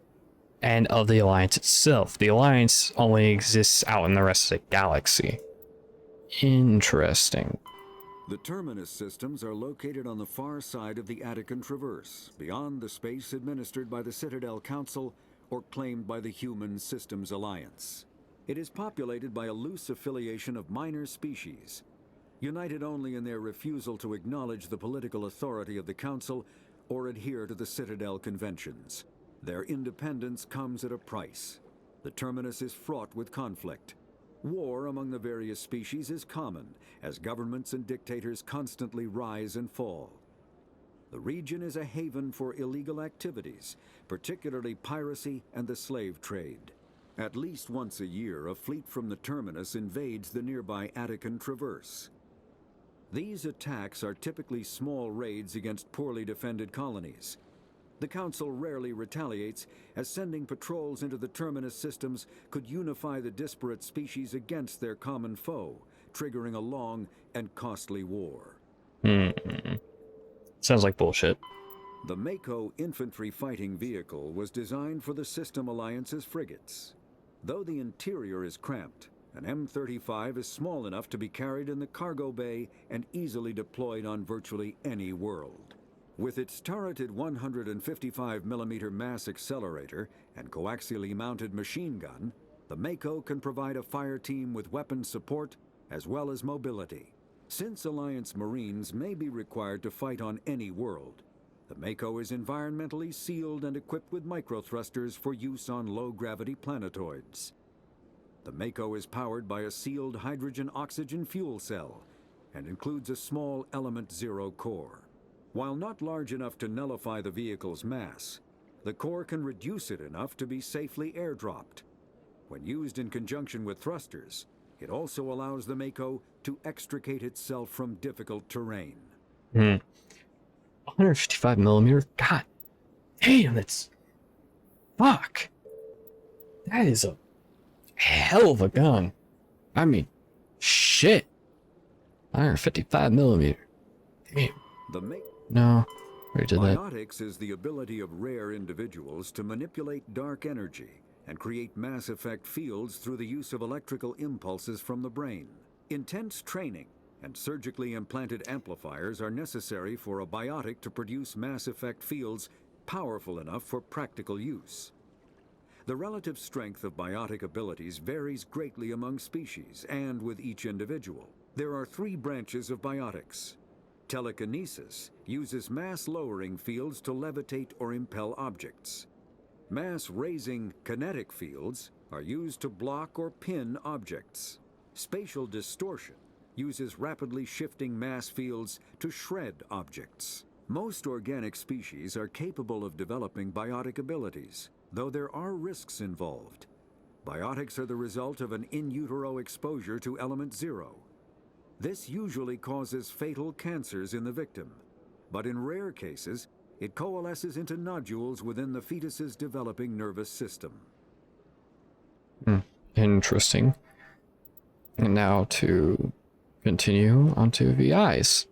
and of the Alliance itself. The Alliance only exists out in the rest of the galaxy. Interesting. The terminus systems are located on the far side of the Attican Traverse, beyond the space administered by the Citadel Council or claimed by the Human Systems Alliance. It is populated by a loose affiliation of minor species, united only in their refusal to acknowledge the political authority of the Council or adhere to the Citadel Conventions. Their independence comes at a price. The terminus is fraught with conflict. War among the various species is common, as governments and dictators constantly rise and fall. The region is a haven for illegal activities, particularly piracy and the slave trade. At least once a year, a fleet from the terminus invades the nearby Attican Traverse. These attacks are typically small raids against poorly defended colonies. The Council rarely retaliates, as sending patrols into the terminus systems could unify the disparate species against their common foe, triggering a long and costly war. Sounds like bullshit. The Mako infantry fighting vehicle was designed for the System Alliance's frigates. Though the interior is cramped, an M35 is small enough to be carried in the cargo bay and easily deployed on virtually any world. With its turreted 155mm mass accelerator and coaxially mounted machine gun, the Mako can provide a fire team with weapon support as well as mobility. Since Alliance Marines may be required to fight on any world, the Mako is environmentally sealed and equipped with microthrusters for use on low-gravity planetoids. The Mako is powered by a sealed hydrogen-oxygen fuel cell and includes a small Element Zero core. While not large enough to nullify the vehicle's mass, the core can reduce it enough to be safely airdropped. When used in conjunction with thrusters, it also allows the Mako to extricate itself from difficult terrain. 155mm? God damn, that's... Fuck. That is a hell of a gun. I mean, shit. 155mm. Damn. No, we did that. Biotics is the ability of rare individuals to manipulate dark energy and create mass effect fields through the use of electrical impulses from the brain. Intense training and surgically implanted amplifiers are necessary for a biotic to produce mass effect fields powerful enough for practical use. The relative strength of biotic abilities varies greatly among species and with each individual. There are 3 branches of biotics. Telekinesis uses mass-lowering fields to levitate or impel objects. Mass-raising kinetic fields are used to block or pin objects. Spatial distortion uses rapidly shifting mass fields to shred objects. Most organic species are capable of developing biotic abilities, though there are risks involved. Biotics are the result of an in utero exposure to Element Zero. This usually causes fatal cancers in the victim, but in rare cases, it coalesces into nodules within the fetus's developing nervous system. Interesting. And now to continue onto VIs.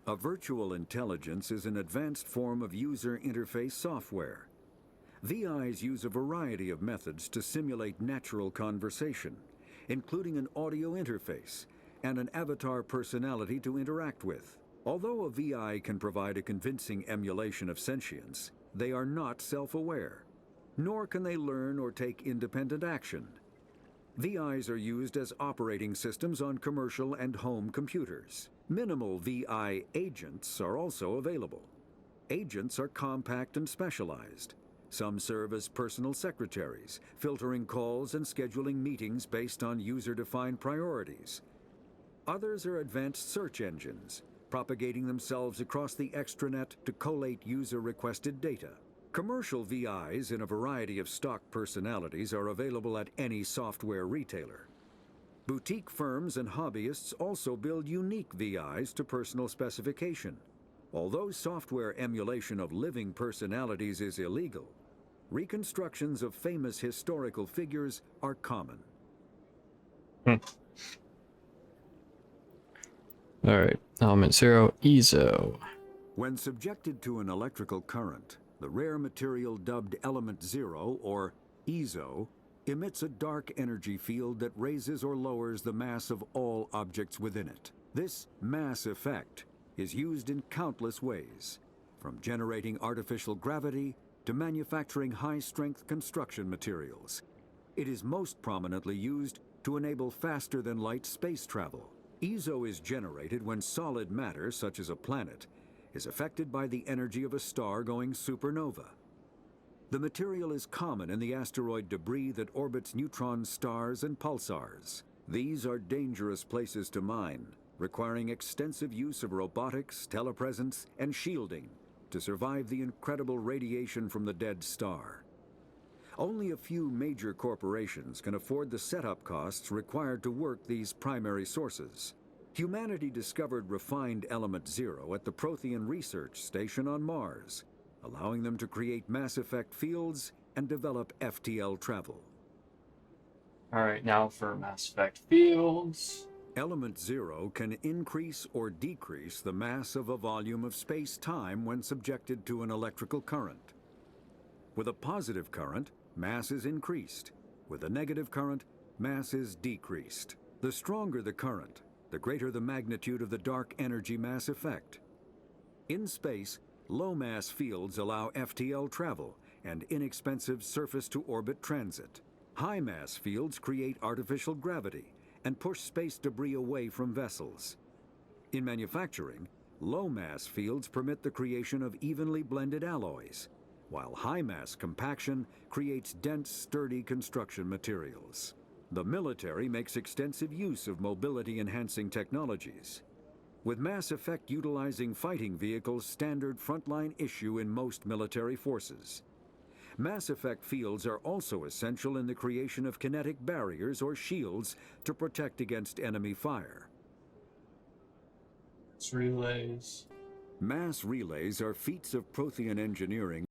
A virtual intelligence is an advanced form of user interface software. VIs use a variety of methods to simulate natural conversation, including an audio interface and an avatar personality to interact with. Although a VI can provide a convincing emulation of sentience, they are not self-aware, nor can they learn or take independent action. VIs are used as operating systems on commercial and home computers. Minimal VI agents are also available. Agents are compact and specialized. Some serve as personal secretaries, filtering calls and scheduling meetings based on user-defined priorities. Others are advanced search engines, propagating themselves across the extranet to collate user-requested data. Commercial VIs in a variety of stock personalities are available at any software retailer. Boutique firms and hobbyists also build unique VIs to personal specification. Although software emulation of living personalities is illegal, reconstructions of famous historical figures are common. Alright, element 0, EZO. When subjected to an electrical current, the rare material dubbed Element 0, or EZO, emits a dark energy field that raises or lowers the mass of all objects within it. This mass effect is used in countless ways, from generating artificial gravity to manufacturing high-strength construction materials. It is most prominently used to enable faster-than-light space travel. EZO is generated when solid matter, such as a planet, is affected by the energy of a star going supernova. The material is common in the asteroid debris that orbits neutron stars and pulsars. These are dangerous places to mine, requiring extensive use of robotics, telepresence, and shielding to survive the incredible radiation from the dead star. Only a few major corporations can afford the setup costs required to work these primary sources. Humanity discovered refined Element 0 at the Prothean Research Station on Mars, allowing them to create mass effect fields and develop FTL travel. Alright, now for mass effect fields. Element 0 can increase or decrease the mass of a volume of space-time when subjected to an electrical current. With a positive current, mass is increased. With a negative current, mass is decreased. The stronger the current, the greater the magnitude of the dark energy mass effect. In space, low-mass fields allow FTL travel and inexpensive surface-to-orbit transit. High-mass fields create artificial gravity and push space debris away from vessels. In manufacturing, low-mass fields permit the creation of evenly blended alloys, while high-mass compaction creates dense, sturdy construction materials. The military makes extensive use of mobility-enhancing technologies, with mass effect utilizing fighting vehicles standard frontline issue in most military forces. Mass effect fields are also essential in the creation of kinetic barriers or shields to protect against enemy fire. Relays. Mass relays are feats of Prothean engineering